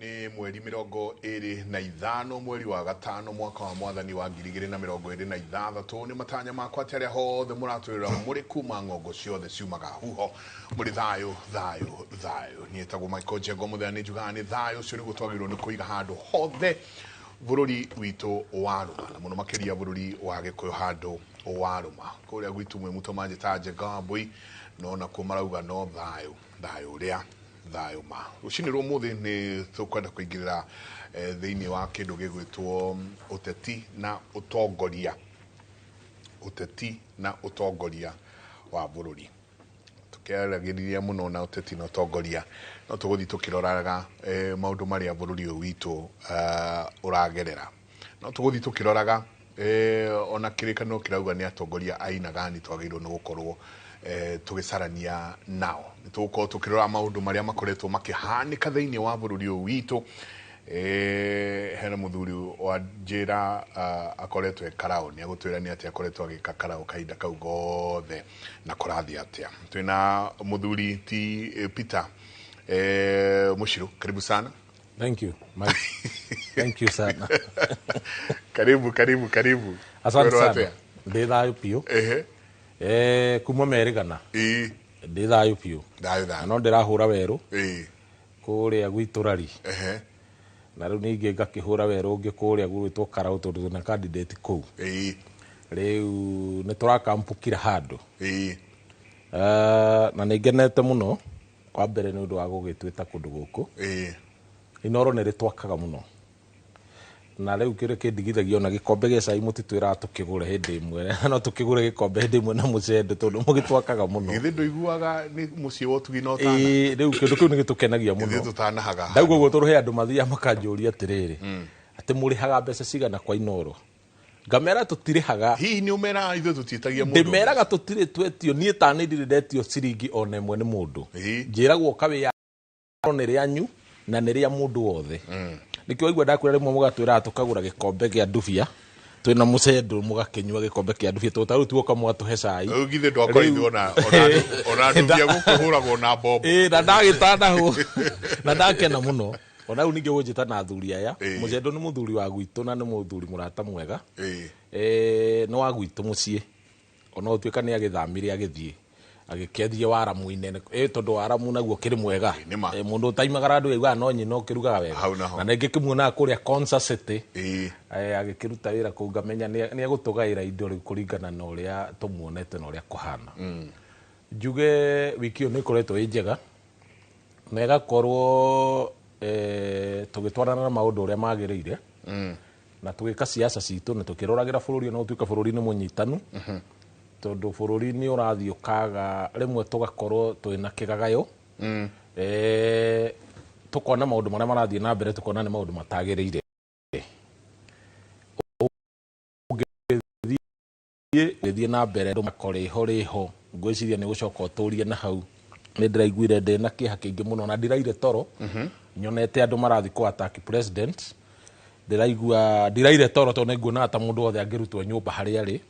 ni mweri 25 mweri wa gatano mwaka wa mwathani wa 2026 ni matanya makwa ati aria hothe muratwirira muri kuma ngongo ciothe ciumaga huho muri thayo ni etagwo Michael Jego muthani njuga ni thayo ucio ni gutwagirwo ni kuiga handu hothe bururi witu waruma na muno makiria bururi wa Gikuyu handu waruma kuria gwitu mwe mutomanje ta Jegambui nona kumarauga no thayo ria thayo ma ucinirwo muthi ni tukwenda kuingirira thiini wa kindu gigwitwo uteti na utongoria wa bururi tukiaragiriria muno na uteti na utongoria no tuguthi tukiroraga maundu maria bururi witu uragerera no tuguthi tukiroraga ona kirikano kirauga ni atongoria aina gani twagirwo ni gukorwo tugicarania nao nituko tukirora maundu maria makoretwo makihanika thiini wa bururi witu hena muthuri wa njira akoretwo ekarao ni agutwira ni ati akoretwo agika karao kahinda kau gothe na kurathi atia twina muthuri ti Peter Mushiru, karibu sana. Thank you Mike. Thank you sana. Karibu asante sana ndi thayo piu kuma merigana ndi thayo piu no ndirahura weru kuria gwiturari na riu ningi ngakihura weru ungi kuria gwitwo karau tondu na candidate kuu riu ni turakampukira handu na ningenete muno kwa mbere ni undu wa gugitwita kundu guku inoro ni ritwakaga muno na riu kire kindigithagia ona gikombe gia cai mutitwira tukigure hindi imwe no tukigure gikombe hindi imwe na mucende tondu mugitwakaga muno ithi nduiguaga ni mucii wotugi no tana riu kindu kiu ni gitukenagia muno ithi tutanahaga ndaugo guo turuhe andu mathia makanjuria atiriri ati murihaga mbeca cigana kwa inoro ngamera tutirihaga hihi ni umera ithu tutietagia mundu ndimeraga tutire twetio nie tani ndiretio ciringi ona imwe ni mundu njiragwo kawe ya ni rianyu na ni ria mundu wothe nikio igwa ndakwira rimwe mugatwira tukagura gikombe gia ndubia twina mucendu mugakenywa gikombe kia ndubia tutaru tuoka mwatuhe cai ugithe ndwakoritwo ona ndubia gukuhuragwo na bombo na ndagitana ho na ndakena muno ona u ninge wonjita na athuri aya mucendu ni muthuri wa gwitu na ni muthuri murata mwega no wa gwitu mucie ona utwika ni agithamire agithie agikethie waramu-ine tondu waramu naguo kiri mwega mundu utaimagara andu igwa no nyino kirugaga wega na ningi kimuona kuria Konza City agikiruta wira ku ngamenya ni agutugaira indo kuringana na uria tumuonete na uria kuhana njuge wiki ni koretwo njega na igakorwo tugitwarana na maundu uria magiriire na tugika siasa citu na tukiroragira bururi no tuika bururi ni munyitanu tondu bururi ni urathiukaga rimwe tugakorwo twina kigagayo tukona maundu maria marathie na mbere tukona ni maundu matagiriire ugithie na mbere ndu makoriho ngwiciria ni gucoka uturie na hau ni ndiraiguire ndina kiha kingi muno na ndiraire toro nyonete andu marathi ku attack president ndiraire toro tondu nguona ata mundu wothe angirutwo nyumba hari ari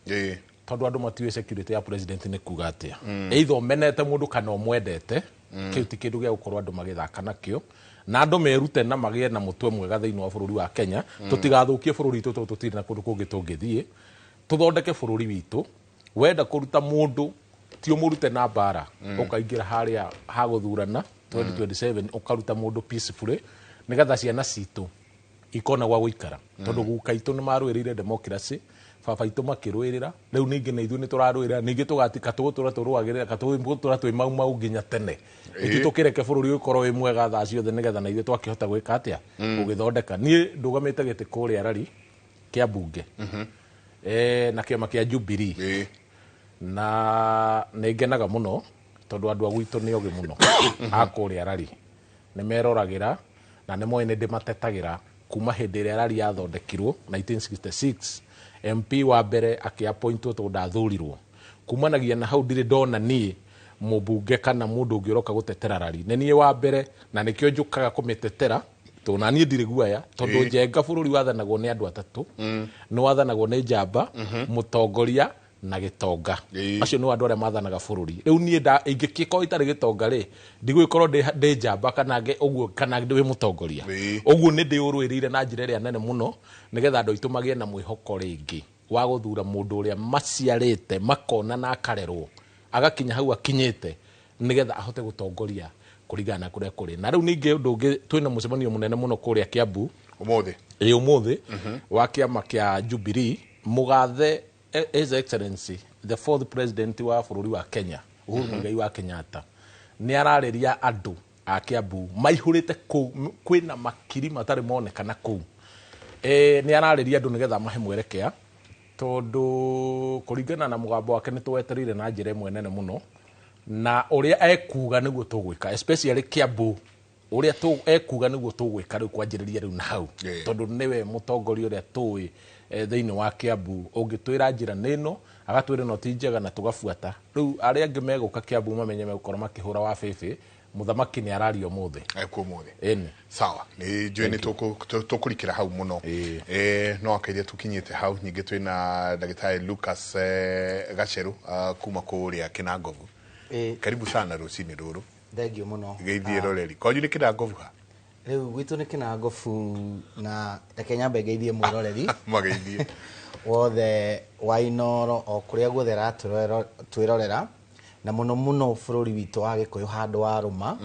tondu andu matiwe security ya president ni kuga atia either menete mundu kana omwendete kiu ti kindu gia gukorwo andu magithaka nakio na andu merute na magie na mutwe mwega thiini wa bururi wa Kenya tutigathukie bururi witu tutiri na kundu kungi tungithie tuthondeke bururi witu wenda kuruta mundu ti umurute na bara ukaingira haria ha guthurana 2027 ukaruta mundu peacefully nigatha ciana citu ikona gwa guikara tondu gukaitu ni marwirire democracy baba itu makirwirira riu ningi na ithu ni turarwirira ningi tugatika tugutura turwagirira katugutura twi mau nginya tene iki tukireke bururi ukorwo wi mwega tha ciothe nigetha na ithu twakihota gwika atia ugithondeka nie ndugamite giti kuria rari kia bunge na kiama kia Jubilee na ningenaga muno tondu andu agwitu ni ogi muno akuria rari ni meroragira na ni moine ndimatetagira kuma hindi ria rari yathondekirwo 1966 MP wa mbere akiapointwo tondu ndathurirwo kumanagia na hau ndiri ndona nie mubunge kana mundu ungiroka gutetera rari ni nie wa mbere na nikio njukaga kumitetera to na nie ndiri guaya tondu njenga bururi wathanagwo ni andu atatu ni wathanagwo ni njamba mutongoria na gĩtonga. Acio nĩ andũ arĩa mathanaga bũrũri. Rĩu niĩ ingĩkorwo itarĩ gĩtonga rĩ, ndigũgĩkorwo ndĩ njamba kana ũguo kana ndĩ mũtongoria. Ũguo nĩ ndĩũrũĩrĩire na njĩra ĩrĩa nene mũno nĩgetha andũ aitũ magĩe na mwĩhoko rĩngĩ wa gũthura mũndũ ũrĩa maciarĩte makona na akarerwo agakinya hau akinyĩte nĩgetha ahote gũtongoria kũringana na kũrĩa kũrĩ. Na rĩu ningĩ ũndũ ũngĩ twĩna mũcemanio mũnene mũno kũrĩa Kiambu ũmũthĩ wa kĩama kĩa Jubilee, mũgathe His Excellency the 4th President wa bũrũri wa Kenya Uhuru Muigai wa Kenyatta nĩ ararĩria andũ a Kiambu maihũrĩte kũu, kwĩna makiri matarĩ monekana kũu. Nĩ ararĩria andũ nĩgetha mahe mwerekea tondũ kũringana na mũgambo wake nĩ twetereire na njĩra ĩmwe nene mũno, na ũrĩa ekuga nĩguo tũgwĩka, especially Kiambu ũrĩa ekuga nĩguo tũgwĩka rĩu kwanjĩrĩria rĩu na hau, tondũ nĩwe mũtongoria ũrĩa tũĩ thĩinĩ wa Kiambu. Ũngĩtwĩra njĩra nĩno agatwĩra no ti njega na tũgabuata. Rĩu arĩa angĩ megũka Kiambu mamenye megũkorwo makĩhũra wa bĩbĩ, mũthamaki nĩ araria ũmũthĩ. Eni sawa nĩ njũĩ nĩ tũkũrikĩra hau mũno. No akaire tũkinyĩte hau. Ningĩ twĩna ndagĩtarĩ Lucas Gacheru kuma kũrĩa Kinangovu. Karibu sana rũcinĩ rũrũ. Thengio mũno. Geithie roreri. Kwanyu nĩ Kinangovu ha? Rĩu gwitũ nĩ Kinangovu na reke nyambe ngeithie mwĩroreri. Mageithie. Wothe wa Inoro o kũrĩa guothe twĩrorera na mũno mũno bũrũri witũ wa Gĩkũyũ handũ wa Rũma.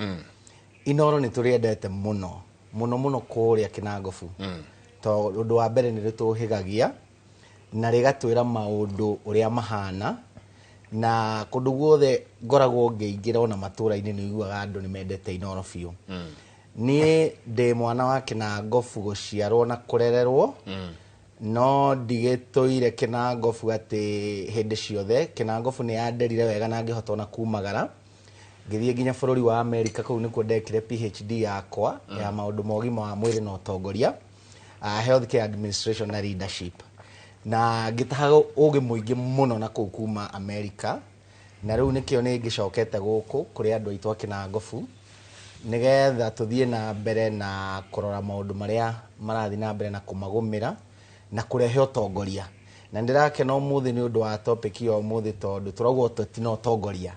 Inoro nĩ tũrĩendete mũno mũno kũrĩa Kinangovu. Tondũ ũndũ wa mbere nĩ rĩtũhĩgagia na rĩgatwĩra maũndũ ũrĩa mahana, na kũndũ guothe ngoragwo ngĩingĩra ona matũra-inĩ nĩ iguaga andũ nĩ mendete Inoro biũ. Niĩ ndĩ mwana wa Kinangovu gũciarwo na kũrererwo, no ndigĩtũire Kinangovu atĩ hĩndĩ ciothe. Kinangovu nĩ yanderire wega na ngĩhota ona kumagara ngĩthiĩ nginya bũrũri wa Amerika. Kũu nĩkuo ndekire PhD yakwa ya maũndũ ma ũgima wa mwĩrĩ na ũtongoria, healthcare administration na leadership, na ngĩtaha ũgĩ mũingĩ mũno na kũu kuma Amerika. Na rĩu nĩkĩo nĩ ngĩcokete gũkũ kũrĩ andũ aitũ a Kinangovu nĩgetha tũthiĩ na mbere na kũrora maũndũ marĩa marathiĩ na mbere na kũmagũmĩra na kũrehe ũtongoria. Na ndĩrakena ũmũthĩ nĩ ũndũ wa topic ya ũmũthĩ tondũ tũrauga ũteti na ũtongoria.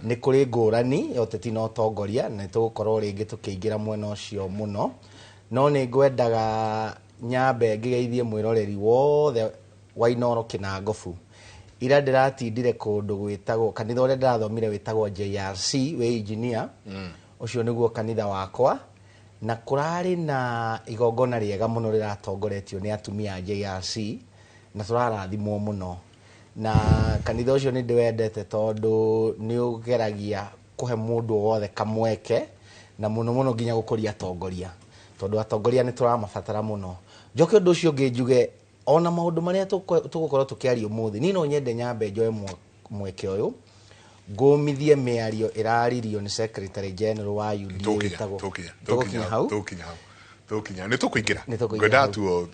Nĩ kũrĩ ngũrani ya ũteti na ũtongoria na tũgũkorwo rĩngĩ tũkĩingĩra mwena ũcio mũno, no nĩ ngwendaga nyambe ngĩgeithie mwĩroreri wothe wa Inoro Kinangovu. Ira ndĩratindire kũndũ gwĩtagwo kanitha ũrĩa ndĩrathomire wĩtagwo JRC wĩ engineer. Ũcio nĩguo kanitha wakwa, na kũrarĩ na igongona rĩega mũno rĩratongoretio nĩ atumia a JRC na tũrarathimwo mũno. Na kanitha ũcio nĩ ndĩwendete tondũ nĩ ũgeragia kũhe mũndũ wothe kamweke na mũno nginya gũkũria atongoria, tondũ atongoria nĩ tũramabatara mũno. Njoke ũndũ ũcio ũngĩ njuge ona maũndũ marĩa tũgũkorwo tũkĩaria ũmũthĩ, niĩ no nyende nyambe njoe mweke ũyũ ngũmithie mĩario ĩraririo nĩ Secretary General wa UDA wĩtagwo tũkinya nĩ tũkũingĩra ngwenda tu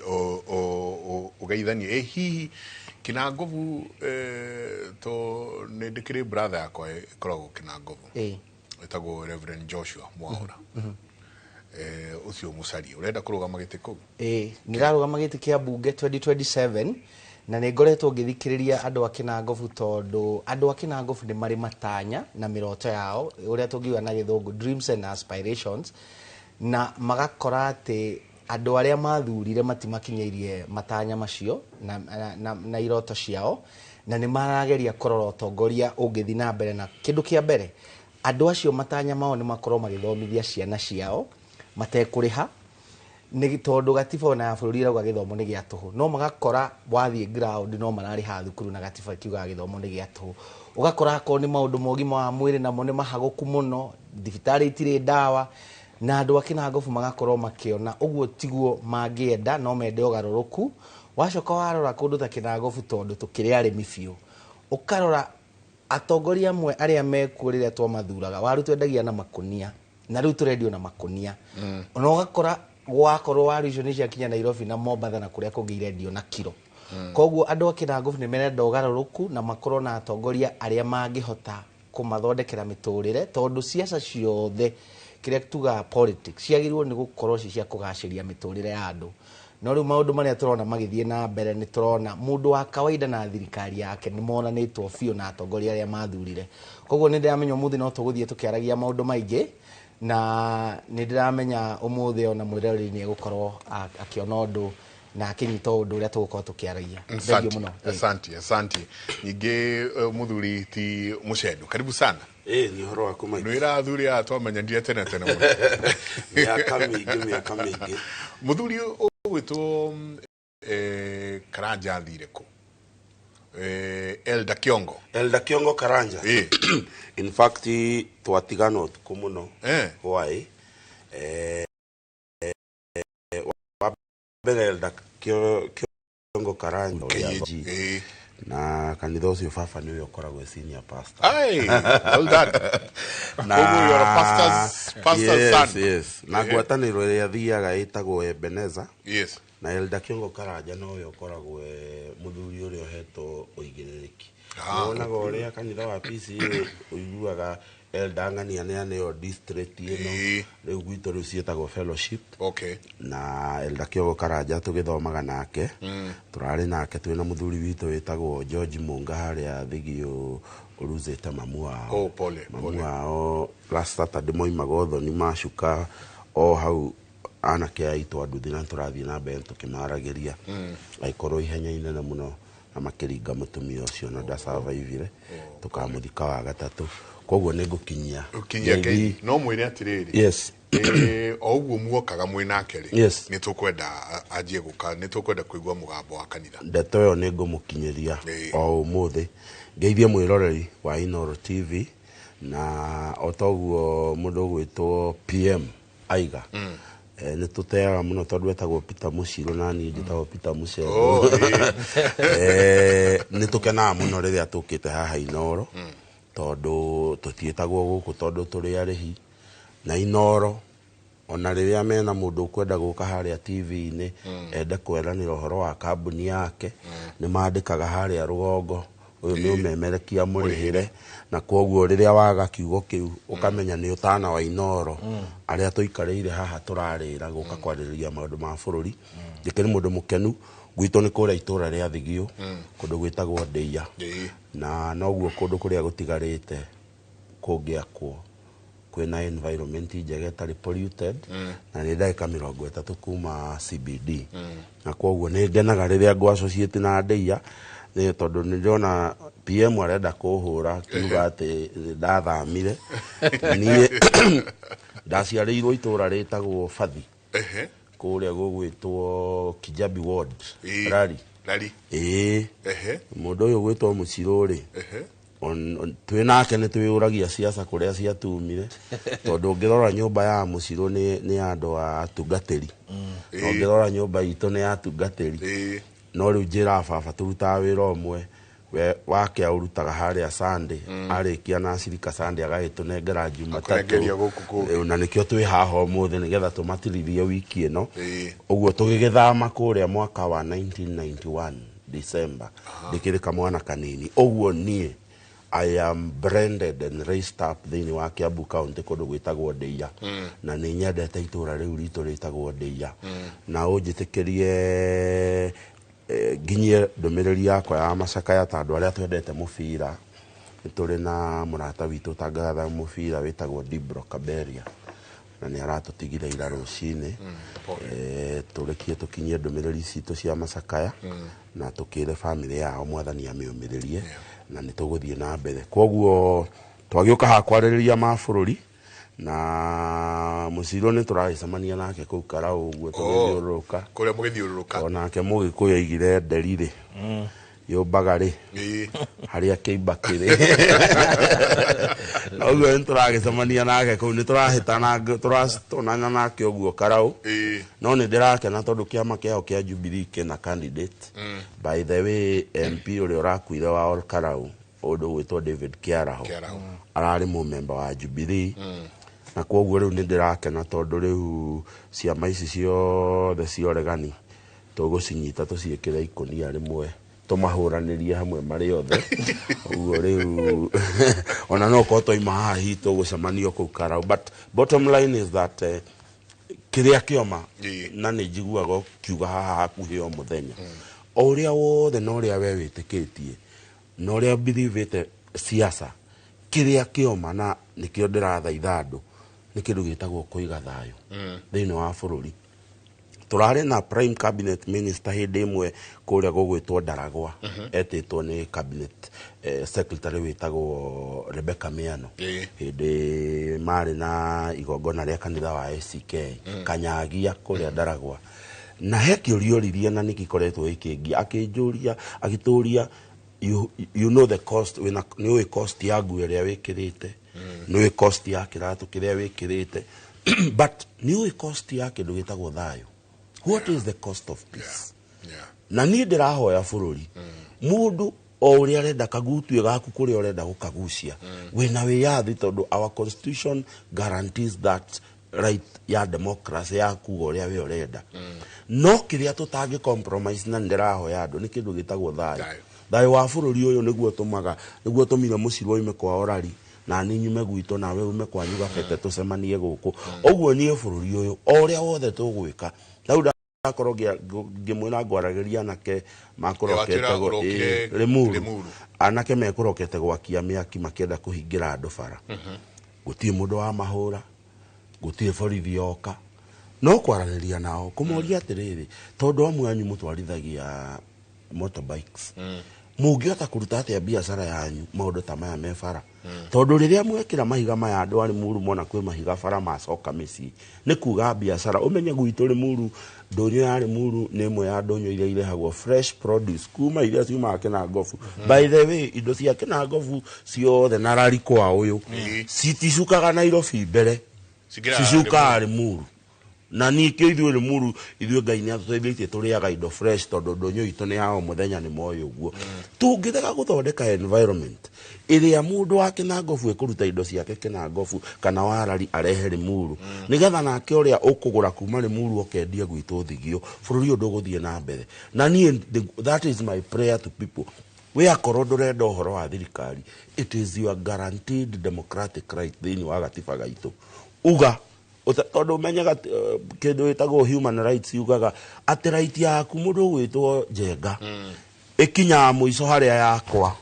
ũgeithanie. Hihi Kinangovu to nĩ ndĩkĩrĩ brother yakwa ĩkoragwo Kinangovu wĩtagwo Reverend Joshua Mwahũra. Ũcio mũcaria ũrenda kũrũgama gĩtĩ kũu? Nĩ rarũgama gĩtĩ kĩa mbunge 2027 na nĩ ngoretwo ngĩthikĩrĩria andũ a Kinangovu tondũ andũ a Kinangovu nĩ marĩ matanya na mĩroto yao ũrĩa tũngiuga na gĩthũngũ dreams and aspirations, na magakora atĩ andũ arĩa mathurire matimakinyĩirie matanya macio na iroto ciao, na nĩ marageria kũrora ũtongoria ũngĩthiĩ na mbere. Na kĩndũ kĩa mbere andũ acio matanya mao nĩ makorwo magĩthomithia ciana ciao matekũrĩha, nĩ tondũ gatiba ona ya bũrũri irauga gĩthomo nĩ gĩa tũhũ, no magakora wathiĩ ground no mararĩha thukuru na gatiba kiugaga gĩthomo nĩ gĩa tũhũ. Ũgakora akorwo nĩ maũndũ ma ũgima wa mwĩrĩ namo nĩ mahagũku mũno, thibitarĩ itirĩ ndawa, na andũ a Kinangovu magakorwo makĩona ũguo tiguo mangĩenda, no mende ũgarũrũku. Wacoka warora kũndũ ta Kinangovu tondũ tũkĩrĩ arĩmi biũ, ũkarora atongoria amwe arĩa mekuo rĩrĩa twamathuraga waru twendagia na makũnia na rĩu tũrendio na makũnia. Ona ũgakora wakorwo waru icio nĩ ciakinya Nairobi na Mombatha na kũrĩa kũngĩ irendio na kiro. Koguo andũ a Kinangovu nĩ merenda ũgarũrũku na makorwo na atongoria arĩa mangĩhota kũmathondekera mĩtũrĩre, tondũ siasa ciothe kĩrĩa tuga politics ciagĩrĩirwo nĩ gũkorwo cia kũgacĩria mĩtũrĩre ya andũ. no riu maundu maria turona magithie na mbere ni turona mundu wa kawaida na thirikari yake ni monanitwo biũ na atongoria aria mathurire koguo ni ndiramenya umuthi no tuguthie tukiaragia maundu maingi na ni ndiramenya umuthi ona mwiroreri ni gukorwo akiona undu na akinyita undu uria tugukorwo tukiaragia. Asante ningi muthuri ti Mucendu, karibu sana. Ni horo wako Mike. Nwira athuri atwamenya ndie tene muno. Miaka mingi muthuri ugwitwo Karanja athire ku Elda Kiongo Karanja. In fact twatigana utuku muno. Why wabere Elda Kiongo Karanja na kanitha ucio baba ni uyo koragwo senior pastor. Well done. Na you're a pastor's son. Yes. Na gwataniro iria thiaga itagwo Ebeneza. Yes. Na Elda Kiongo Karanja no uyo koragwo muthuri uria hetwo uigiriki. Onaga uria kanitha wa PCA uiguaga Elda ngania neo district ino riu gwitu riu cietagwo fellowship. Okay. Na Elda Kiongo Karanja tugithomaga nake turari nake twina muthuri witu witagwo George Munga haria thigio uruzete mamu wao. Pole. Wao last Saturday moimaga uthoni macuka o hau anake aitu andu thina turathie na mbere tukimaragiria aikorwo ihenya inene muno na makiringa mutumia ucio na da survive tukamuthika wa gatatu koguo ni gukinyia no mwire atiriri. Yes. Oguo muokaga mwinake ri. Yes. Ni tukwenda ajie guka, ni tukwenda kuigwa mugambo wa kanitha. Ndeto yo ni ngumukinyiria o umuthi ngeithie mwiroreri wa Inooro TV na otoguo mundu gwitwo PM aiga ni tuteaga muno tondu etagwo Peter Muciro na ni njitagwo Peter Mucendu. Ni tukenaga muno riria tukite haha Inooro tondu tutietagwo guku tondu turi arihi na Inooro ona riria mena mundu kwenda guka haria TV ni ende kweranira uhoro wa kambuni yake ni maandikaga haria rugongo uyu ni umemerekia murihire na koguo riria waga kiugo kiu ukamenya ni utana wa Inooro aria tuikarire haha turarira guka kwaririria maundu ma bururi ndikiri mundu mukenu gwito ni kuria itura ria thigio kundu gwitagwo Ndeia na noguo kundu kuria gutigarite kungiakwo kwina environment njega tari polluted na ni ndagika 30 kuma CBD na koguo ni ngenaga riria ngwa associate na Ndeia ni tondu ni ndona PM arenda kuhura kiuga ati ndathamire ni ndaciarirwo itura ritagwo Fathi kuria gugwitwo Kijabi ward rari mundu uyu gwitwo Muciro ri twinake ni twiuragia siasa kuria ciatumire tondu ngirora nyumba ya Muciro ni andu a atungatiri ngirora nyumba itu ni atungatiri no riu njira baba turutaga wira umwe wake aurutaga haria Sunday arikia na cirika Sunday agagitunengera Jumatatu na nikio twi haha umuthi nigetha tumatirithie wiki ino uguo tugigithama kuria mwaka wa 1991 December ndikiri kamwana kanini uguo nie I am branded and raised up thini wa Kiambu County kundu gwitagwo Ndeia na ni nyendete itura riu ritu ritagwo Ndeia na unjitikirie nginyie ndumiriri yakwa ya macakaya tandu aria twendete mubira nituri na murata witu tangatha mubira witagwo Dibro Kaberia na ni aratutigire ira rucini turikie tukinyie ndumiriri citu cia macakaya na tukire family yao mwathani amiumiririe na nituguthie na mbere koguo twagiuka ha kwaririria ma bururi na Muciro ni turagicemania nake kuu Karau uguo tugithiururuka kuria mugithiururuka onake Mugikuyu aigire nderire yumbaga ri haria kiimba kiri uguo ni turagicemania nake kuu ni turahitana turatonana nake uguo Karau no ni ndirakena tondu kiama kiao kia Jubilee kina candidate by the way MP uria urakuire wa Karau undu gwitwo David Kiaraho arari mu member wa Jubilee na koguo riu ni ndirakena tondu riu ciama ici ciothe cioregani tugucinyita tuciikire ikonia rimwe tumahuranirie hamwe mari othe uguo riu ona no ko toima haha hitu gucemanio ku Karau but bottom line is that kiria kioma na nĩ njiguaga kiuga haha hakuhĩ o mũthenya o ũrĩa wothe na ũrĩa we wĩtĩkĩtie na ũrĩa believĩte siasa kiria kioma na nĩkĩo ndĩrathaitha andũ nĩ kĩndũ gĩtagwo kũiga thayũ thĩinĩ wa bũrũri. Tũrarĩ na prime cabinet minister hĩndĩ ĩmwe kũrĩa gũgwĩtwo Ndaragwa etĩtwo nĩ cabinet secretary wĩtagwo Rebecca Miano hĩndĩ marĩ na igongona rĩa kanitha wa ACK Kanyagia kũrĩa Ndaragwa, na he kĩũria oririe na nĩgĩkoretwo gĩkĩngia akĩnjũria agĩtũria you know the cost nĩũĩ cost ya nguo ĩrĩa wĩkĩrĩte nĩũĩ cost ya kĩratũ kĩrĩa wĩkĩrĩte but nĩũĩ cost ya kĩndũ gĩtagwo thayũ. What is the cost of peace? Na niĩ ndĩrahoya bũrũri mũndũ o ũrĩa arenda kagutue gaku kũrĩa ũrenda gũkagucia wĩna wĩyathi tondũ our constitution guarantees that right ya democracy ya kuga ũrĩa we ũrenda no kĩrĩa tũtangĩ compromise na ndĩrahoya andũ nĩ kĩndũ gĩtagwo thayũ. Thayũ wa bũrũri ũyũ nĩguo tũmire mũcirwo ime kwa orari na nĩ nyume gwitũ nawe ume kwanyu gabete tũcemanie gũkũ ũguo niĩ bũrũri ũyũ o ũrĩa wothe tũgwĩka akorwo ngĩmwĩra ngwaragĩria nake makorokete Limuru anake mekorokete gwakia mĩaki makĩenda kũhingĩra andũ bara gũtirĩ mũndũ wa mahũra gũtirĩ borithi yoka no kwaranĩria nao kũmoria atĩrĩrĩ tondũ amwe anyu mũtwarithagia motorbikes mũngĩhota kũruta atĩa biacara yanyu maũndũ ta maya me bara tondũ rĩrĩa mwekĩra mahiga maya andũ arĩ Limuru mona kwĩ mahiga bara macoka mĩciĩ nĩ kuga biacara ũmenye gwitũ Limuru ndũnyũ ya Limuru nĩ ĩmwe ya ndũnyũ iria irehagwo fresh produce kuma iria ciumaga Kĩnangobu. By the way indo cia Kĩnangobu ciothe na rari kwa ũyũ citicukaga Nairobi mbere cicukaga Limuru na nikio ithuĩ Limuru ithuĩ Ngai nĩ atũteithĩtie tũrĩaga indo fresh tondũ ndũnyũ itũ nĩ yao mũthenya nĩ moyo ũguo tũngĩtheka gũthondeka environment ĩrĩa mũndũ wa Kĩnangobu ĩkũruta indo ciake Kĩnangobu kana warari arehe Limuru nĩgetha nake ũrĩa ũkũgũra kuma Limuru ũkendia gwitũ thigio bũrũri ũyũ ndũgũthiĩ na mbere. Na niĩ that is my prayer to people we akorwo ndũrenda ũhoro wa thirikari it is your guaranteed democratic right thĩinĩ wa gatiba gaitũ uga tondũ menyaga kĩndũ gĩtagwo human rights yugaga atĩ right yaku mũndũ gwĩtwo njenga ikinya mũico harĩa yakwa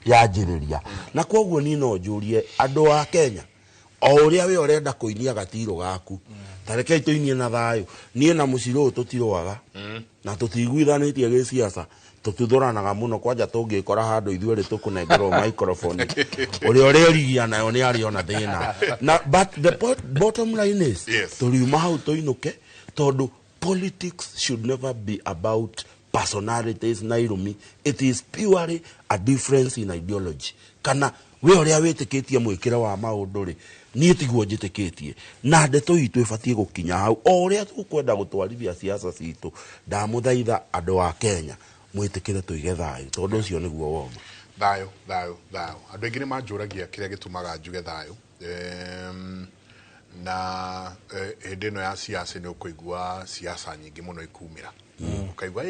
yanjĩrĩria na kwoguo niĩ no njũrie andũ a Kenya o ũrĩa we ũrenda kũinia gatirũ gaku tarekei tũinie na thayũ niĩ na mũcirũ tũtirũaga na tũtiguithanĩtie gĩciaca tũtuthũranaga mũno kwanja tũngĩkora handũ ithuĩ tũkũnengerwo microphone ũrĩa ũrĩrigia nayo nĩ ariona thĩna na but the bottom line is tũriuma hau tũinũke tondũ politics should never be about personalities na irumi it is purely a difference in ideology kana we ũrĩa wĩtĩkĩtie mwĩkĩre wa maũndũ rĩ niĩ tiguo njĩtĩkĩtie na ndeto itũ ĩbatiĩ gũkinya hau o ũrĩa tũkwenda gũtwarithia siasa citũ ndamũthaitha andũ a Kenya mwĩtĩkĩre tũige thayũ tondũ ũcio nĩguo woma thayũ andũ aingĩ nĩ manjũragia kĩrĩa gĩtũmaga njuge thayũ na hĩndĩ ĩno ya siasa nĩ ũkũigua siasa nyingĩ mũno ikumĩra ũkaigua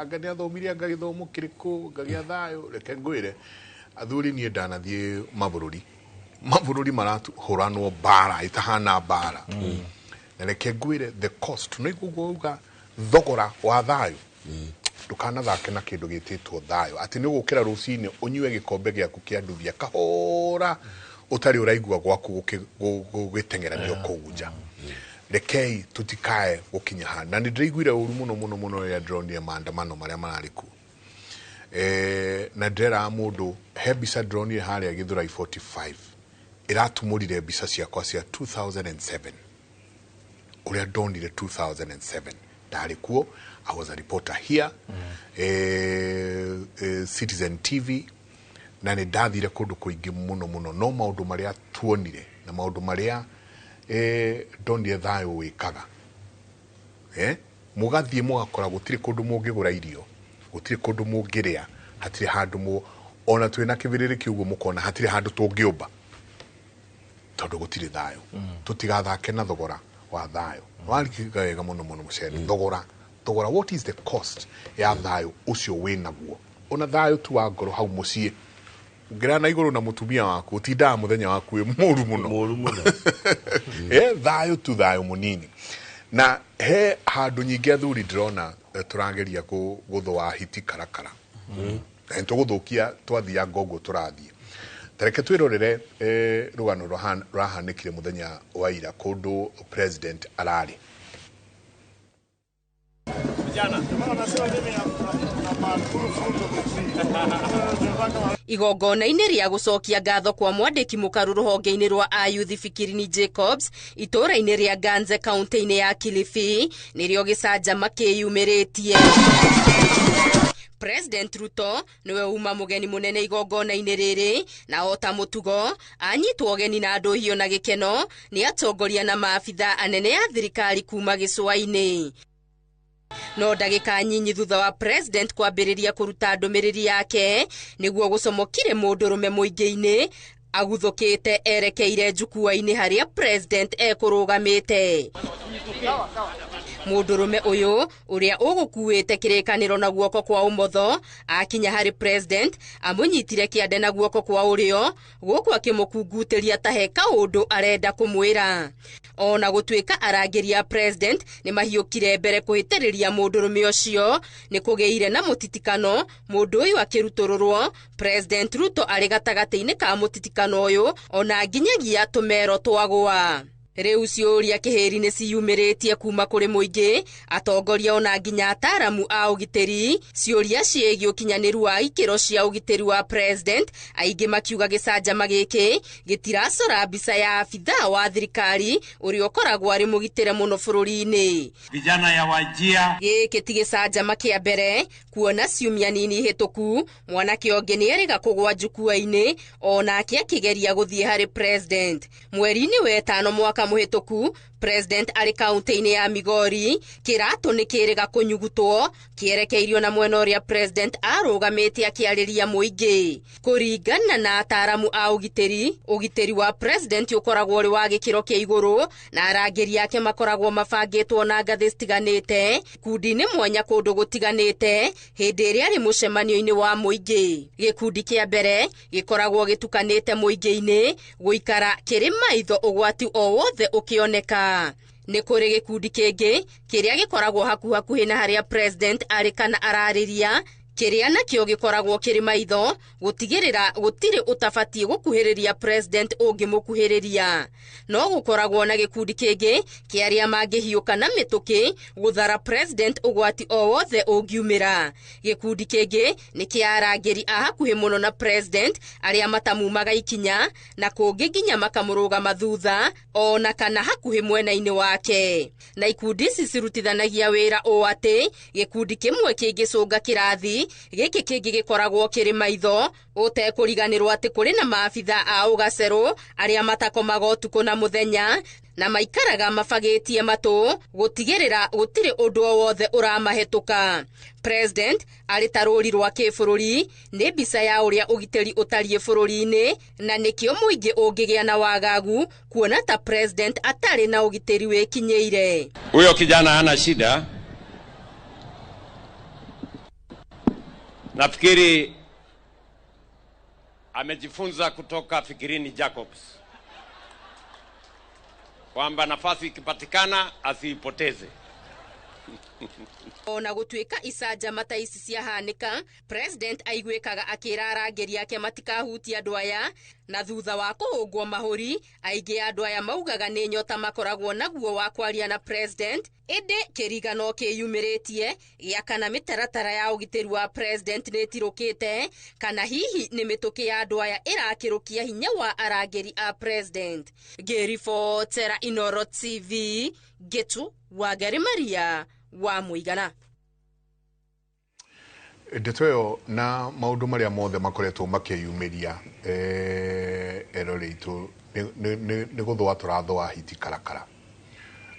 anga nĩ athomirie anga gĩthomo kĩrĩkũ ngagĩa thayũ reke ngwĩre athuri niĩ ndanathiĩ mabũrũri marahũranwo mbara itahana mbara na reke ngwĩre the cost no iguga thogora wa thayũ ndũkanathake na kĩndũ gĩtĩtwo thayũ atĩ nĩ ũgũkĩra rũcinĩ ũnyue gĩkombe gĩaku kĩa ndubia kahora ũtarĩ ũraigua gwaku gũgĩteng'eranio kũu nja rekei tũtikae gũkinya hana na nĩ ndĩraiguire ũru mũno rĩrĩa ndĩronire maandamano marĩa mararĩ kuo na ndĩrera mũndũ he mbica ndĩronire harĩa Gĩthũrai 45 ĩratumũrire mbica ciakwa cia 2007 ũrĩa ndonire 2007 ndarĩ kuo. I was a reporter here Citizen TV na nĩ ndathire kũndũ kũingĩ mũno no maũndũ marĩa tuonire na maũndũ marĩa ndonire thayũ wĩkaga mũgathiĩ mũgakora gũtirĩ kũndũ mũngĩgũra irio gũtirĩ kũndũ mũngĩrĩa hatirĩ handũ ona twĩna kĩbĩrĩrĩki ũguo mũkona hatirĩ handũ tũngĩũmba tondũ gũtirĩ thayũ tũtigathake na thogora wa thayũ warikĩga wega mũno mũcene thogora what is the cost ya thayũ ũcio wĩnaguo ona thayũ tu wa ngoro hau mũciĩ ngira na iguru na mutumia waku utindaga muthenya waku muru muno thayo tu thayo munini na he handu nyingi athuri ndirona turageria guthwa hiti karakara ntuguthukia twathia ngogo turathie tareke twirorere rugano rahanikire muthenya wa ira kundu president arari igongona-inĩ rĩa gũcokia ngatho kwa mwandĩki mũkaru rũhonge-inĩ rwa Ayuthi Fikirini Jacobs itũũra-inĩ rĩa Ganze kaunti-inĩ ya Kilifi nĩrĩo gĩcanjama kĩyumĩrĩtie. President Ruto niwe uma mugeni munene igongona-inĩ rĩrĩ na ota mũtugo anyitwo ũgeni na andũ hiũ na gĩkeno nĩ atongoria na maabitha anene a thirikari kuma gĩcũa-inĩ. No ndagĩka nyinyi thutha wa president kwambĩrĩria kũruta ndũmĩrĩri yake nĩguo gũcomokire mũndũrũme mũingĩ-inĩ aguthũkĩte erekeire njukua-inĩ harĩa president ekũrũgamĩte. Mũndũrũme ũyũ ũrĩa ũgũkuĩte kĩrĩkanĩro na guoko kwa ũmotho akinya harĩ president amũnyitire kĩande na guoko kwa ũrĩo gũkũ akĩmũkungutĩria ta heka ũndũ arenda kũmwĩra. Ona gũtuĩka arangĩri a president nĩ mahiũkire mbere kũhĩtĩrĩria mũndũrũme ũcio nĩ kũgĩire na mũtitikano mũndũ ũyũ akĩrutũrũrwo president Ruto arĩ gatagatĩ-inĩ ka mũtitikano ũyũ ona nginyagia tũmero twagũa. Rĩu ciũria kĩhĩri nĩ ciyumĩrĩtie kuma kũrĩ mũingĩ atongoria ona nginya ataaramu a ũgitĩri ciũria ciĩgiĩ ũkinyanĩru wa ikĩro cia ũgitĩri wa president aingĩ makiuga gĩcanjama gĩkĩ gĩtiracora mbica ya abithaa wa thirikari ũrĩa ũkoragwo arĩ mũgitĩre mũno bũrũri-inĩ. Vijana ya Wajia gĩkĩ ti gĩcanjama kĩa mbere kuona ciumia nini hĩtũku mwanake ũngĩ nĩ erĩga kũgwa njukua-inĩ onake akĩgeria gũthiĩ harĩ president. Mweri-inĩ wa ĩtano mwaka muhituku president arĩ kaunti-inĩ ya Migori kĩratũ nĩ kĩrĩga kũnyugutwo kĩerekeirio na mwena ũrĩa president arũgamĩte akĩarĩria mũingĩ. Kũringana na ataaramu a ũgitĩri wa president ũkoragwo ũrĩ wa gĩkĩro kĩa igũrũ na arangĩri yake makoragwo mabangĩtwo na ngathĩ citiganĩte ikundi-inĩ mwanya kũndũ gũtiganĩte hĩndĩ ĩrĩa arĩ mũcemanio-inĩ wa mũingĩ. Gĩkundi kĩa mbere gĩkoragwo gĩtukanĩte mũingĩ-inĩ gũikara kĩrĩ maitho ũgwati o wothe ũkĩoneka. Nĩ kũrĩ gĩkundi kĩngĩ kĩrĩa gĩkoragwo hakuhĩ na harĩa president arĩ kana ararĩria kĩrĩa nakĩo gĩkoragwo kĩrĩ maitho gũtigĩrĩra gũtirĩ ũtabatiĩ gũkuhĩrĩria president ũngĩmũkuhĩrĩria. No gũkoragwo na gĩkundi kĩngĩ kĩa arĩa mangĩhiũka na mĩtũkĩ gũthara president ũgwati o wothe ũngiumĩra. Gĩkundi kĩngĩ nĩ kĩa arangĩri a hakuhĩ mũno na president arĩa matamumaga ikinya na kũngĩ nginya makamũrũgama thutha ona kana hakuhĩ mwena-inĩ wake. Na ikundi ici cirutithanagia wĩra ũũ atĩ gĩkundi kĩmwe kĩngĩcũnga kĩrathi gĩkĩ kĩngĩ gĩkoragwo kĩrĩ maitho ũtekũriganĩrwo atĩ kũrĩ na maabitha a ũgacerũ arĩa matakomaga ũtukũ na mũthenya na maikaraga mabagĩtie matũ gũtigĩrĩra gũtirĩ ũndũ o wothe ũramahĩtũka. President arĩ ta rũri rwa kĩbũrũri nĩ mbica ya ũrĩa ũgitĩri ũtariĩ bũrũri-inĩ na nĩkĩo mũingĩ ũngĩgĩa na wagagu kuona ta president atarĩ na ũgitĩri wĩkinyĩire. Huyo kijana hana shida. Nafikiri amejifunza kutoka Fikirini Jacobs kwamba nafasi ikipatikana asiipoteze. Ona gũtuĩka icanjama ta ici ciahanĩka president aiguĩkaga akĩra arangĩri yake matikahutia andũ aya na thutha wa kũhũngwo mahũri aingĩ andũ aya maugaga nĩ nyota makoragwo naguo wa kwaria na president. Ĩndĩ kĩrigano kĩyumĩrĩtie gĩa kana mĩtaratara ya ũgitĩri wa president nĩ ĩtirũkĩte kana hihi nĩ mĩtũkĩ ya andũ aya ĩrakĩrũkia hinya wa arangĩri a president. Ngĩribotera Inooro TV Getu wa Gari Maria wa Mũigana. Ndeto ĩyo na maũndũ marĩa mothe makoretwo makĩyumĩria erore itũ nĩ gũthũa tũrathũa hiti karakara.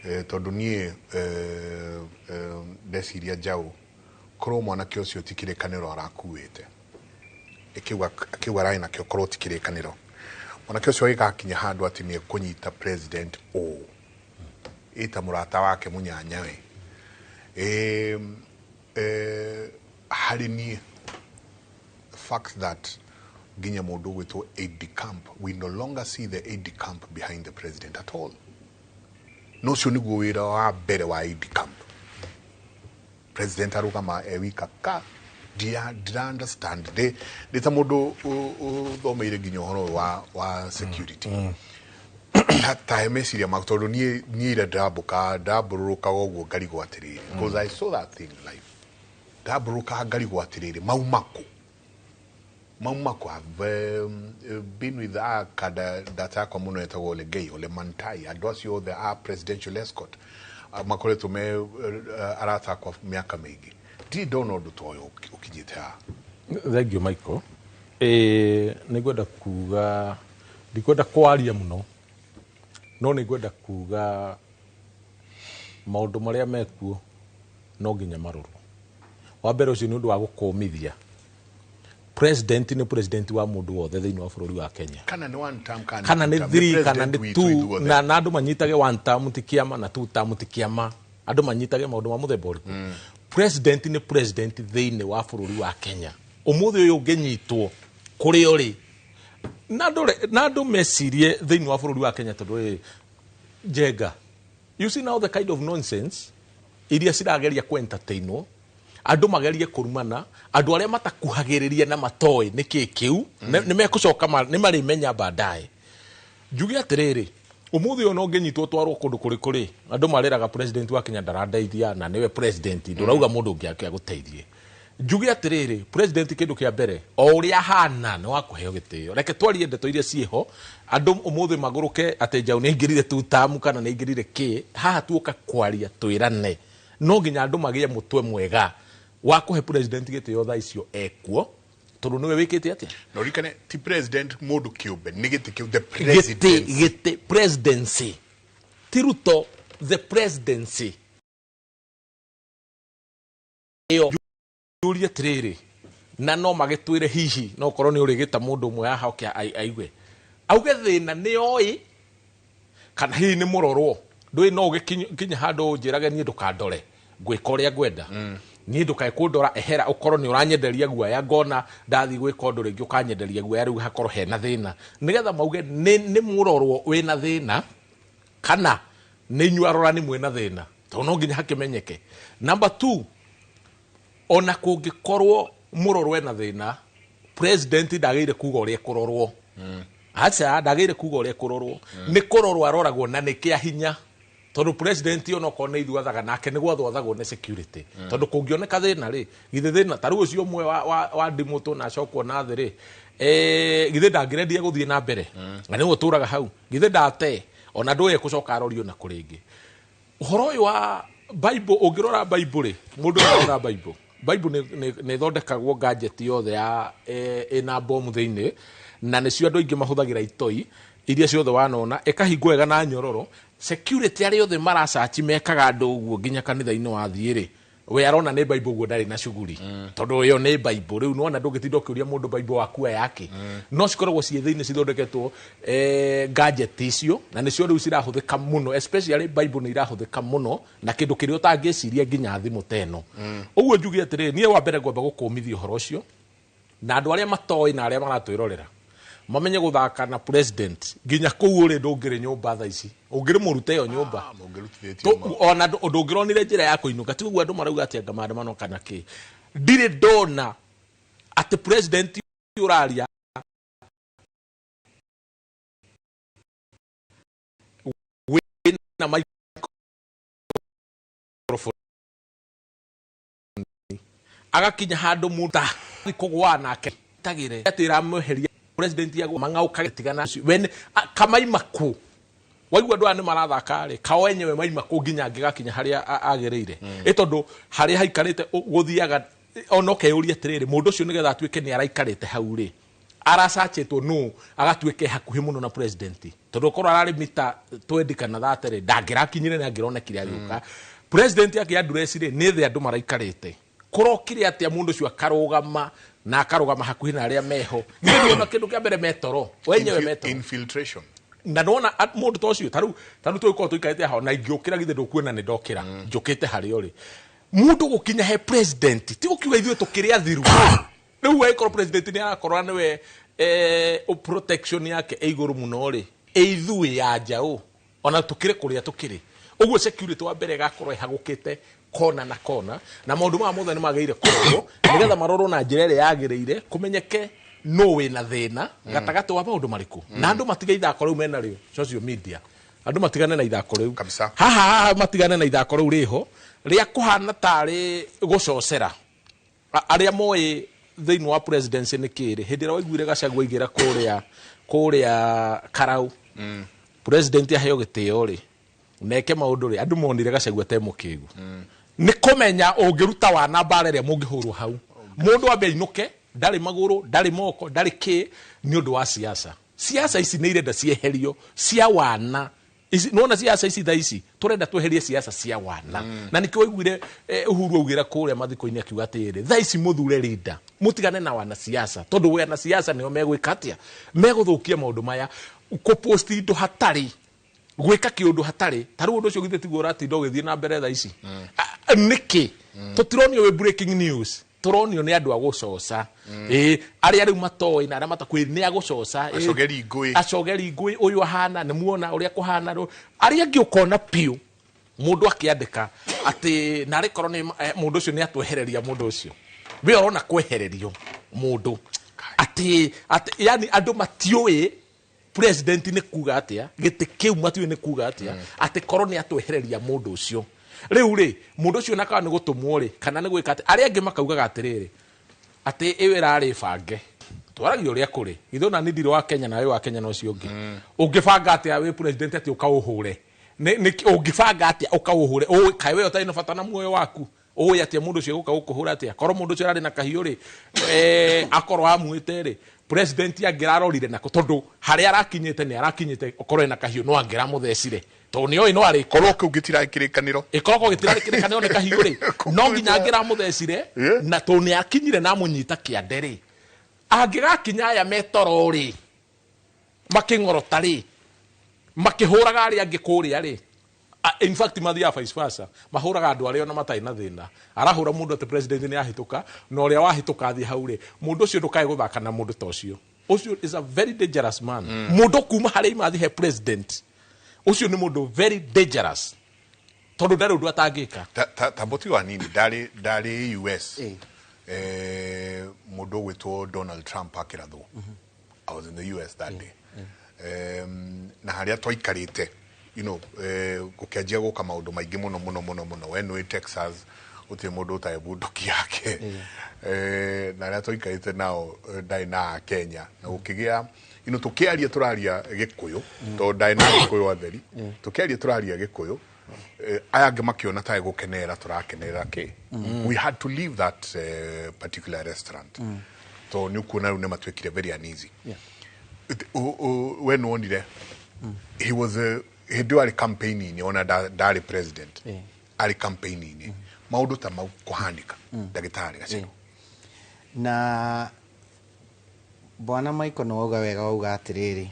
Tondũ niĩ ndeciria njaũ korwo mwanake ũcio ti kĩrĩkanĩro arakuĩte akiuga ararĩ nakĩo korwo ti kĩrĩkanĩro mwanake ũcio gĩgakinya handũ atĩ nĩ ekũnyita president ũũ ĩta mũrata wake mũnyanyawe harĩ niĩ fact that ginya mundu gwitwo aide camp. We no longer see the aide camp behind the president at all. No cio niguo wira wa mbere wa aide camp. President arugama ewika ka dia understand de ta mundu thomeire ginya horo wa security. Ta meciria maktodo ni ira daburuka ogwo ngari gwatiriri, because I saw that thing live. Daburuka ngari gwatiriri maumako have been with kada data kwa muno etagwo ole gay ole mantai adocio the presidential escort makoleto me arata kwa miaka mingi. Di dono dutoyo ukijite ha. Thank you Michael. Nigwenda kuga ndikwenda kwaria muno, no nigwenda kuga maundu maria mekuo no nginya maruru. Wa mbere ucio ni undu wa gukomithia. President ni president wa mundu wothe thiini wa bururi wa Kenya. Kana ni one term kana ni 3 kana ni 2 na andu manyitage one term tikiama na 2 term tikiama. Andu manyitage maundu ma muthemba uriku. President ni president thiini wa bururi wa Kenya. Umuthi uyu unginyitwo kuri uri nadu mecirie thiini wa bururi wa Kenya tondu Jega. You see now the kind of nonsense iria cirageria ku entertainwo, andu magerie kurumana, andu aria matakuhagiriria na matoe niki kiu ni mekucoka ni mari menya baadaye. Njugi atiriri umuthi ono nginyitwo twarwo kundu kuri andu mariraga president wa Kenya ndarandeithia na niwe president ndurauga mundu ungi akia guteithie. Njugi atiriri president kindu kia mbere o uria hana no akuheo gitio. Reke twarie ndeto iria cieho andu umuthi maguruke ate njau ni ngirire tutamu kana ni ngirire ki haha tuoka kwaria twirane. No nginya andu magie mutwe mwega wa kuhe president gitio tha icio ekuo tondu niwe wikite atia. No rikane ti president mundu kiumbe ni giti the president giti presidency tiruto the presidency Julia Trere na no magitwire hihi no korwo ni urigita mundu mwe haha okia aigwe auge thina ni oi kana hihi ni murorwo ndui no gikinya handu njirage ni ndukandore gwika uria ngwenda ni ndukae kundora ehera ukorwo ni uranyenderia guaya ngona ndathi gwika undu ringi ukanyenderia guaya riu hakorwo hena thina nigetha mauge ni murorwo wina thina kana ni nywarora ni mwena thina to no nginya hakimenyeke. Number 2, ona kungikorwo murorwe na thina president ndagire kuga uria kurorwo. Acha ndagire kuga uria kurorwo ni kurorwo aroragwo na ni kia hinya tondu president ono kone ithuathaga nake ni gwathwathagwo ni security tondu kungioneka thina ri githe thina taru ucio mwe wa dimuto na cokwo na thi ri githe ndangirendia guthie na mbere na ni guturaga hau githe ndate ona nduye kucoka arorio na kuringi. Uhoro uyu wa Bible ungirora Bible ri mundu arora Bible ni thondekagwo gadget yothe ya ina bomb thiini na nicio andu ingi mahuthagira itoi iria ciothe wanona ikahingwo wega na nyororo. Security ari yothe marasachi mekaga andu uguo nginya kanitha-ini wathiiri we arona ni Bible guo ndari na shughuli tondu yo ni Bible riu nona ndungitinda ukiuria mundu Bible waku yake no cikoragwo cie thiini cithondeketwo gadget icio na nicio riu cirahuthika muno, especially Bible ni irahuthika muno na kindu kiria utangiciria nginya thimu teno. Uguo njugi atiri nie wa mbere ngomba gukumithia uhoro ucio na andu aria matoi na aria maratwirorera mamenye guthaka na president nginya kuu uri ndungire nyumba tha ici ungire murute yo nyumba ona ndungironire njira ya kuinuka tiguo andu marauga ati anga maandamano kana ki ndire ndona ati president uraria wina microphone agakinya handu muta kugwa nake tagire atira mweheria president yago mangauka tigana when kamaimaku waigwa ndwa ni marathaka ri kao enyewe maimaku nginya ngigakinya haria agereire itondu haria haikarite guthiaga onoke uria tiriri mundu ucio nigetha atuike ni araikarite hau ri aracachetwo no agatuike hakuhi muno na president tondu korwo arari mita 20 kana 30 ri ndangirakinyire na ngironekire agiuka president yake address ri ni the andu maraikarite kurokire atia mundu ucio akarugama na akarugama hakuhi na aria meho ngiona kindu kia mbere metoro wenyewe metoro infiltration na nona mundu tocio taru tuiko tuikarite ha na ingiukira githe ndukuona ni ndokira njukite hari ori mundu gukinya he president ti gukiuga ithuĩ tukiri athiru riu we korwo president ni arakorwo niwe protection yake iguru muno ri ithui ya njau ona tukire kuria tukiri uguo security wa mbere gakorwo ihagukite kona na kona na maundu ma mothe ni mageire kurwo nigetha marorwo na njira ĩrĩa yagĩrĩire kumenyeke no wĩna thĩna gatagati wa maundu mariku na andu matiga ithako riu mena rio social media andu matigane na ithako riu kabisa haha matigane na ithako riu riho ria kuhana tari gucocera aria moe thĩinĩ wa presidency nĩ kĩrĩ hĩndĩ ĩrĩa waiguire Gachagua igira kuria Karau president aheo gĩtĩo rĩ neke maundu ri andu monire Gachagua te mukigu ni kumenya ungiruta wa namba ĩrĩa mũngĩhũrwo hau mundu ambe inuke ndari maguru ndari moko ndari ki ni undu wa siasa ici nĩ irenda cieherio cia wana nona siasa ici tha ici turenda tweherie siasa cia wana na nikio waiguire Uhuru augira kuria mathiko-inĩ akiuga atĩrĩ tha ici muthure leader mutigane na wana siasa tondu wana siasa nĩo megwĩkatia megũthũkia maundu maya kupost indo hatari gwika kiundu hatari taru undu ucio githe tiguo ratinda ugithie na mbere tha ici niki tutironio we breaking news turonio ni andu agucoca aria riu matoi na aria matakwiri ni agucoca acogeri ngui uyu ahana ni muona uria kuhana ru aria ngi ukona piu mundu akiandika ati na rikorwo ni mundu ucio ni atwehereria mundu ucio we orona kwehererio mundu ati yani andu matioi president ni kuga atia gite kiu matiwe ni kuga atia ati korwo ni atwehereria mundu ucio riu ri mundu ucio nakawa ni gutumwo ri kana ni gwika ati aria angi makaugaga atiriri ati iwe rari bange twaragio uria kuri ithona ni ndiro wa Kenya na we wa Kenya no cio ungi ungibanga atia we president ati ukauhure ni ungibanga atia ukauhure o kai we utari na bata na muoyo waku o atia mundu ucio guka gukuhura atia korwo mundu ucio rari na kahiu ri akorwo amuite ri president angirarorire nako tondu haria arakinyite ni arakinyite okorwo na kahiu no angira muthecire to ni oi no ari korwo ku gitira kirikaniro ikorwo gitira kirikaniro ni kahiu ri no nginya angira muthecire na to ni akinyire na munyita kiande ri angigakinya aya metoro ri makingorota ri makihuraga ari angikuria ri in fact mathia vice versa mahuraga andu aria na matai na thina arahura mundu ati president ni ahituka no ria wahituka athi hau ri mundu ucio ndukae guthaka na mundu tocio ucio is a very dangerous man mundu kuma hari mathi he president ucio ni mundu very dangerous tondu ndari undu atangika tamboti wa nini ndari US mundu gwitwo Donald Trump akirathwo I was in the US that day na haria twaikarite you know gukenjia guka maundu maingi muno when we Texas uti mundu ta ebunduki yake na ria twikarite nao ndai na Kenya na gukigia you know tukiaria turaria gikuyu to ndai na gikuyu atheri tukiaria turaria gikuyu aya angi makiona ta gukenera turakenera ki we had to leave that particular restaurant to ni kuona ru ne matwekire very uneasy when onire he was he do a campaigning ona dari president ali campaigning maundu ta mau kuhandika dagitari Gachagua na bwana Michael no uga wega uga atiriri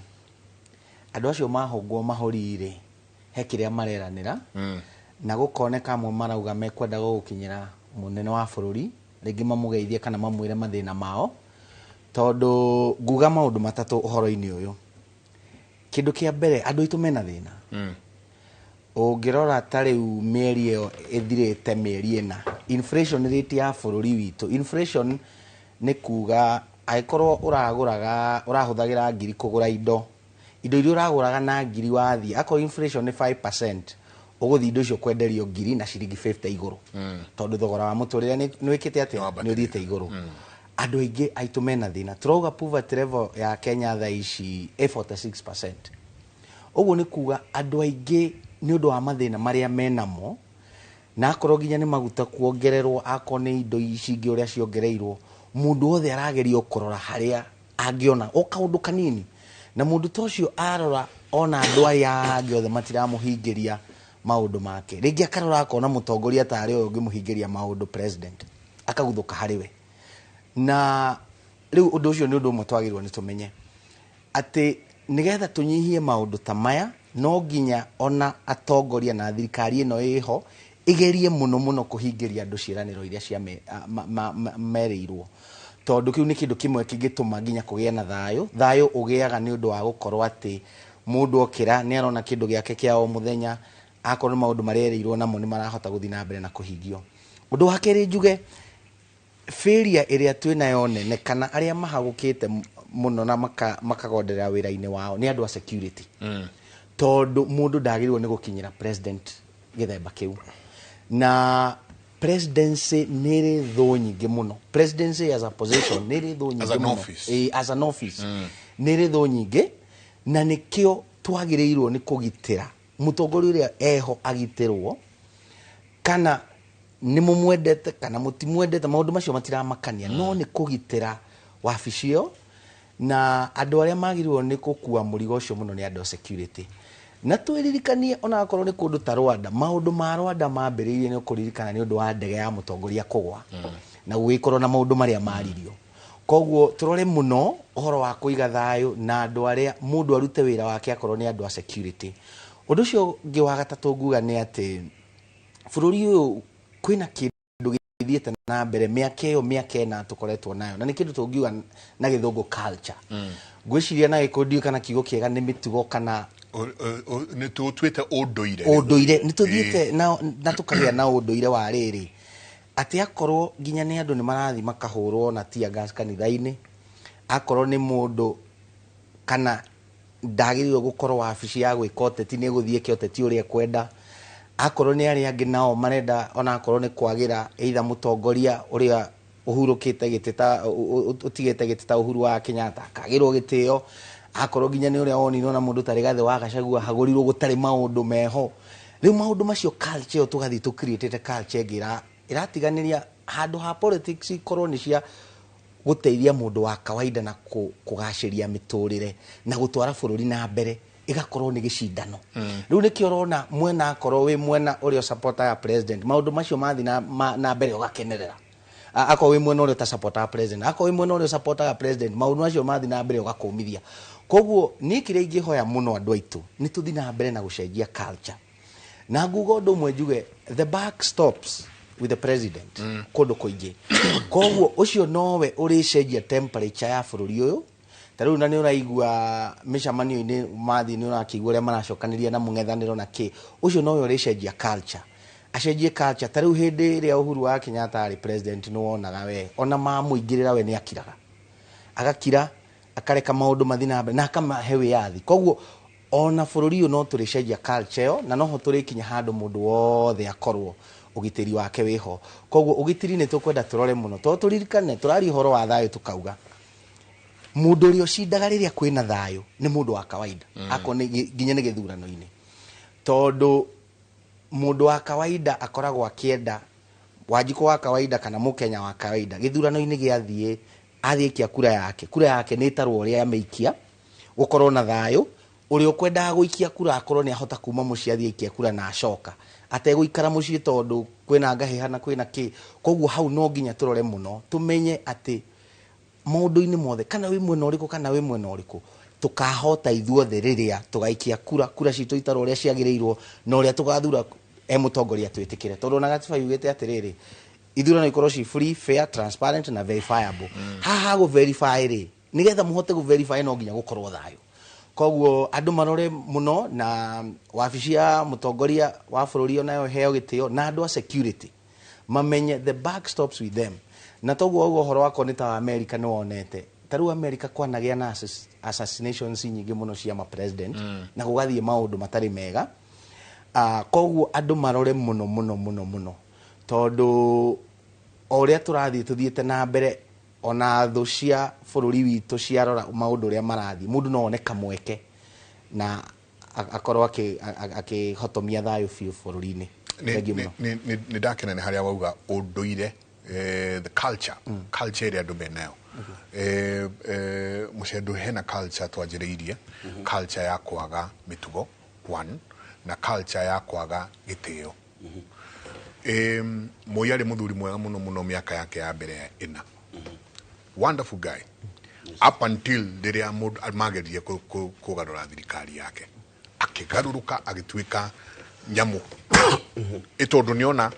andu acio mahongwo mahorire he kiria mareranira na gukoneka amwe marauga mekwenda gukinyira munene wa bururi ringi mamugeithie kana mamwire mathina mao tondu nguga maundu matatu uhoro-ini uyu kindu kia mbere andu itu mena thina ungirora ta riu mieri iyo ithirite mieri ina inflation rate ya bururi witu inflation ni kuga aikorwo urahuthagira ngiri kugura indo iria uraguraga na ngiri wathi akoro inflation ni 5% uguthi indo icio kwenderio ngiri na ciringi 50 iguru tondu thogora wa muturire ni wikite ati ni uthite iguru andu aingi aitu mena thina turoga poverty level ya Kenya tha ici 46%. Uguo ni kuga andu aingi ni undu wa mathina maria menamo na akorwo nginya ni maguta kuongererwo akone indo ici ingi uria ciongereirwo mundu othe aragerio kurora haria angiona o kaundu kanini na mundu tocio arora ona andu aya angi othe matiramuhingiria maundu make ringi akarora akona mutongoria tari uyu ngimuhingiria maundu president akaguthuka hariwe na riu undu ucio ni undu umwe twagirwo ni tumenye ati nigetha tunyihie maundu ta maya no nginya ona atongoria na thirikari ino iho igerie muno kuhingiria andu ciraniro iria cia mereirwo tondu kiu ni kindu kimwe kingituma nginya kugia na thayo ugiaga ni undu wa gukorwo ati mundu okira ni arona kindu giake kia o muthenya akorwo maundu marereirwo namo ni marahota guthi na mbere na kuhingio. Undu wa keri njuge failure iria twinayo nene kana aria mahagukite muno na makagonderera wira-ini wao ni andu a security. Tondu mundu ndagirwo ni gukinyira president githemba kiu na presidency niri tho nyingi muno. Presidency as a position niri tho nyingi muno as an office niri tho nyingi na nikio twagirirwo ni kugitira mutongoria uria eho agitirwo kana ni mumwendete kana mutimwendete maundu macio matiramakania no ni kugitira wabici iyo na andu aria magirirwo ni gukua murigo ucio muno ni andu security. Na twiririkanie ona akorwo ni kundu ta Rwanda maundu ma Rwanda mambiririe ni kuririkana ni undu wa ndege ya mutongoria kugwa na gugikorwo na maundu maria maririo. Koguo turore muno uhoro wa kuiga thayo na andu aria mundu arute wira wake akorwo ni andu a security. Undu ucio ngi wa gatatu nguga ni ati bururi uyu kwina kindu githiete na mbere miaka ena tukoretwo nayo na ni kindu tungiuga na githungu culture. Gwiciria na gikundi kana kigo kiega ni mitugo kana ni tutwite unduire ni tuthiete na tukagia na unduire wa riri ati akorwo nginya ni andu ni marathi makahurwo na tear gas kanitha-ini akorwo ni mundu kana ndagirirwo gukorwo wabici ya gwika uteti ni guthie ke uteti uria kwenda akorwo ni aria angi nao marenda ona akorwo ni kwagira either mutongoria uria uhurukite gitita utigite gitita Uhuru wa Kenyatta akagirwo gitio akorwo nginya ni uria onirwo na mundu tari Gathe wa Gachagua hagurirwo gutari maundu meho. Riu maundu macio culture tugathi tu create culture ngira iratiganiria handu ha politics ikorwo ni cia guteithia mundu wa kawaida na kugashiria miturire na gutwara bururi na mbere igakorwo ni gicindano. Riu nikio rona mwena akorwo wi mwena uria supporter ya president maundu macio mathi na mbere ugakenerera ako wi mwena uria ta supporter ya president ako wi mwena uria supporter ya president maundu macio mathi na mbere ugakumithia. Koguo ni kire ingihoya muno andu aitu ni tuthi na mbere na gucenjia culture na ngugo undu mwe njuge the buck stops with the president kundu kuingi. Koguo ucio nowe uricenjia temperature ya bururi uyu tariu na ni uraigua micamanio-ini mathi ni urakigua uria maracokaniria na mung'ethaniro na ki ucio nowe uricenjia culture acenjie culture. Tariu hindi iria Uhuru wa Kenyatta ari president ni wonaga we ona mamuingirira we ni akiraga agakira akareka maundu mathi na mbere na akamahe wiathi. Koguo ona bururi uyu no turicenjia culture yo na noho turikinya handu mundu wothe akorwo ugitiri wake wiho. Koguo ugitiri ni tukwenda turore muno to turirikane turari horo wa thayo tukauga mundu uria ucindaga riria kwina thayo ni mundu wa kawaida ako ni nginya ni githurano-ini tondu mundu wa kawaida akoragwo akienda Wanjiku wa kawaida kana mukenya wa kawaida githurano-ini giathie athikia kura yake ni tarwo uria ameikia gukorwo na thayo uria ukwenda guikia kura akorwo ni ahota kuma mucii athikia kura na acoka ateguikara mucii tondu kwina ngahihana kwina ki. Koguo hau no nginya turore muno tumenye ati maundu-ini mothe kana wi mwena uriku kana wi mwena uriku tukahota ithuothe riria tugaikia kura citu itarwo uria ciagirirwo na uria tugathura mutongoria twitikire tondu na gatiba yugite atiriri ithurano ikorwo ci free fair transparent na verifiable. Haha go verify ri nigetha muhote go verify no nginya gukorwo thayo. Koguo andu marore muno na wabici ya mutongoria wa bururi onayo heo gitio na andu a security mamenye the back stops with them. Na toguo ugo horo wako ni ta America ni wonete tariu America kwanagia na assassinations nyingi muno cia ma president na gugathie maundu matari mega. Koguo andu marore muno tondu oria turathie tuthiete na mbere ona thu cia bururi witu ciarora maundu uria marathi mundu no one kamweke na akorwo akihotomia thayo biu bururi-ini. Ni ndakena ni haria wauga unduire the culture iria andu menayo mucendu hena culture twanjiriirie culture ya kwaga mitugo one na culture ya kwaga gitio. Moyari muthuri mwega muno miaka yake ya mbere ina wonderful guy up until diria magerie kugarura thirikari yake akigaruruka agituika nyamu itondu niona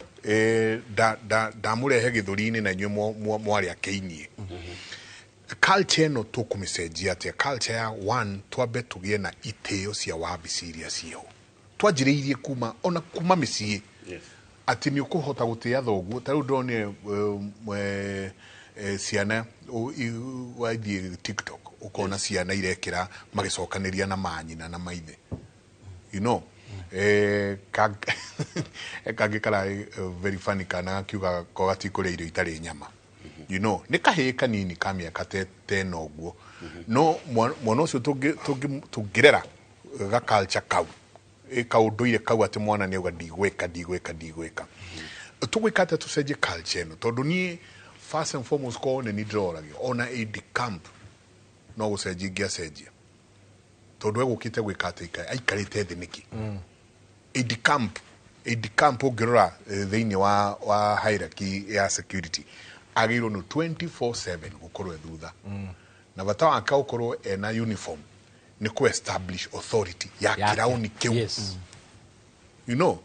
ndamurehe githuri-ini na inywe mwari akeinie culture no tukumicenjia atia culture ya one twabe tugie na iteo cia wabici iria cio twanjiriirie kuma ona kuma micii ati ni ukuhota gutia thoguo ta riu ndone ciana waithie TikTok ukona ciana irekira magicokaniria na manyina na maithe you know kangi kara very funny kana kiuga ko gatikũrĩa irio itarĩ nyama you know nĩ kahĩĩ kanini ka mĩaka tena ũguo no mwana ũcio tũngĩrera ga culture kau kaũndũire kau atĩ mwana nĩ auga ndigwĩka tũgwĩka atĩa tũcenjie culture ĩno tondũ niĩ first and foremost ko nĩ ndĩroragio ona aid camp no gũcenjia ingĩacenjia tondũ egũkĩte gwĩka atĩ aikarĩte thĩ nĩkĩ aid camp ũngĩrora thĩinĩ wa hierarchy ya security agĩrwo no 24/7 gũkorwo thutha na bata wake gũkorwo ena uniform ni ku establish authority ya kirauni kiu you know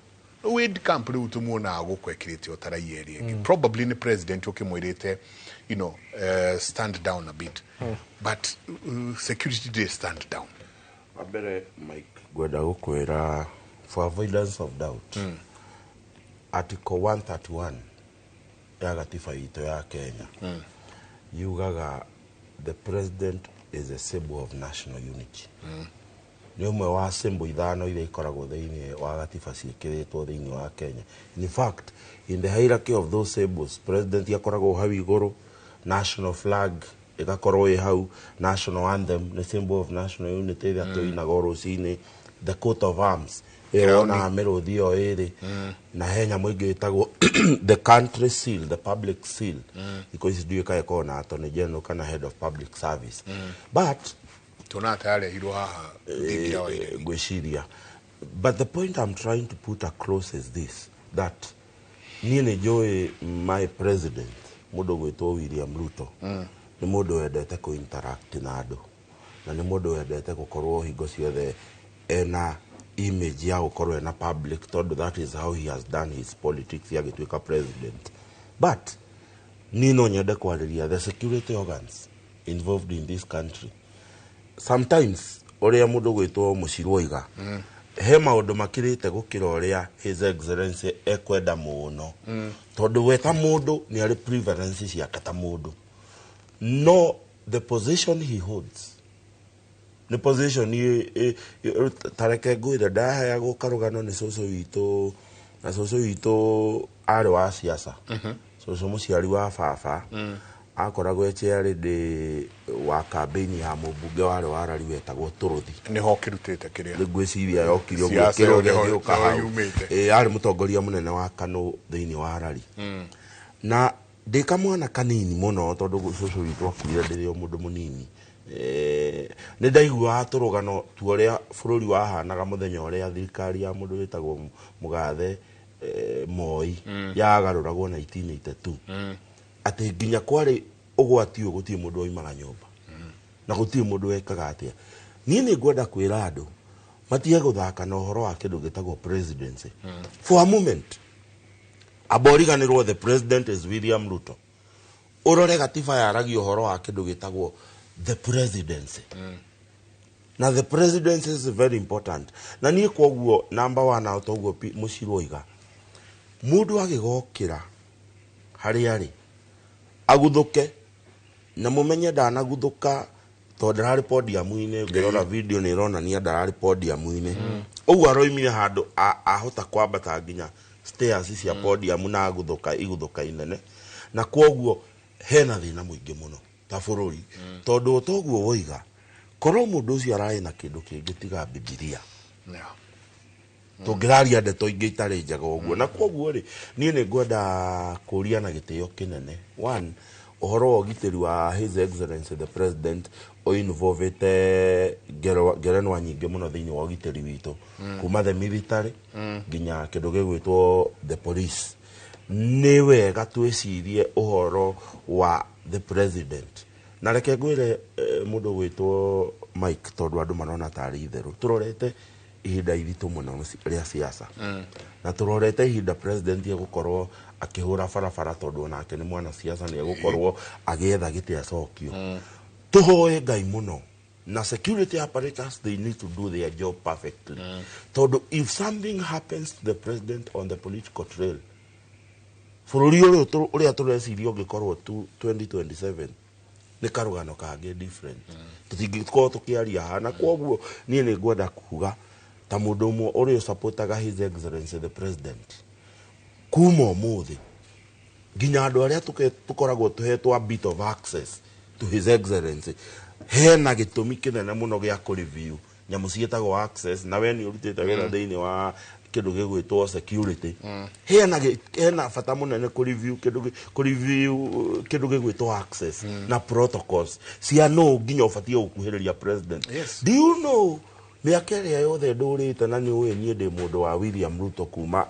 aid camp rĩu tumuona gũkwekĩrĩte otaraia ĩrĩa probably ni president ukimwirite you know stand down a bit but security did stand down abere Mike gwenda gukwira for avoidance of doubt article 131 ya gatiba ito ya Kenya yugaga the president is a symbol of national unity ni umwe wa symbol ithano iria ikoragwo thiini wa gatiba ciĩkĩrĩtwo thiini wa Kenya. In fact, in the hierarchy of those symbols, president yakoragwo hau igũrũ, national flag igakorwo hau, national anthem, the symbol of national unity that tuinaga rũcinĩ, the coat of arms ona mĩrũthi ĩyo ĩrĩ na henya mũingĩ ĩtagwo the country seal, the public seal, because nduĩka ĩkorwo na attorney general kana head of public service but gwĩciria. But the point I'm trying to put across is this, that niĩ nĩ njũĩ my president mũndũ gwĩtwo William Ruto nĩ mũndũ wendete ku-interact na andũ na nĩ mũndũ wendete gũkorwo hingo ciothe ena image ya gũkorwo ena public tondũ that is how he has done his politics agĩtuĩka president. But niĩ no nyende kwarĩria the security organs involved in this country. Sometimes ũrĩa mũndũ gwĩtwo Mũcirwoiga he maũndũ makĩrĩte gũkĩra ũrĩa his excellency ekwenda mũno tondũ we ta mũndũ nĩ arĩ preference ciake ta mũndũ no the position he holds the position tareke ngwĩre ndaheagwo karũgano nĩ cũcũ witũ na cũcũ witũ arĩ wa siasa cũcũ mũciari wa baba akoragwo chairĩ wa campaign ya mũmbunge warĩ wa Rari wetagwo Tũrũthi niho kirutĩte kĩrĩa ngwĩciria yokire ũguo kĩrĩa arĩ mũtongoria mũnene wa KANũ thĩinĩ wa Rari na ndĩkamwana kanini mũno tondũ cũcũ witũ akuire ndĩrĩ mũndũ mũnini nĩ ndaiguaga tũrũgano tuorĩa bũrũri wahanaga mũthenya ũrĩa thirikari ya mũndũ wĩtagwo Mũgathe Moi yagarũragwo 1982 atĩ nginya kwarĩ ũgwati ũyũ gũtirĩ mũndũ oimaga nyũmba na gũtirĩ mũndũ wekaga atĩa. Niĩ nĩ ngwenda kwĩra andũ matige gũthaka na ũhoro wa kĩndũ gĩtagwo presidency for a moment. Aboriganĩrwo the president is William Ruto, ũrore gatiba yaragia ũhoro wa kĩndũ gĩtagwo the presidency na the presidency is very important. Na niĩ kwoguo number 1 out ũguo Mũcirwoiga mũndũ agĩgokĩra harĩa arĩ aguthuke na mũmenye ndanaguthũka tondũ ndararĩ podium-inĩ ngĩrora video nĩ ĩronania ndararĩ podium-inĩ ũguo aroimire handũ ahota kwambata nginya stairs cia podium na aguthuka iguthuka inene na kwoguo hena thĩna mũingĩ mũno ta bũrũri tondũ toguo woiga korwo mũndũ ũcio ararĩ na kĩndũ kĩngĩ tiga Bibilia tũngĩraria ndeto ingĩ itarĩ njega ũguo na kwoguo rĩ niĩ nĩ ngwenda kũria na gĩtĩo kĩnene. One, ũhoro wa ũgitĩri wa his excellency the president involvete ngerenwa nyingĩ mũno thĩinĩ wa ũgitĩri witũ kuma the military nginya kĩndũ gĩgwĩtwo the police. Nĩ wega twĩcirie ũhoro wa the president na reke ngwĩre mũndũ gwĩtwo Mike tondũ andũ marona tarĩ itherũ tũrorete ihinda iritu muno ria siasa na turorete ihinda president gukorwo akihura barabara tondu onake ni mwana siasa ni gukorwo agetha giti acokio tuhoe Ngai muno na security apparatus they need to do their job perfectly tondu if something happens to the president on the political trail bururi uria tureciria ungikorwo 2027 ni karugano kange different tutingikorwo tukiaria hana kwoguo nie ni ngwenda kuga ta mundu umwe uri supportaga his excellency the president kuma muthi nginya andu aria tukoragwo tuhetwo a bit of access to his excellency hena gitumi kinene muno gia ku review nyamu cietagwo access na we ni urutite wira thiini wa kindu gigwitwo security hena bata munene ku review kindu gigwitwo access na protocols cia no nginya ubatie gukuhiriria president. Do you know miaka ĩrĩa yothe ndũrĩte na nĩ ũĩ niĩ ndĩ mũndũ wa William Ruto kuma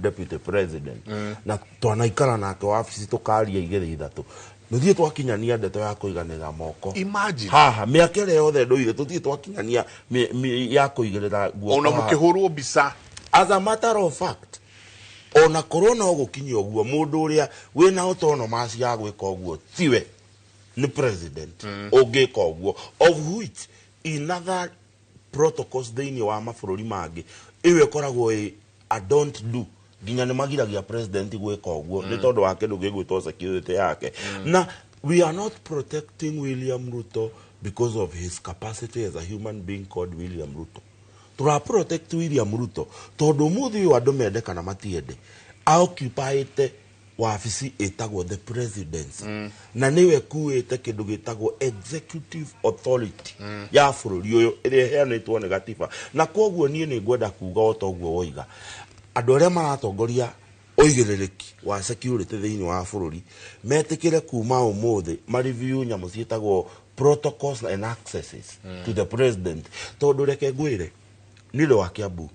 deputy president na twanaikara nake wabici tukaria igĩrĩ ithatũ nĩthiĩ twakinyania ndeto ya kũiganĩra moko. Imagine haha miaka ĩrĩa yothe ndũire tũthiĩ twakinyania ya kũigĩrĩra guoko ona mũkĩhũrwo mbica. As a matter of fact ona korona ũgũkinyia ũguo mũndũ ũrĩa wĩna autonomous ya gwĩka ũguo tiwe ni president ũngĩka ũguo of which in other protocols thiini wa mabũrũri mangĩ iwe koragwo a don't do nginya nĩ magiragia president gwĩka ũguo nĩ tondũ wa kĩndũ gĩgwĩtwo security yake. Na we are not protecting William Ruto because of his capacity as a human being called William Ruto. Tura protect William Ruto tondu muthi uyu andu mendeka na matiende occupyte wabici itagwo the presidency na niwe kuite kindu gitagwo executive authority ya bururi uyu iria heanitwo ni gatiba na kwoguo nie ni ngwenda kuga otoguo woiga andu aria maratongoria oigirereki wa security thiini wa bururi metikire kuma umuthi ma review nyamu cietagwo protocols and accesses to the president tondu reke ngwire nilo wa Kiambu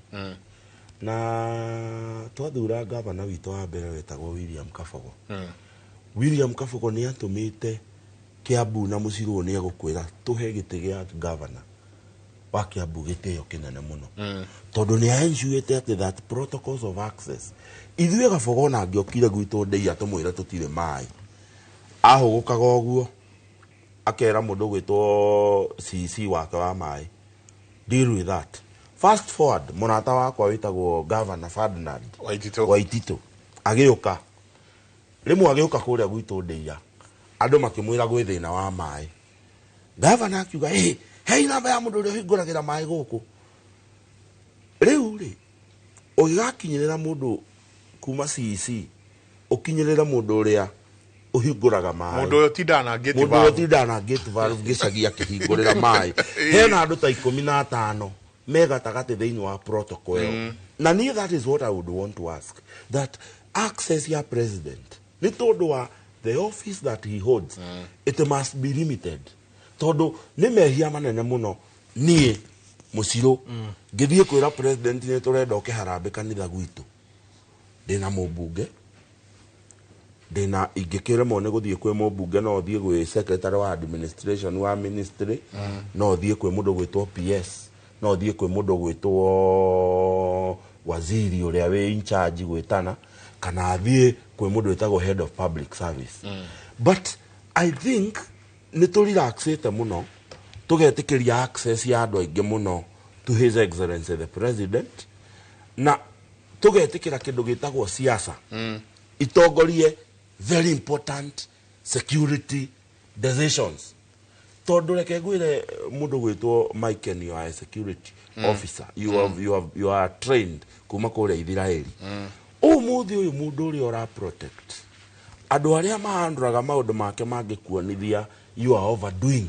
na twathura gavana witũ wa mbere wetagwo William Kabogo. William Kabogo ni atumite Kiambu na mucirwo ni egũkwĩra tuhe gĩtĩ gĩa gavana wa Kiambu gĩtĩo kinene muno tondu ni aenjuĩte ati that protocols of access ithuĩ Kabogo na angĩokire gwitũ ndĩia tũmwĩre tũtirĩ maĩ ahũgũkaga ũguo akera mũndũ gwĩtwo CC wake wa maĩ deal with that. Fast forward munata wakwa witagwo Governor Ferdinand Waitito agĩũka rimwe agĩũka kũrĩa gwitũ ndĩia andũ makĩmwĩra gwĩ thĩna wa maĩ Governor akiuga hei namba ya mũndũ ũrĩa ũhingũragĩra maĩ gũkũ rĩu rĩ ũgĩgakinyĩrĩra mũndũ kuma CC ũkinyĩrĩra mũndũ ũrĩa ũhingũraga maĩ mũndũ ũyũ tindana gate valve gĩcagia kĩhingũrĩra maĩ hena andũ ta 15 mega tagate thiini wa protocol na ni that is what I would want to ask that access ya president ni tondu wa the office that he holds it must be limited tondu ni mehia manene muno nie muciro ngithie kwira president ni turenda ukiharambe kanitha gwitu ndina mubunge ndina ingikiremo ne guthie kwe mubunge no thie gwe secretary wa administration wa ministry no thie kwe mundu gwitwo PS no thie kwe mundu gwitwo waziri uria we in charge gwitana kana thie kwe mundu wetagwo head of public service but I think ni to relaxate muno tugetikiria access ya andu aingi muno to his excellency the president na tugetikira kindu gitagwo siasa itongorie very important security decisions tondu reke ngwire mundu gwitwo Mike ni wa security officer you are trained kuma kuria Israeli umuthi uyu mundu uri ora protect andu aria mahanduraga maundu make mangikuonithia you are overdoing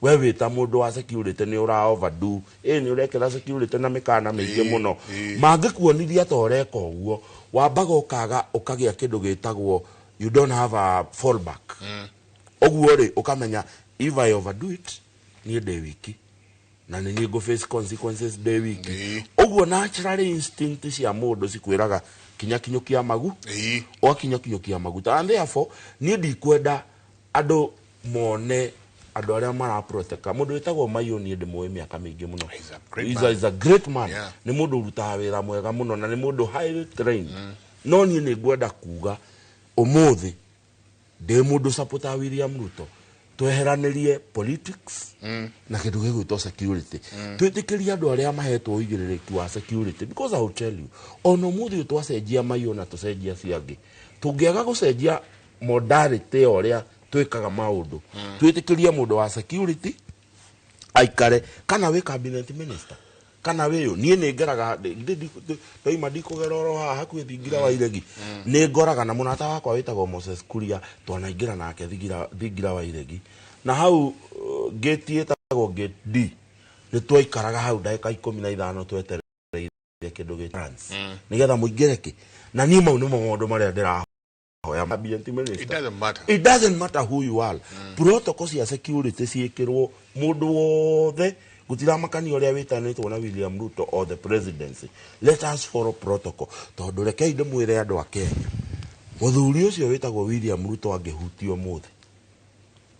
we wita mundu wa security ni ura overdo ni urekera security na mikana mingi muno mangikuonithia ta ureka uguo wambaga ukaga ukagia kindu gitagwo you don't have a fallback oguo ri ukamenya if I overdo it ni de wiki na ni go face consequences de wiki oguo natural instinct cia mundu cikwiraga kinyukia magu o kinyukia magu and therefore ni ndikwenda andu mone andu aria mara protect mundu witagwo Mayo ni ndimwe miaka mingi muno. He's a great man. Yeah. Ni mundu urutaga wira mwega muno na ni mundu highly trained. No ni ngwenda kuga umuthi de mundu supporta William Ruto tweheranirie politics na kindu gigwitwo security. Twitikirie andu aria mahetwo uigiririku wa security, because I will tell you ono muthi twacenjia Mayo na tucenjia ciangi tungiaga gucenjia modality oria twikaga maundu twitikirie mundu wa security aikare kana we cabinet minister kana we yo nie ngeraga ndoima ndikugera oro haha kwithingira wa iregi ni ngoraga na munata wakwa witagwo Moses Kuria twanaingira nake thingira wa iregi na hau gate etagwo gate D ni twaikaraga hau ndagika 15 twetereire kindu gi chance nigetha muingire ki na nie mau ni maundu maria ndira It doesn't matter who you are. Protocols ya security ciikirwo mundu wothe gutira makani oria witanitwo na William Ruto or the presidency. Let us follow protocol. Tondu reke inde mwire andu a Kenya. Muthuri ucio witagwo William Ruto angihutio muthi.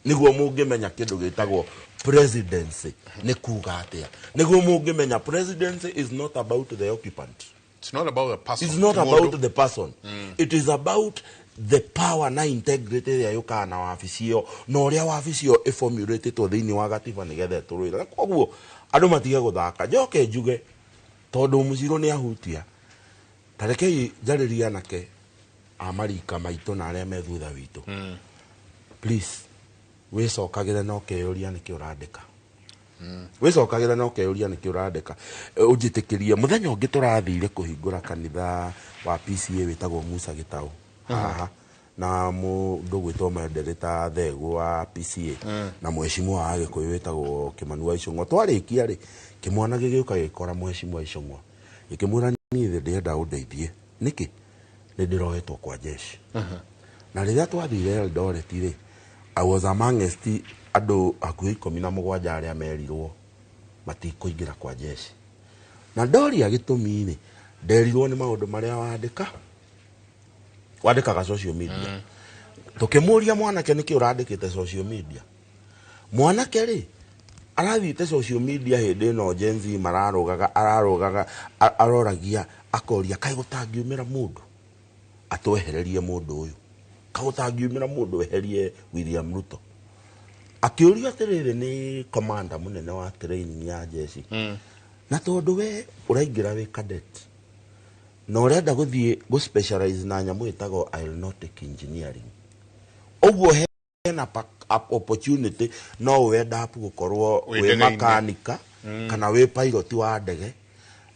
Niguo mungimenya kindu gitagwo presidency ni kuga atia. Niguo mungimenya presidency is not about the occupant. It's not about the person. It's not about the person. It is about the power na integrity ya yuka na waficio no ria waficio formulate to thiini wa gatiba nigethe turuira koguo andu matige guthaka njoke njuge tondu muciro ni ahutia tarekei njariria nake amarika maitu na aria me thutha witu please wicokagire no keyuria niki urandika wicokagire no keyuria niki urandika unjitikirie muthenya ungi turathire kuhingura kanitha wa PCA witagwo Musa Gitau aha na mundu gwitwo Mendereta Thegu wa PCA na mheshimiwa wa Gikuyu witagwo Kimani wa Icung'wa twarikia ri kimwana gigiuka gikora mheshimiwa wa Icung'wa ikimura ni ndienda undeithie niki ni ndirohetwo kwa jeshi na riria twathire Eldoret ri I was amongst andu hakuhi 17 aria merirwo matikuingira kwa jeshi na ndoria gitumi ri nderirwo ni maundu maria wandikaga social media tukimuria mwanake niki urandikite social media mwanake ri arathite social media hindi no jenzi ararogaga aroragia akoria kai gutangiumira mundu atwehererie mundu uyu kai gutangiumira mundu weherie William Ruto akiuria atiriri ni commander munene wa training ya jeshi na tondu we uraingira we cadet no urenda guthie go specialize na nyamu itago aeronautic engineering oguo hena opportunity no wenda hapu gukorwo we makanika kana we pilot wa ndege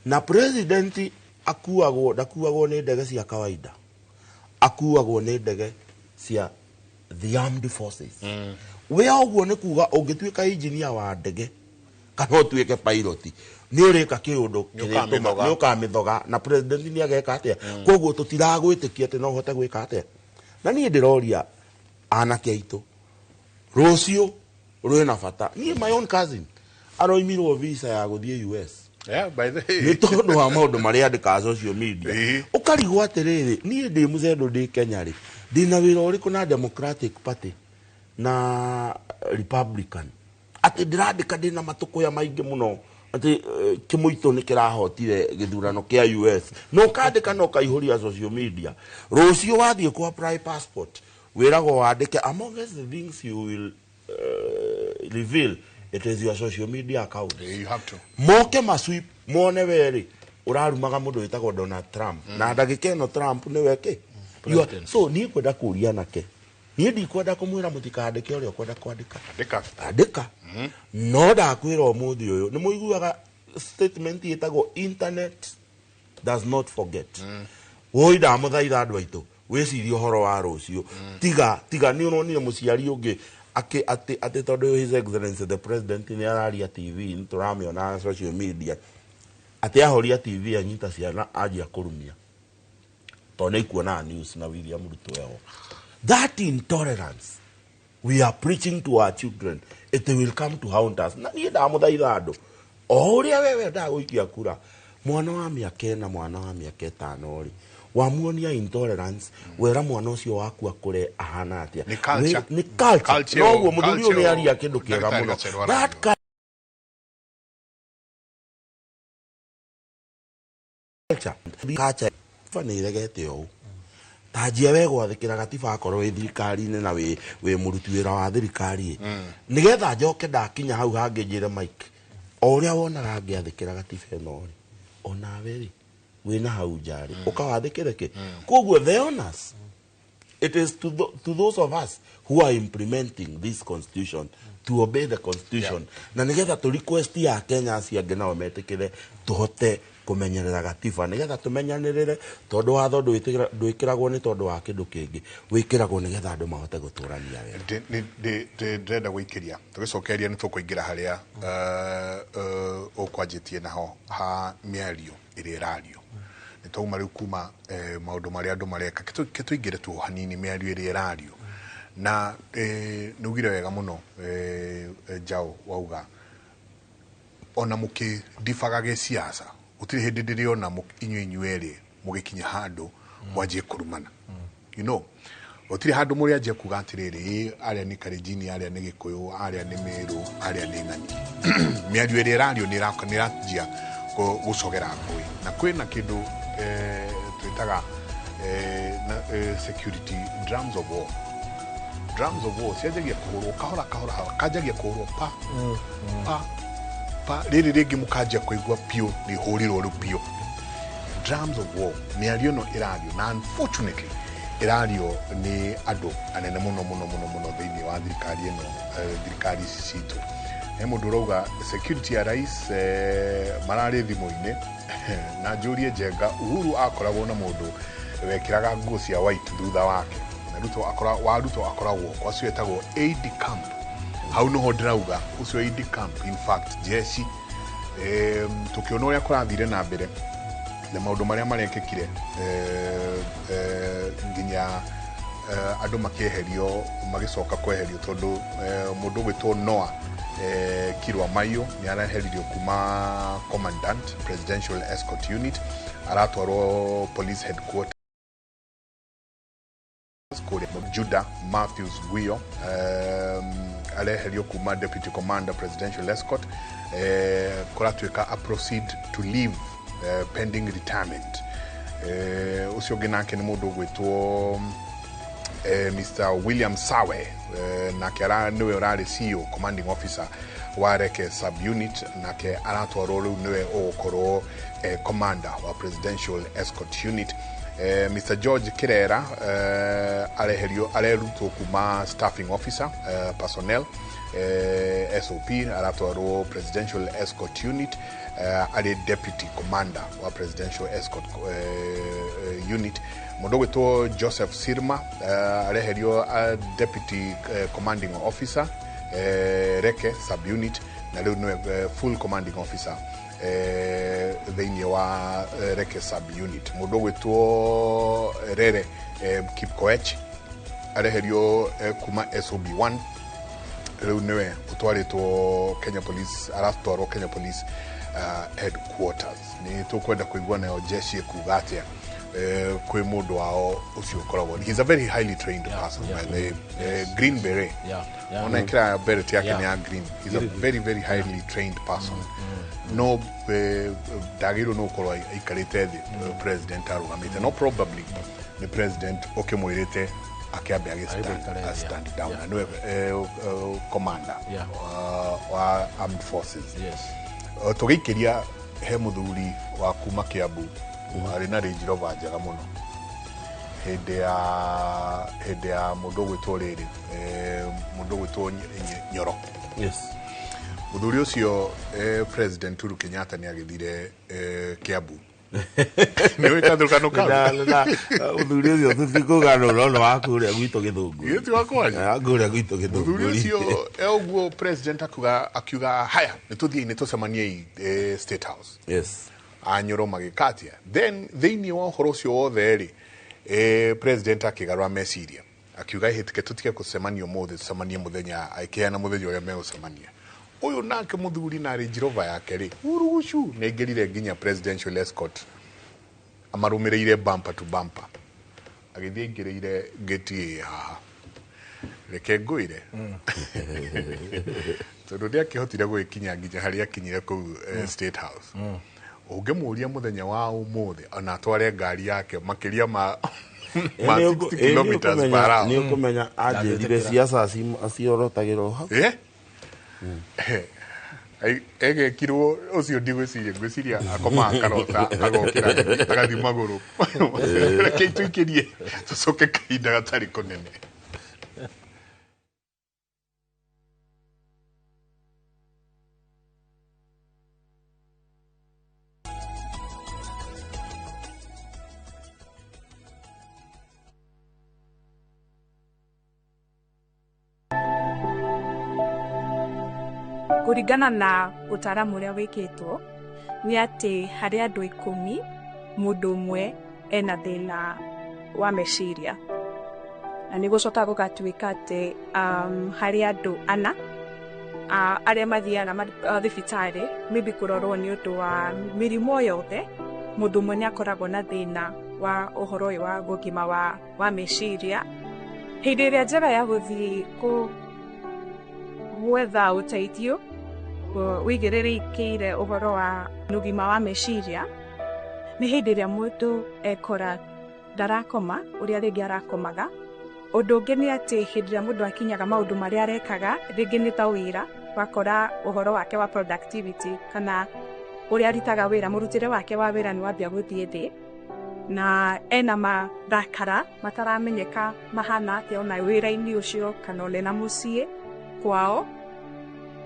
na president akuagwo ni ndege cia kawaida akuagwo ni ndege cia the armed forces we oguo ni kuga ungituika engineer wa ndege kana utuike pilot ni urika kiundu ni ukamithoga na president ni ageka atia koguo tutiragwitikia ati no hote gwika atia na ni ndiroria anake aitu rucio rwina bata ni my own cousin aroimirwo visa ya guthie US by the way ni tondu wa maundu maria andika social media ukarigwo atiriri ni ndi muzendo ndi Kenya ri ndina wira uriku na Democratic Party na Republican ati ndirandika ndina matukuya maingi muno ati kimuito ni kirahotire githurano kia US no kandika no kaihuria social media rucio wathie ku apply passport wirago wandike among the things you will reveal it is your social media account you have to moke masweep mone weri urarumaga mundu witagwo Donald Trump na ndagika ino Trump ni weke so ni kwenda kuria nake ni ndikwenda kumwira mutikandike uria kwenda kwandika andika no ndakwira umuthi uyu ni muiguaga statement yetagwo internet does not forget woi ndamuthaitha andu aitu wicirie uhoro wa rucio tiga ni uronire muciari ungi ati tondu his excellency the president ni araria TV ni turamiona social media ati ahoria TV anyita ciana ajia kurumia tondu ikuona news na William Ruto yao. That intolerance we are preaching to our children, it will come to haunt us. Na ni ndamuthaitha andu o uria wewe ndaguikia kura mwana wa miaka 4 mwana wa miaka 5 ri wamuonia intolerance wera mwana ucio waku akure ahana atia ni culture ni culture no muthuri uyu ni aria kindu kiega muno that culture fani regete o tajia we gwathikira gatiba akorwo wi thirikari-inĩ na wi muruti wira wa thirikari nigetha njoke ndakinya hau hangi njire mike o uria wonaga ngiathikira gatiba ĩno ri onawe ri wina hau njari ukawathikire ki koguo the honors it is to those of us who are implementing this constitution to obey the constitution na nigetha tu request ya Kenya aciange nao metikire tuhote kumenyerera gatiba nigetha tumenyanirire tondu watho ndwikiragwo ni tondu wa kindu kingi wikiragwo nigetha andu mahote guturania wega ndenda guikiria tugicokeria ni tukuingira haria ukwanjitie naho ha miario iri irario ni twauma riu kuma maundu maria andu mareka kituingire tu hanini miario iri irario na nugire wega muno Jao wauga ona muki difagage siasa utiri hindi ndiriona inyueri mugikinya handu mwanjie kurumana you know utiri handu muri anjie kuga atiriri aria ni Kalenjin aria ni Gikuyu aria ni Meru aria ni Ng'ani miario iri radio ni ranjia gucogera ngui na kwina kindu twitaga security drums of war ciajagia kuhurwo kahora kajagia kuhurwo pa riri ringi mukanjia kuigua pio ni hurirwo ru pio drums of war ni ario no irario na unfortunately irario ni andu anene muno thiini wa thirikari ino thirikari citu mundu rauga security ya rais marari thimu-ini na njurie njenga Uhuru akoragwo na mundu wekiraga nguo cia white thutha wake na ruto akoragwo kwa cio etagwo aid camp hau no ndirauga ucio aid camp in fact jeshi tukiona uria kurathire na mbere na maundu maria marekekire nginya andu makieherio magicoka kweherio tondu mundu gwitwo Noah Kirwa Mayo ni araheririo kuma commandant presidential escort unit aratwarwo police headquarters Judah Matthews Guyo araheririo kuma deputy commander presidential escort kuratuika a proceed to leave pending retirement ucio ginake ni mundu gwitwo Mr. William Sawe nake niwe urari CEO commanding officer wa Reke subunit nake aratwarwo riu niwe ugukorwo commander wa presidential escort unit Mr. George Kirera arerutwo kuma staffing officer personnel SOP aratwarwo presidential escort unit ali deputy commander wa presidential escort unit mundu gwitwo Joseph Sirma areherio deputy commanding officer Reke subunit na riu niwe full commanding officer thiini wa Reke subunit mundu gwitwo Rere Kipkoech areherio kuma SOB1 riu niwe utwaritwo Kenya Police aratwarwo Kenya Police headquarters ni tukwenda kuigua nayo jeshi kuga atia kwe mundu wao ucio koragwo he's a very highly trained person by the green beret ona kira beret yake ni ya green he's a very highly trained person no dagiro no korwa ikarite the president arugamite no probably the president okimwirite akiambia stand down and commander wa armed forces tugikiria he muthuri wa kuma Kiambu ari na Range Rover njega muno hende ya mundu gwitwo riri mundu gwitwo Nyoro muthuri ucio president Uhuru Kenyatta ni agithire Kiambu ni wikathuruka na muthuri ucio tutikuganå no wakuria gwitå gä thå ngå yeti wakwaria akuria gwitå gä thå muthuri ucio uguo president akiuga haya ni tuthie ni tucemanie state house Anyoro magikatia then thiini wa horo ucio wothe ri president akigarwa meciria akiuga hitike tutike kucemania mothe tucemanie muthenya aikiana muthenya uria megucemania uyu nake muthuri na Range Rover yake ri urugucu negerire nginya presidential escort amarumireire bumper to bumper agithie ingireire geti haha reke ngwire tondu ndiakihotire gwikinya nginya haria akinyire kuu State House ungemuria muthenya wa umuthi ona atware ngari yake makiria ma 60 kilometers per hour ni ukumenya anjirire ciaca aciorotagirwo hau egekirwo ucio ngwiciria akomaga karota agokira agathi maguru reke tuikirie tucoke kahinda gatari kunene Kuringana na utaramu uria wikitwo ni ati hari andu 10 mundu umwe ena thina wa meciria na ni gucoka gugatuika ati hari andu 4 aria mathiaga thibitari maybe kurorwo ni undu wa mirimo yothe mundu umwe ni akoragwo na thina wa uhoro uyu wa gugima wa meciria hindi iria njega ya guthii gwetha uteithio wigiririkiire uhoro wa ugima wa meciria ni hindi iria mundu ekora ndarakoma uria ringi arakomaga undu ungi ni ati hindi iria mundu akinyaga maundu maria arekaga ringi ni ta wira wakora uhoro wake wa productivity kana uria aritaga wira murutire wake wa wira ni wambia guthie thi na ena marakara mataramenyeka mahana atia ona wira-ini ucio kana ona mucii kwao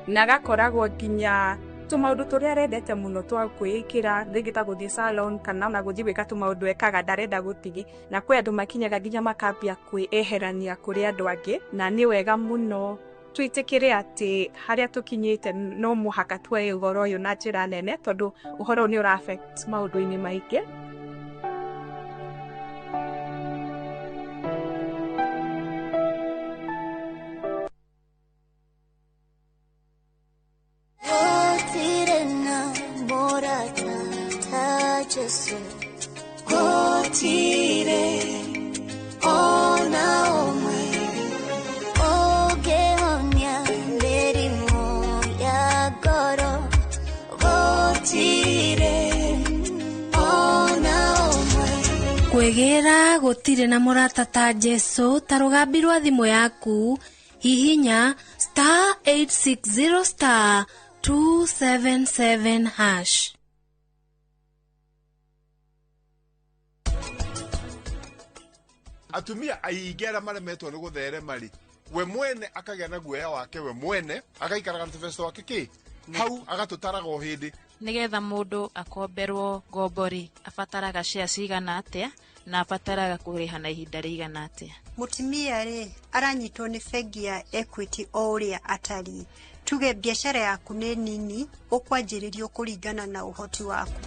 na gakoragwo nginya tumaundu turia arendete muno twa kwikira ringi ta guthie salon kana ona guthie gwika tumaundu ekaga ndarenda gutigi na kwi andu makinyaga nginya makambia kwieherania kuri andu angi na ni wega muno twitikire ati haria tukinyite no muhaka twe igoro uyu na njira nene tondu uhoro ni ura affect maundu-ini maingi Gotire ona omwe ogeonia merimo ya goro gotire ona omwe kwegera gotire na murata ta Jesu tarugambirwa thimu yaku hihinya *860 *277#. atumia aingera maremetwo ni gutherema ri we mwene akagĩa na guoya wake we mwene agaikaraga na tũbeca twake ki hau agatũtaraga o hindi nigetha mundu akomberwo ngombori abataraga cia cigana atia na abataraga kuriha na ihinda rigana atia mutimia ri aranyitwo ni bengi ya Equity o uria atari tuge biashara yaku ni nini ukwanjiririo kuringana na uhoti waku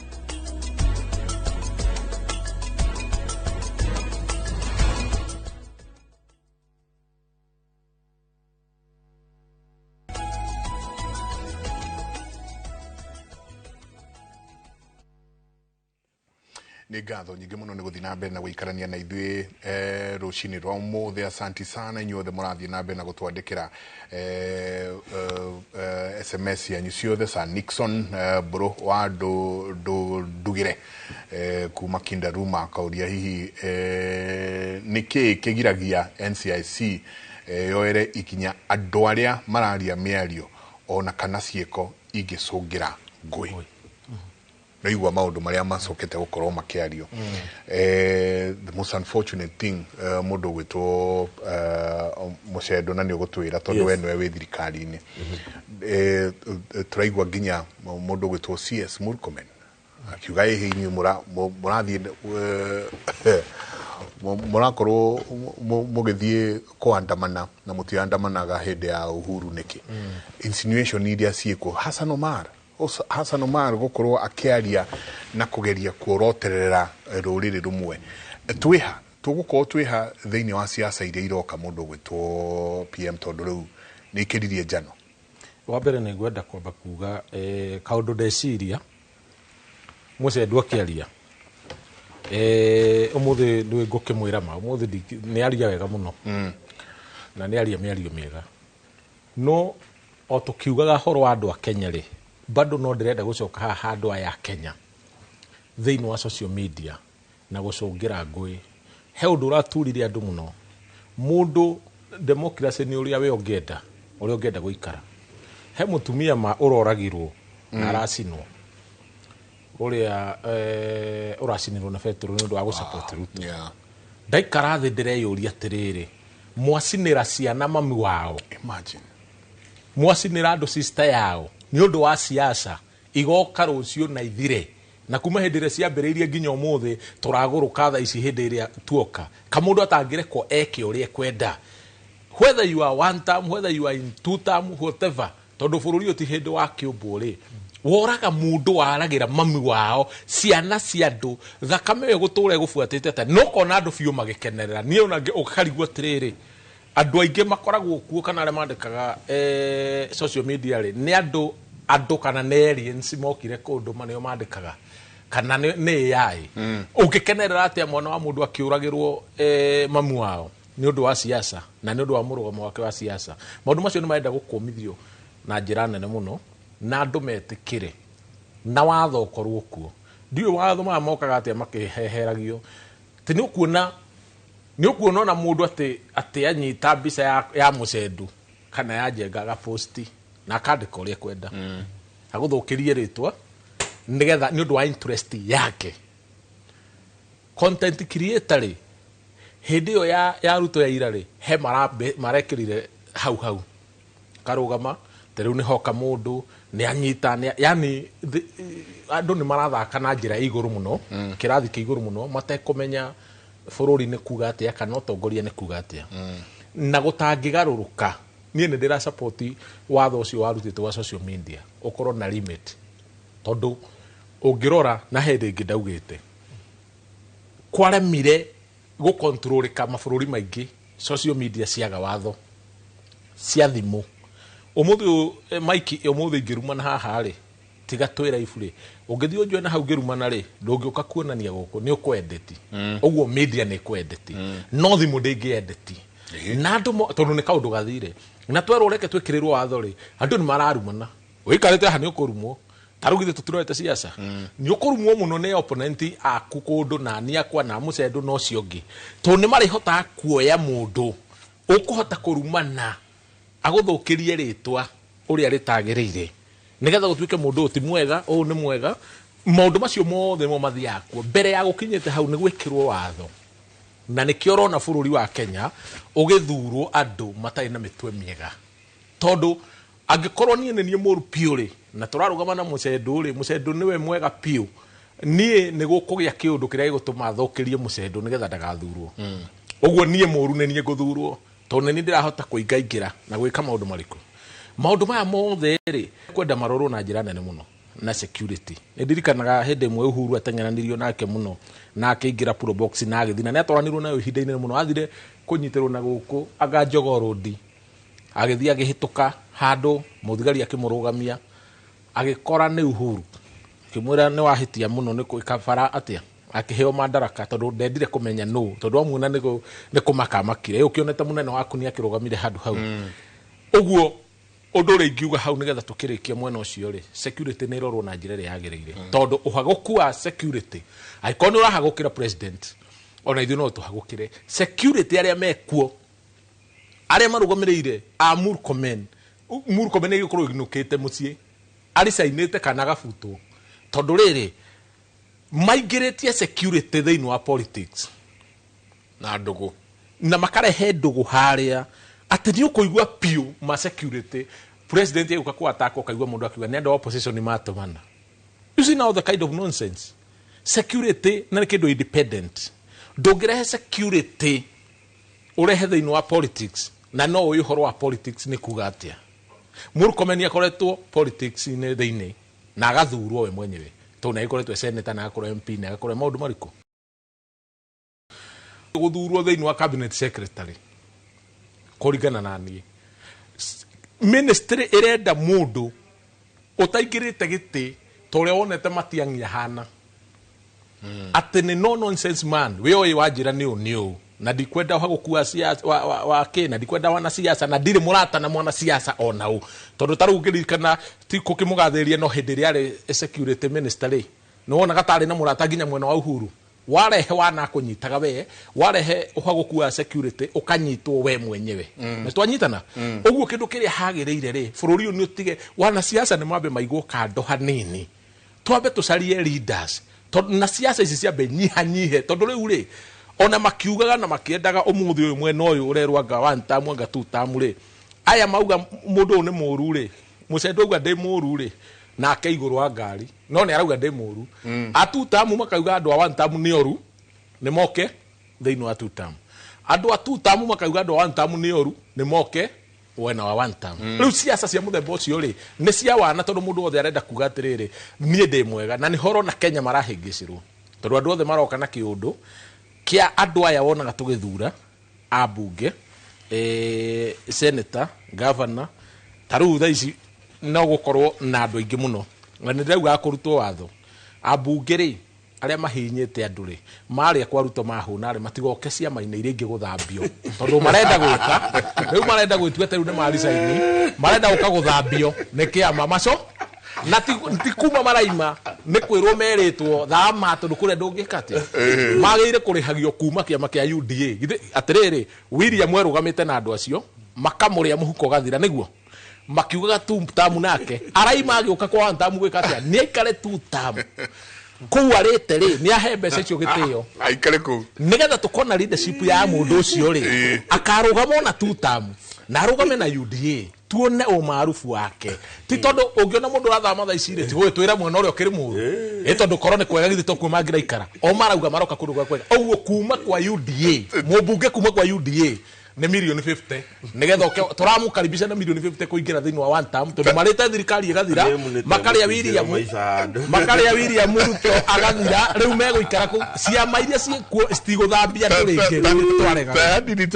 ni ngatho nyingi muno ni guthii na mbere na guikarania na ithui rucini rwa umuthi asanti sana inyuothe murathii na mbere na gutwandikira SMS yanyu ciothe sa Nixon bro wa ndugire kuma Kindaruma akauria hihi niki kigiragia NCIC yoere ikinya andu aria mararia miario ona kana cieko ingicungira ngui no igwa maundu maria macokete gukorwo makiario the most unfortunate thing mundu gwitwo mucedo na ni ugutwira tondu we niwe wi thirikari-ini turaigwa nginya mundu gwitwo CS Murkomen akiuga hinyu murathie murakorwo mugithie kuandamana na mutiandamanaga hindi ya uhuru niki insinuation iria ciiko Hassan Omar gukorwo akiaria na kugeria kuoroterera ruriri rumwe twiha tugukorwo twiha thiini wa siasa iria iroka mundu gwitwo PM tondu riu ni ikiririe njano wa mbere ni ngwenda kwamba kuga kaundu ndeciria mucendu akiaria umuthi ndwe ngukimwira ma umuthi ni aria wega muno na ni aria miario miega no o tukiugaga horo wa andu a Kenya ri bado no ndirenda gucoka haha andu aya Kenya thiini wa social media na gucungira ngui he undu uraturire andu muno mundu democracy ni uria we ongenda guikara he mutumia ma uroragirwo na aracinwo uria uracinirwo na Petro ni undu wa gusupport Ruto ndaikara thi ndireyuria atiriri mwacinira ciana mami wao imagine mwacinira andu sister yao ni undu wa siasa igoka rucio na ithire na kuma hindire ciambiriirie nginya umuthi turaguruka tha ici hindiria tuoka kamundu atangirekwo eke uria kwenda whether you are one term whether you are in two term whatever tondu bururi uti hindi wa kiumbu ri woraga mundu waragira mami wao ciana cia andu thakame we guture gufuatite ata no kona andu biu magikenerera ni ona ukarigwo tiriri andu aingi makoragwo kuo kana aria mandikaga social media ri ni andu kana ne aliens mokire kundu manio mandikaga kana ni AI ungikenerera atia mwana wa mundu akiuragirwo mami wao ni undu wa siasa na ni undu wa murugamo wake wa siasa maundu macio ni marenda gukumithio na njira nene muno na andu metikire na watho ukorwo kuo ndiyo watho ma mokaga atia makiheheragio ti ni ukuona na mundu ati anyita mbica ya mucendu kana ya njenga ga posti na akandika uria kwenda aguthukirie ritwa nigetha ni undu wa interest yake content creator ri hindi yo ya Ruto ya ira ri he marekirire hau karugama teriu ni hoka mundu ni anyita yani andu ni marathaka na njira iguru muno kirathi ki iguru muno matekumenya bururi ni kuga atia kana utongoria ni kuga atia na gutangigaruruka nie ni ndira support watho ucio warutite wa social media ukorwo na limit tondu ungirora na hindi ingi ndaugite kwaremire gu control ka mabururi maingi social media ciaga watho cia thimu umuthi Mike umuthi ngiruma na haha ri tiga twira ifuri ungithio njwe na hau ngiruma ri ndungiuka kuonania guku ni ukwendeti uguo media ni kwendeti no thimu ndingi endeti na andu tondu ni kaundu gathire na twero reke twikirirwo watho ri andu ni mararumana wikarite ha ni ukurumwo tarugithe tutirorete siasa ni ukurumwo muno ni opponent aku kundu na ni akwa na mucendu no ciongi to ni marihota kuoya mundu ukuhota kurumana aguthukirie ritwa uria ritagirire nigetha gutwike mundu uti mwega ni mwega maundu macio mothe mo mathiakwo mbere ya gukinyite hau ni gwikirwo watho na nikio urona bururi wa Kenya ugithurwo andu matai na mitwe miega tondu angikorwo nie muru piuri na turarugama na mucendu niwe mwega piu nie ni gukugia kiundu kiria gigutuma thukirie mucendu nigetha ndagathurwo uguo nie muru nie nguthurwo tondu ni ndirahota kuingaingira na gwika maundu maundu maya mothe ri kwenda marorwo na njira nene muno na security ni ndirikanaga hindi mwe Uhuru atenyananirio nake muno na akiingira pro box na agithina ni atwaranirwo nayo ihinda-ini muno athire kunyitirwo na guku anga Jogoo Road agithia agihituka handu muthigari akimurugamia agikora ni Uhuru kimwira ni wahitia muno ni kuikabara atia akiheo madaraka tondu ndendire kumenya no tondu amuna ni kumakamakire ukioneta munene waku ni akirugamire handu hau uguo undu ri ngiuga hau nigetha tukirikia mwena ucio ri security ni rorwo na njira ri yagiriire tondu uhaguku wa security aikoni urahagukira president ona ithu no tuhagukire security aria mekuo aria marugamiriire a Murkomen igikorwo iginukite mucie ari sainite kana gabuto tondu riri maingiritie security thiini wa politics na ndugu na makarehe ndugu haria ati ni ukuigua piu ma security president yuka kwa attack ukaigua mundu akiuga ni andu opposition ni matumana you see now the kind of nonsense security na kindu independent ndungirehe security urehe thiini wa politics na no uyu horo wa politics ni kuga atia Murkomen akoretwo politics ni thiini na agathurwo we mwenyewe to na ikoretwo senator na akorwo MP na akorwo maundu mariku guthurwo thiini wa cabinet secretary kurigana na nie ministry irenda mundu utaingirite giti toria wonete matiangia hana ati ni no nonsense man we oyi wajira ni unio na ndikwenda gukua siasa wa kena ndikwenda wana siasa na ndire murata na mwana siasa ona u tondu tarugirikana ti kukimugatheria no hindi riari security minister ri no wona gatari na murata ginya mwena wa Uhuru warehe wana kunyitaga we warehe uhagukua security ukanyitwo we mwenyewe na twanyitana uguo kindu kiria hagireire ri bururi ni utige wana siasa ni mambe maigwo kando hanini twambe tucarie leaders na siasa ici cia nyihe tondu riu ri ona makiugaga na makiendaga umuthi uyu mwena uyu urerwanga one term anga two term ri aya mauga mundu ni muru ri mucendo uga ndi muru ri na akaiguru wa ngari no ni arauga ndi muru a two term makauga andu a one term ni oru ni moke thiini wa two term andu a two term makauga andu a one term ni oru ni moke wena wa one term riu siasa cia muthemba ucio ri ni cia wana tondu mundu wothe arenda kuga atiriri nie ndi mwega na ni horo na Kenya marahingicirwo tondu andu othe maroka na kiundu kia andu aya wonaga tugithura abunge senator governor taru tha ici no gukorwo na andu aingi muno na ndirauga kurutwo watho abunge ri aria mahinyite andu ri maria kwaruto mahuna ri matigoke ciama-ini iria ingi guthambio tondu marenda gwika riu marenda gwitua riu ni maricaini marenda guka guthambio ni kiama maco na ti kuma maraima ni kwirwo meritwo thama tondu kure ndungika ati magire kurihagio kuma kiama kia UDA atiriri William werugamite na andu acio makamuria muhuko gathira niguo makiugaga two term nake araima agioka kwa one term gwika atia ni aikare two term kou arite ri ni ahe mbeca icio gitio aikare kou nigetha tukona leadership ya mundu ucio ri akarugama na two term na arugame na UDA tuone umarufu wake ti tondu ungiona mundu rathama tha ici ri ti gwitwira mwena uria ukiri muru tondu korwo ni kwega githito kuma ngira ikara o marauga maroka kundu gwa kwega oguo kuma kwa UDA mubunge kuma kwa UDA ni milioni 50 nigetha turamukaribisha na milioni 50 kuingira thiini wa one term tondu marite thirikari igathira makaria William Ruto agathira riu meguikara ku ciama iria citiguthambia nduringi twarega ndini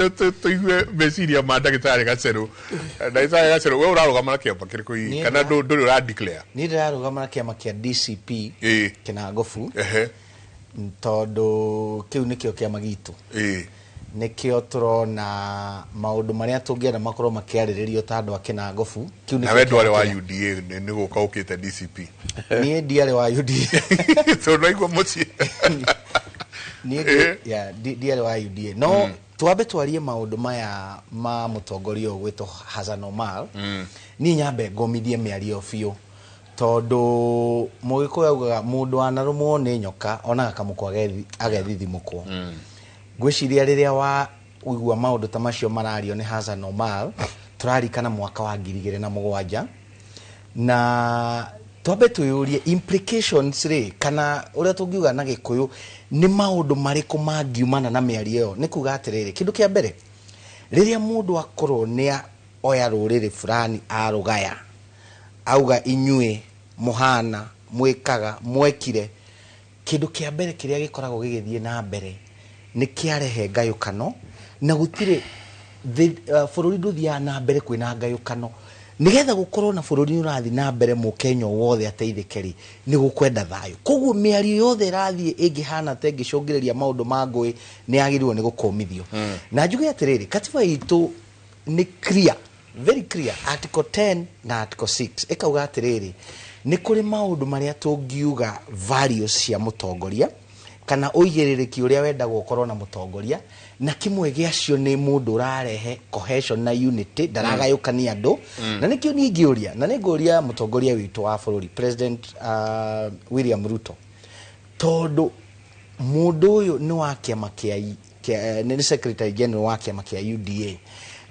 tuigue meciria ma ndagitari Gaceru we urarugama na kiama kiriku kana nduri ura declare ni ndirarugama na kiama kia DCP Kinangofu tondu kiu nikio kiama gitu nikio turona maundu maria tungienda makorwo makiariririo ta andu a Kinangofu kiu ni we ndware wa UDA ni guka ukite DCP ni ndiare wa UDA so no igwa muci ni ndiare wa UDA no twambe twarie maundu maya ma mutongoria gwito Hassan Omar ni nyambe ngomithie miario biu tondu mugikuyu augaga mundu anarumwo ni nyoka onaga kamukwa agethithimukwo gwiciria riria wa uigua maundu ta macio marario ni Hassan Omar turarikana mwaka wa 2007 na twambe tuyurie implications ri kana uria tungiuga na Gikuyu ni maundu mariku mangiumana na miario iyo ni kuga atiriri kindu kia mbere riria mundu akorwo ni oya ruriri fulani arugaya auga inyue muhana mwikaga mwekire kindu kia mbere kiria gikoragwo gigithie na mbere ni kiarehe ngayukano na gutire bururi nduthia na mbere kwina ngayukano nigetha gukorwo na bururi urathi na mbere mu Kenya wothe ateithikeri ni gukwenda thayo koguo miario yothe rathie ingihana te ngicungiriria maundu mangui ni agirwo ni gukomithio na njuge atiriri katiba itu ni clear very clear article 10 na article 6 ikauga atiriri ni kuri maundu maria tungiuga values cia mutongoria kana uigiririki uria wenda gukorwo na mutongoria na kimwe giacio ni mundu urarehe cohesion na unity daragayukania andu na nikio ni ngiuria na ninguria mutongoria witu wa bururi President William Ruto tondu mundu uyu ni wa kiama kia ni secretary general wa kiama kia UDA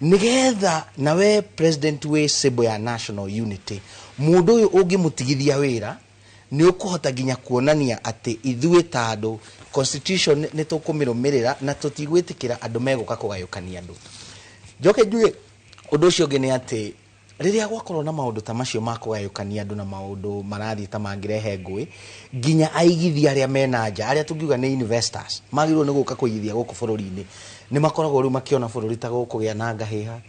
nigetha nawe president we sebo ya national unity mundu uyu ungimutigithia wira ni ukuhota ginya kuonania ati ithuĩ ta andu constitution ni tukumirumirira na tutigwitikira andu meguka kugayukania andu njoke njuge undu ucio ngi ni ati riria gwakorwo na maundu ta macio ma kugayukania andu na maundu marathi ta mangirehe ngui ginya aigithia aria mena nja aria tungiuga ni investors magirwo ni guka kuigithia guku bururi-ini ni makoragwo riu makiona bururi ta gukugia na ngahiha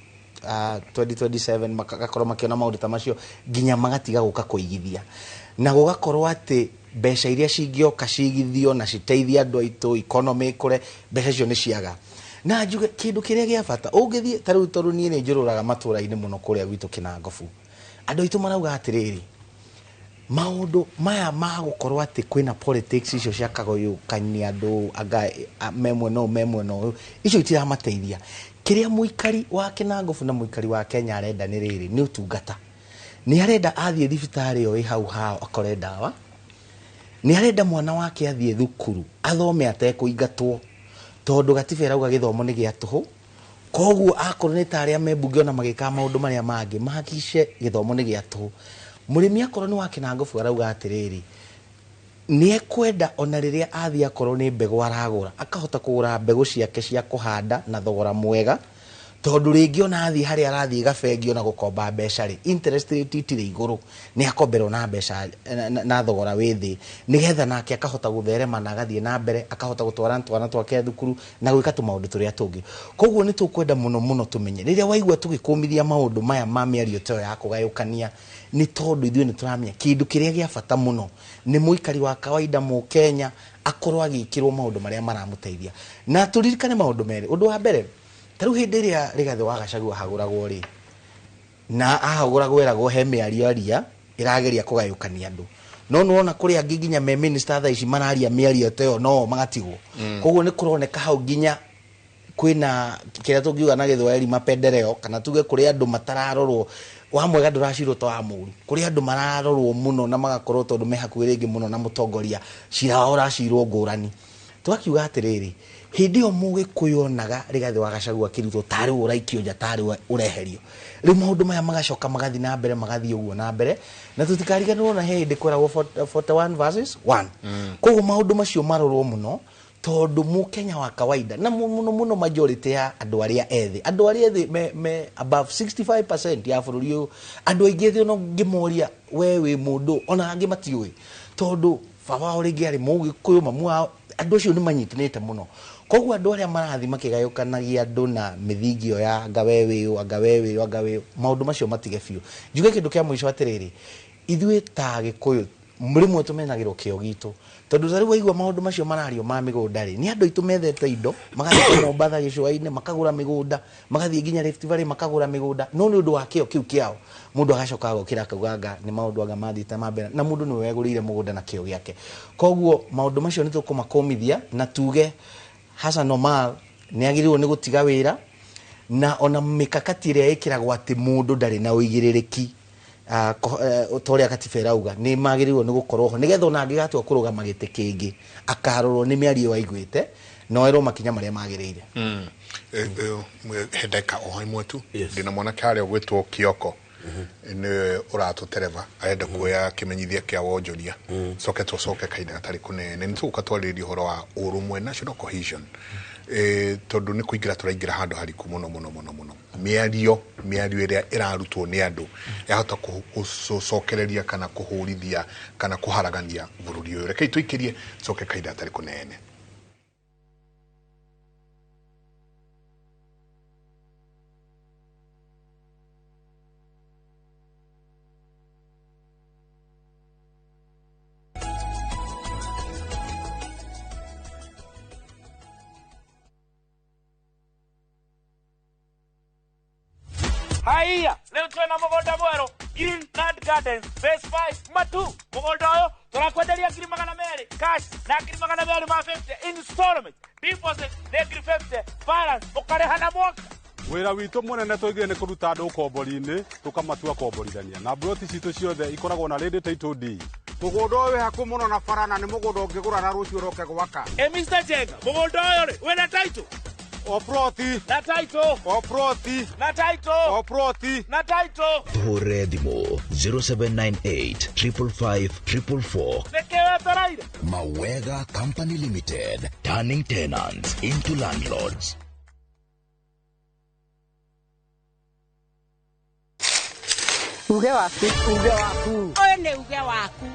2027 makakorwo makiona maundu ta macio ginya magatiga guka kuigithia na gugakorwo ati mbeca iria cingĩoka cigithio na citeithia andũ aitũ economy kũre mbeca icio nĩ ciaga na njuge kĩndũ kĩrĩa gĩa bata ũngĩthiĩ tarĩu tondũ niĩ nĩ njũrũraga matũra-inĩ mũno kũrĩa gwitũ Kinangobu andũ aitũ marauga atĩrĩrĩ maũndũ maya ma gũkorwo atĩ kwĩna politics icio cia kagũyũkania andũ anga memwe no icio itiramateithia kĩrĩa mũikari wa Kinangobu na mũikari wa Kenya arenda nĩ rĩrĩ nĩ ũtungata nĩ arenda athiĩ thibitarĩ ĩyo ĩ hau hao akore ndawa nĩ arenda mwana wake athiĩ thukuru athome atekũingatwo tondũ gatiba ĩrauga gĩthomo nĩ gĩa tũhũ koguo akorwo nĩ ta arĩa membunge ona magĩka maũndũ marĩa mangĩ mahakice gĩthomo nĩ gĩa tũhũ mũrĩmi akorwo nĩ wa Kinangobu arauga atĩrĩrĩ nĩ ekwenda ona rĩrĩa athiĩ akorwo nĩ mbegũ aragũra akahota kũgũra mbegũ ciake cia kũhanda na thogora mwega tondũ rĩngĩ ona athiĩ harĩa arathiĩ gabengi ona gũkomba mbeca rĩ interest rate itirĩ igũrũ nĩ akomberwo na mbeca na thogora wĩ thĩ nĩgetha nake akahota gũtherema na agathiĩ na mbere akahota gũtwara twana twake thukuru na gwĩka tũmaũndũ tũrĩa tũngĩ koguo nĩ tũkwenda mũno tũmenye rĩrĩa waigua tũgĩkũmithia maũndũ maya ma mĩario ta ya kũgayũkania nĩ tondũ ithuĩ nĩ tũramenya kĩndũ kĩrĩa gĩa bata mũno nĩ mũikari wa kawaida Mũkenya akorwo agĩkĩrwo maũndũ marĩa maramũteithia na tũririkane maũndũ merĩ ũndũ wa mbere tarĩu hĩndĩ ĩrĩa Rigathĩ wa Gachagua ahagũragwo rĩ na ahagũragwo eragwo he mĩario aria ĩrageria kũgayũkania andũ no nĩwona kũrĩ angĩ nginya me minister thaa ici mararia mĩario ta ĩyo no magatigwo koguo nĩ kũroneka hau nginya kwĩna kĩrĩa tũngiuga na Gĩthwaĩri mapendeleo kana tuge kũrĩ andũ matararorwo wa mwega ndũracirwo ta wa mũru kũrĩ andũ mararorwo mũno na magakorwo tondũ me hakuhĩ rĩngĩ mũno na mũtongoria cira wao ũracirwo ngũrani tũgakiuga atĩrĩrĩ hĩndĩ ĩyo Mũgĩkũyũ onaga Rigathĩ wa Gachagua akĩrutwo tarĩ ũraikio nja tarĩ ũreherio rĩu maũndũ maya magacoka magathiĩ na mbere magathiĩ ũguo na mbere na tũtikariganĩrwo na he hĩndĩ kwĩragwo 41 versus 1 koguo maũndũ macio marorwo mũno tondũ Mũkenya wa kawaida na mũno majority ya andũ arĩa ethĩ me above 65% ya bũrũri ũyũ andũ aingĩ thĩ ona ngĩmoria we wĩ mũndũ ona angĩ matiũĩ tondũ baba wao rĩngĩ arĩ Mũgĩkũyũ mamu wao andũ acio nĩ manyitanĩte mũno koguo andũ arĩa marathiĩ makĩgayũkanagia andũ na mĩthingio ya anga wewe maũndũ macio matige biũ njuge kĩndũ kĩa mũico atĩrĩrĩ ithuĩ ta Gĩkũyũ rĩmwe tũmenagĩrwo kĩo gitũ tondũ tarĩu waigua maũndũ macio marario ma mĩgũnda rĩ nĩ andũ aitũ methete indo magathiĩ Mombatha gĩcũa-inĩ makagũra mĩgũnda magathiĩ nginya Rift Valley makagũra mĩgũnda no nĩ ũndũ wa kĩo kĩu kĩao mũndũ agacoka agokĩra akauga anga nĩ maũndũ anga mathiĩte na mbere na mũndũ nĩwe wegũrĩire mũgũnda na kĩo gĩake koguo maũndũ macio nĩ tũkũmakũmithia na tuge Hassan Omar nĩ agĩrĩirwo nĩ gũtiga wĩra na ona mĩkakati ĩrĩa ĩkĩragwo atĩ mũndũ ndarĩ na ũigĩrĩrĩki ũtorĩa gatiba ĩrauga nĩ magĩrĩirwo nĩ gũkorwo ho nĩgetha ona angĩgatua kũrũgama gĩtĩ kĩngĩ akarorwo nĩ mĩario waiguĩte no erwo makinya marĩa magĩrĩire ndeka o imwe tu ndina mwanake harĩa ũgwĩtwo Kioko nĩ ũratũtereva arenda kuoya kĩmenyithia kĩa wonjoria coke kahinda gatarĩ kũnene nĩ tũgũka twarĩrĩria ũhoro wa ũrũmwe national cohesion tondũ nĩ kũingĩra tũraingĩra handũ hariku mũno mĩario ĩrĩa ĩrarutwo nĩ andũ yahota gũcokereria kana kũhũrithia kana kũharagania bũrũri ũyũ rekei tũikĩrie coke kahinda gatarĩ kũnene Haiya, leo twena mũgũnda mwerũ Greenland Gardens Phase 5 Matu mũgũnda ũyũ tũrakwenderia 200,000 cash na 200,000 ma 50 installment deposit na 50 balance ũkareha na mwaka wĩra witũ mũnene tũigire nĩ kũruta andũ ũkombori-inĩ tũkamatua komborithania na broti citũ ciothe ikoragwo na ready title deed mũgũnda ũyũ wĩ hakuhĩ mũno na bara na nĩ mũgũnda ũngĩgũra na rũciũ ũroke gwaka Mr. Jenga mũgũnda ũyũ rĩ wĩna title Oproti na title Oproti na title Oproti na title Tũhũre thimũ 0798 555 444 Nekewe taraire Mawega Company Limited turning tenants into landlords. Uge waku Oyo nĩ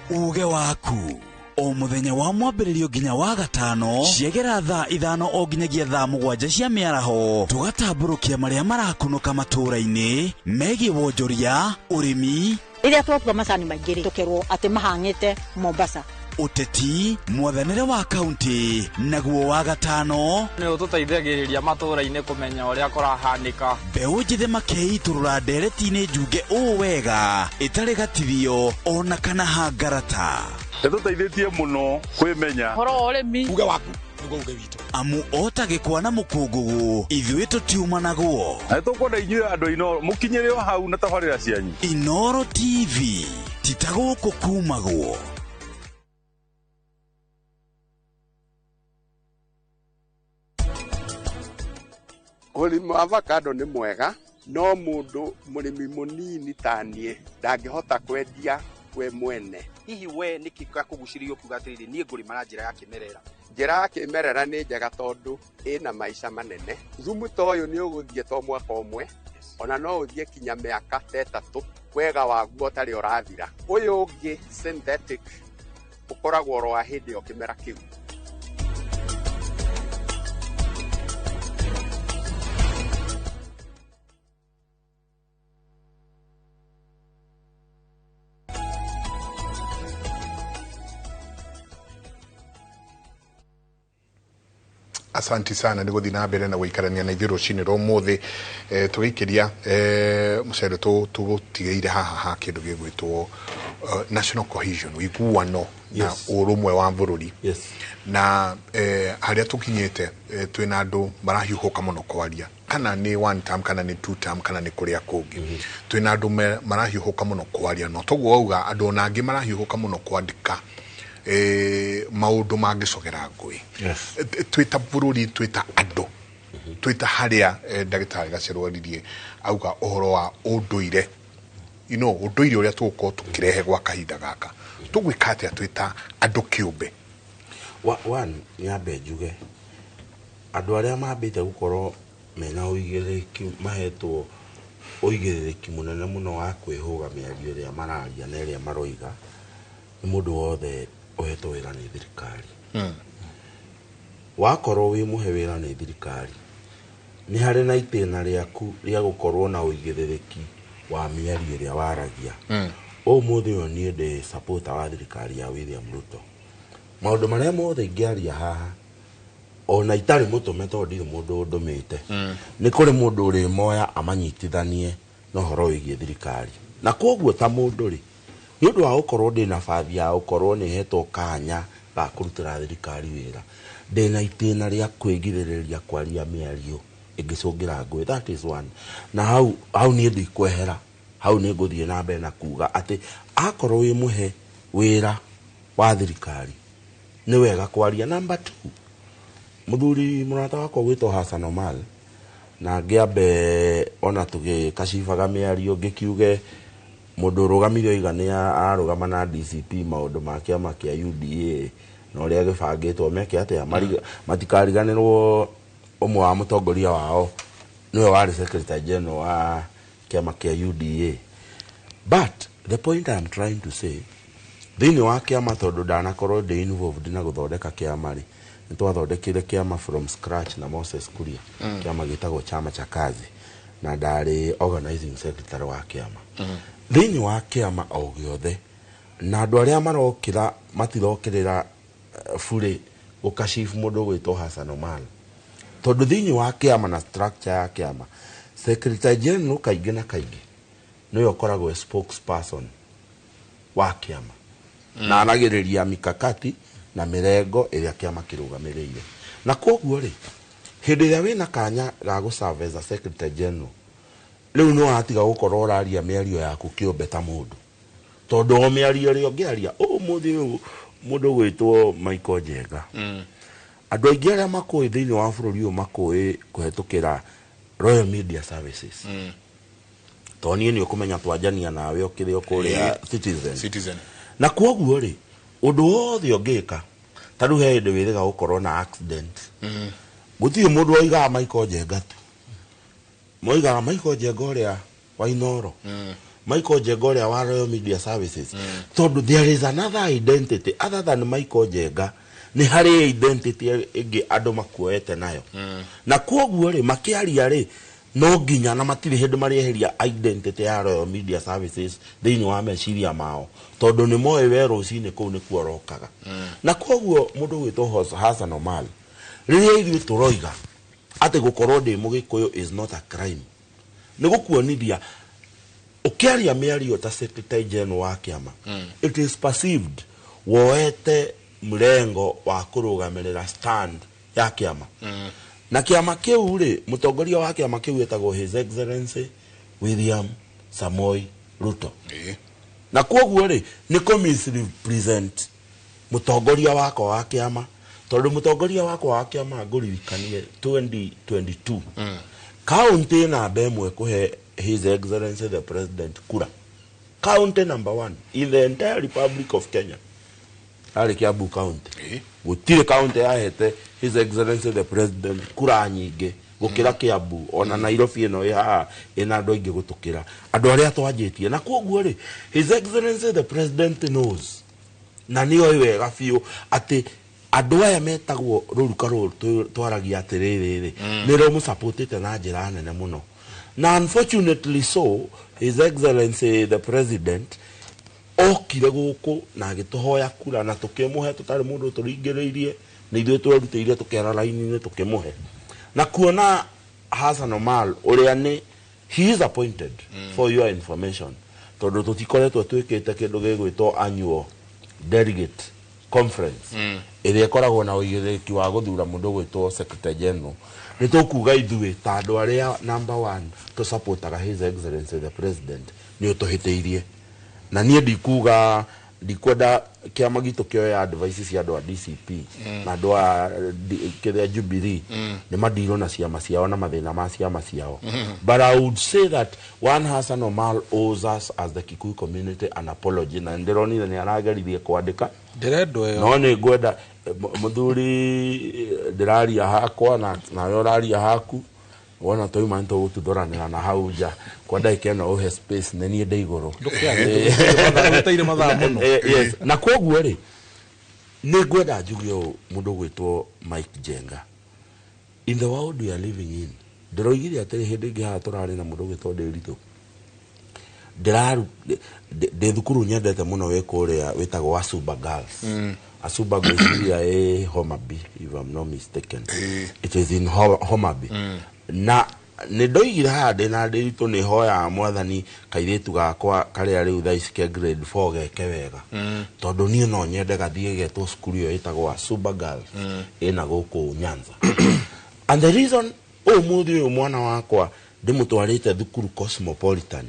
uge waku o muthenya wa mwambĩrĩrio nginya wa gatano ciegera thaa 5 o nginyagia thaa 7 cia mĩaraho tugatambũrũkia marĩa marakunũka matũra-inĩ megiĩ wonjoria ũrĩmi rĩrĩa twatua macani maingĩ tũkerwo atĩ mahang'ĩte Mombasa uteti mwathanire wa kaunti naguo wa gatano ni ututeithagiriria matura-ini kumenya uria kurahanika mbeũ njĩthĩ makeiturura ndereti-inĩ njunge ũũ wega ĩtarĩ gatithio ona kana hangarata nĩtũteithĩtie mũno kwĩmenya horo ũrĩmi uge waku amu otagĩkwa na mũkũngũgũ ithuĩ tũtiuma naguo na nĩtũkwenda inyuĩ andũ Inooro mũkinyĩre o hau na tabarĩra cianyu. Inooro TV titagũkũ kumagwo. Ũrĩmi wa avocado nĩ mwega no mũndũ mũrĩmi mũnini ta niĩ ndangĩhota kwendia we mwene. Hihi we nĩkĩ gakũgucĩrĩria ũkiuga atĩrĩrĩ niĩ ngũrĩma na njĩra ya kĩmerera? Njĩra ya kĩmerera nĩ njega tondũ ĩna maica manene. Thumu ta ũyũ nĩ ũgũthiĩ to mwaka ũmwe ona no ũthiĩ kinya mĩaka ta 3 wega waguo ũtarĩ ũrathira. Ũyũ ũngĩ synthetic ũkoragwo oro wa hĩndĩ ĩyo kĩmera kĩu. Asanti sana nĩ gũthiĩ na mbere na gũikarania na ithuĩ rũcinĩ rwa ũmũthĩ tũgĩikĩria mũcere tũgũtigĩire haha ha kĩndũ gĩgwĩtwo national cohesion ũiguano na ũrũmwe wa bũrũri na harĩa tũkinyĩte twĩna andũ marahiũhũka mũno kwaria kana nĩ one term kana nĩ two term kana nĩ kũrĩa kũngĩ twĩna andũ marahiũhũka mũno kwaria no toguo wauga andũ ona angĩ marahiũhũka mũno kwandĩka maundu mangicogera ngui twita bururi twita andu twita haria ndagitari gacerwaririe auga uhoro wa unduire unduire uria tuko tukirehe gwa kahinda gaka tugwikate twita andu kiumbe one nyambe njuge andu aria mambite gukorwo mena uigiriki mahetwo uigiriki munene muno wa kwihuga miario iria mararia na iria maroiga ni mundu wothe oheto wĩra nĩ thirikari wakorwo wĩ mũhe wĩra nĩ thirikari nĩ harĩ na itĩna rĩaku rĩa gũkorwo na ũigĩrĩrĩki wa mĩario ĩrĩa waragia ũmũthĩ ũyũ niĩ ndĩ supporter wa thirikari ya William Ruto maũndũ marĩa mothe ingĩaria haha ona itarĩ mũtũme tondũ ndirĩ mũndũ ndũmĩte nĩ kũrĩ mũndũ ũrĩ moya amanyitithanie na ũhoro wĩgiĩ thirikari na koguo ta mũndũ rĩ nĩ ũndũ wa gũkorwo ndĩ na bathi ya gũkorwo nĩ hetwo kanya ga kũrutĩra thirikari wĩra ndĩ na itĩna rĩa kwĩgirĩrĩria kwaria mĩario ĩngĩcũngĩra ngũĩ that is one na hau niĩ ndikwehera hau nĩ ngũthiĩ na mbere na kuga atĩ akorwo wĩ mũhe wĩra wa thirikari nĩ wega kwaria. Number 2 mũthuri mũrata wakwa gwĩtwo Hassan Omal na ngĩambe ona tũgĩkacibaga mĩario ngĩkiuge mũndũ ũrũgamire oiga nĩ ararũgama na DCP maũndũ ma kĩama kĩa UDA na ũrĩa gĩbangĩtwo meke atĩa matikariganĩrwo ũmwe wa mũtongoria wao nĩwe warĩ Secretary General wa kĩama kĩa UDA. But the point I'm trying to say thĩinĩ wa kĩama tondũ ndanakorwo ndĩ involved na gũthondeka kĩama rĩ nĩ twathondekire kĩama from scratch na Moses Kuria kĩama gĩtagwo chama cha kazi na ndarĩ organizing secretary wa kĩama thĩinĩ wa kĩama o gĩothe na andũ arĩa marokĩra matirokĩrĩra bure gũkacibu mũndũ gwĩtwo Hassan Omal tondũ thĩinĩ wa kĩama na structure ya kĩama Secretary General kaingĩ na kaingĩ nĩwe ũkoragwo spokesperson wa kĩama na anagĩrĩria mikakati na mĩrengo ĩrĩa kĩama kĩrũgamĩrĩire na koguo rĩ hĩndĩ ĩrĩa wĩna kanya ga gũserve as a Secretary General rĩu no atiga gũkorwo ũraria mĩario yaku kĩũmbe ta mũndũ tondũ o mĩario ĩrĩa ũngĩaria ũmũthĩ ũyũ mũndũ gwĩtwo Michael Njenga andũ aingĩ arĩa makũĩ thĩinĩ wa bũrũri ũyũ makũĩ kũhetũkĩra Royal Media Services tondũ niĩ nĩ ũkũmenya twanjania nawe ũkĩrĩ kũrĩa Citizen na koguo rĩ ũndũ wothe ũngĩka ta rĩu he hĩndĩ wĩrĩga gũkorwo na accident gũtirĩ mũndũ oigaga Michael Njenga tu moigaga Michael Njenga ũrĩa wa Inooro Michael Njenga ũrĩa wa Royal Media Services tondũ there is another identity other than Michael Njenga nĩ harĩ identity ĩngĩ andũ makuoete nayo na koguo rĩ makĩaria rĩ no nginya na matire hindi marieheria identity ya Royal Media Services thiini wa meciria mao tondu ni moe wero cine kuu ni kuorokaga na koguo mundu gwitwo Hassan Omar riria ithuĩ turoiga ati gukorwo ndi mugikuyu is not a crime ni gukuonithia ukiaria miario ta Secretary General wa kiama it is perceived woete mrengo wa kurugamirira stand ya kiama na kiama kiu ri mutongoria wa kiama kiu etagwo His Excellency William Samoei Ruto na koguo ri ni misrepresent mutongoria wako wa kiama tondu mutongoria wako wa kiama nguririkanie 2022 county namba ĩmwe kuhe His Excellency the President kura county number 1 in the entire Republic of Kenya ari Kiambu County gutire county yahete His Excellency the President kura nyingi gukira Kiambu ona Nairobi ino ya ina andu aingi gutukira andu aria twanjitie na koguo ri His Excellency the President knows na ni oi wega biu ati andu aya metagwo ruruka twaragia atiriri ni ro mu supportete na njira nene muno na unfortunately so His Excellency the President okire guku na agituhoya kura na tukimuhe tutari mundu turingiriirie na ithuĩ twerutĩire tukera laini-inĩ tukimuhe na kuona Hassan Omar uria ni he is appointed for your information tondu tutikoretwo twikite kindu gigwitwo annual delegate conference iria ikoragwo na uigiriki wa guthura mundu gwitwo Secretary General ni tukuga ithuĩ ta andu aria number 1 to supportaga His Excellency the President ni utuhiteirie na nie ndikuga ndikwenda kiama gitu kioya advice cia andu a DCP na andu a kithia Jubilee ni madiro na ciama ciao na mathina ma ciama ciao but I would say that one Hassan Omar owes us as the Kikuyu community an apology na ndironire ni aragerithie kwandika ndirendo yo no ni ngwenda muthuri ndiraria hakwa na yoraria haku wona toi manto gutudoranira na hauja kwa ndake no uhe space na nie ndeigoro ndukiagiteire mathaa muno yes na koguo ri ni ngwenda njugio mundu gwitwo Mike Jenga in the world we are living in ndiroigire atiri hindi ngi ha turari na mundu gwitwo Ndiritu de thukuru nyendete muno wekuria witagwo Asuba Girls Asuba Girls Homa Bay if I'm not mistaken it is in Homa Bay na ni ndoigire hande na Ndiritu ni hoya mwathani kairitu gakwa karia riu thaici ke grade 4 geke wega tondu nie no nyende gathie getwo skuru yo itagwo Asuba Girls ina guku Nyanza and the reason muthi uyu mwana wakwa ndimutwarite thukuru Cosmopolitan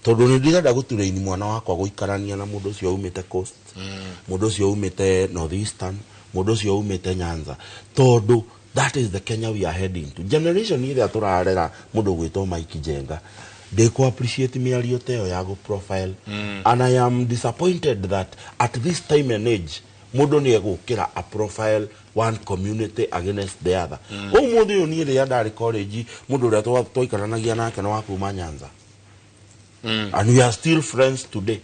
tondu ni ndirenda gutureini mwana wakwa guikarania na mundu ucio umite Coast mundu ucio umite Northeastern mundu ucio umite Nyanza tondu that is the Kenya we are heading to generation ile aturarera mundu gwitwo Mike Jenga they co appreciate miario teo ya go profile and I am disappointed that at this time and age mundu ni egukira a profile one community against the other umuthi uyu ni ria ndari college mundu ria twikaranagia nake no wakuma Nyanza and we are still friends today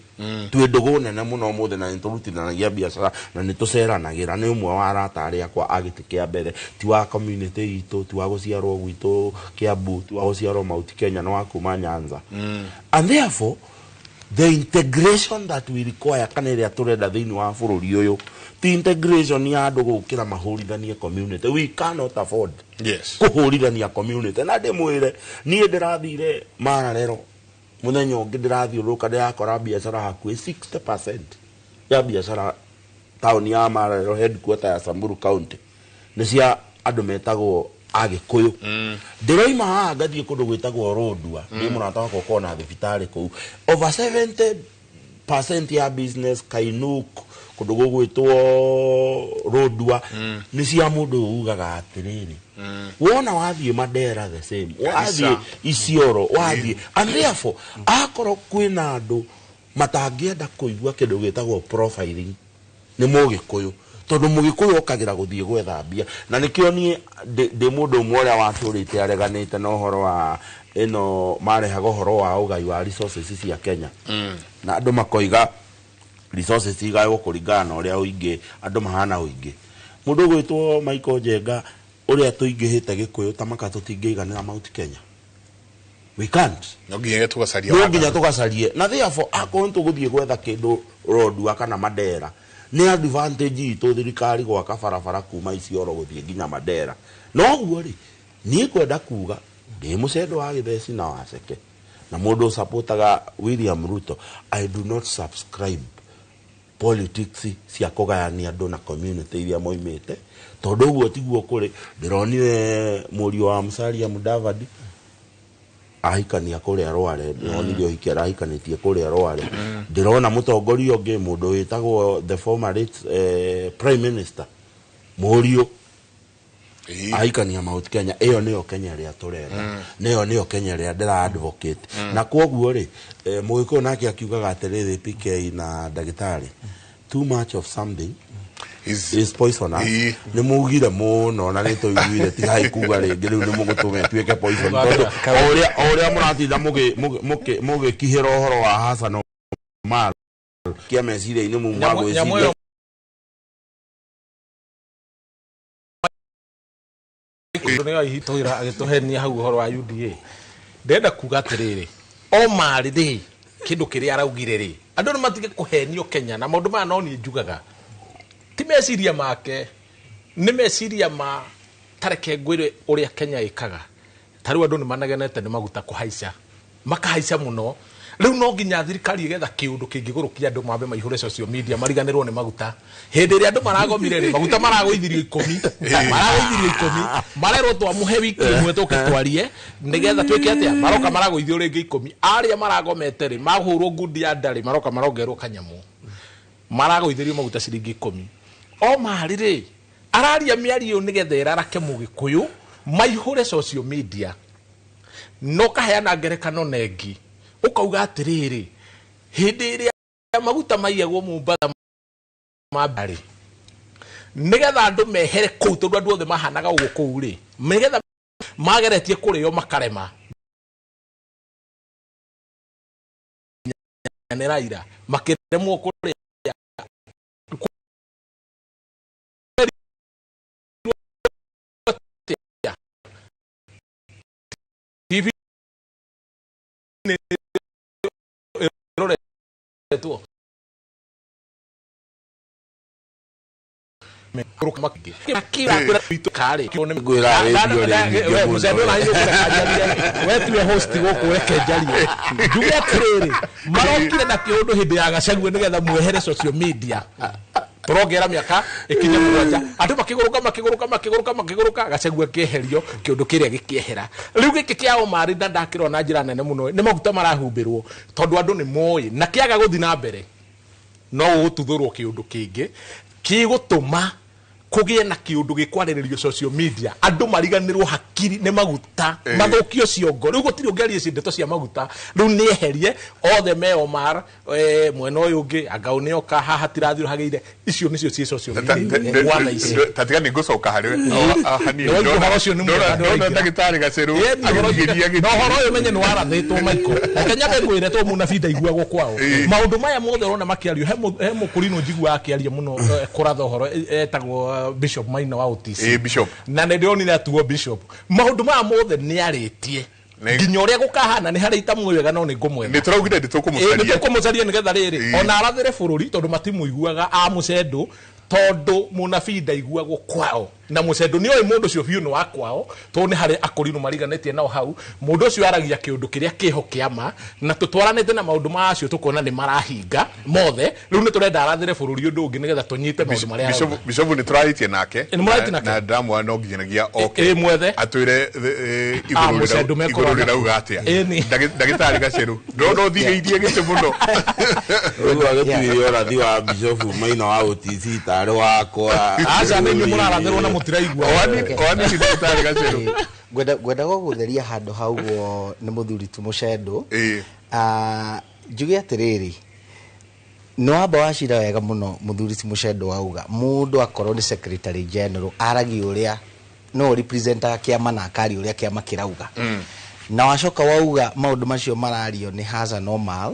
twendogo nene muno muthi na nturutithanagia biacara na nituceranagira ni umwe wa arata aria kwa agiti kia mbere ti wa community itu ti wa guciarwo gwitu Kiambu ti wa guciarwo Mount Kenya no wakuma Nyanza and therefore the integration that we require kana iria turenda thiini wa bururi uyu the integration ya andu gukira mahurithanie community we cannot afford kuhurithania community na ndimwire nie ndirathire Mararero muthenya ungi ndirathiuruka ndirakora biacara hakuhi 60% ya biacara town ya Mararero headquarter ya Samburu County ni cia andu metagwo Agikuyu ndiroima haha ngathie kundu gwitagwo Rodua ni murata wakwa kona thibitari kuu over 70% ya business Kainuk kundu gwitwo Rodua ni cia mundu ugaga atiriri wona wathie Mandera the same wathie Isioro wathie and therefore akoro kwina andu matangienda kuigua kindu gitagwo profiling ni Mugikuyu tondu Mugikuyu okagira guthie gwethambia na nikio nie de mundu mworia waturite areganite no horo wa ino marehaga horo wa ugai wa resources cia Kenya na andu makoiga resources igayo kuringana uria uingi andu mahana uingi mundu gwitwo Michael Jenga uria tuingihite Gikuyu tamaka tutingeiganira Mount Kenya we can't no nginya tugacarie na therefore akorwo tuguthie gwetha kindu rodua kana Mandera ni advantage itu thirikari gwaka barabara kuma Isiolo guthie nginya Mandera no guo ri ni kwenda kuga ndi mucendo wa Githeci na Waceke na mundu supportaga William Ruto. I do not subscribe politics cia kugayania andu na community iria moimite tondu guo tiguo kuri ndironire murio wa Musalia Mudavadi ahikania kuria Rware ndironire ohikera ahikanitie kuria Rware ndirona mutongoria ungi mundu witagwo the former prime minister murio ahikania Mount Kenya. Iyo niyo Kenya ria turenda niyo Kenya ria ndira advocate na koguo ri muiko nake akiugaga atiriri PK na ndagitari too much of something is poisonous ni mugire muno na nitoiguire tigai kuga ringi riu ni mugutume tuike poison oria muratinda mugi kihira uhoro wa Hassan Omar kia meciria ini mumagwiciria ndio ihitoira agituhenia hau uhoro wa UDA ndenda kuga atiriri Omar ri kindu kiria araugire ri andu ni matige kuhenio Kenya na maundu ma no ni njugaga ti meciria make ni meciria ma tareke ngwire uria Kenya ikaga tariu andu ni managenete ni maguta kuhaica makahaica muno riu no nginya thirikari igetha kiundu kingigurukia andu mambe maihure social media mariganirwo ni maguta hindi ri andu maragomire ri maguta maragoithirio 10 maragoithirio 10 marerwo twamuhe wiki imwe tukitwarie nigetha twike atia maroka maragoithio ringi 10 aria maragomete ri mahurwo ngundi ya ndari maroka marongerwo kanyamu maragoithirio maguta ciringi 10 Omar ri araria miario nigetha irarake mugikuyu maihure social media no kaheana ngerekano nengi ukauga atiriri hindi iria maguta maiyagwo Mombasa mabari nigetha andu mehere kuu tondu andu othe mahanaga uguo kuu ri nigetha mageretie kurio makarema ni Raila makiremwo kuria TV tu me kruka makki kira bitu kare kone gwira radio muzebe na hiyo wetu host goko wekenjarie njuge atiriri marokire na kiundu hindi ya gacagwe nigetha mwehere social media progera miaka ikinya mugwanja andu makiguruka gacagwe keherio kiundu kiria gikiehera riu giki kia Omar ndakirwo na njira nene muno ni maguta marahumbirwo tondu andu ni moyi na kiaga guthi na mbere no ututhurwo kiundu kingi kigutuma kugie na kiundu gikwariririo social media andu mariganirwo hakiri ni maguta mathukio ciongo riu gutiri ungerie cindeto cia maguta riu ni eherie othe me Omar mwena uyu ungi angao ni oka haha tirathiro hageire icio nicio cie social media wana icio tatiga ni ngucoka hariwe hani no ndagitari gaceru agigiria no horo uyu menye ni warathitwo maiko Kenya begwire to muna bida iguagwo kwao maundu maya mothe rona makiario he mukurino njigua akiaria muno kuratha horo etagwo Bishop Maina wa OTC Bishop na ndionire atuo Bishop maundu ma mothe ni aritie nginya uria gukahana ni hari itamu wega no ni ngumwe ni turaugire ndikumucaria nigetha riri ona arathire bururi tondu matimu iguaga a mucendo tondu munabii ndaiguagwo kwao na mucendo ni oy mundu cio biu no wakwao to ni hari akorino mariganetie nao hau mundu cio aragia kiundu kiria kiho kiama na tutwaranete na maundu macio tukona ni marahinga mothe riu ni turenda arathire bururi undu ungi nigetha tunyite maundu maria Bishop ni turaitie nake na ndamu no nginyagia okay mwethe atwire iguru rirauga atia ndagitari gaceru no thigeirie gite muno riu agituire orathi wa Bishop Maina wa OTC tare wakwa aca ni murarathirwo na mutiraigua wani ndagitari gaceru gwenda gutheria handu haugo ni muthuri tu mucendo njuge atiriri no amba wacira wega muno muthuri tu mucendo wauga mundu akorwo ni secretary general aragi uria no representer kiama na akari uria kiama kirauga na wacoka wauga maundu macio marario ni Hassan Omar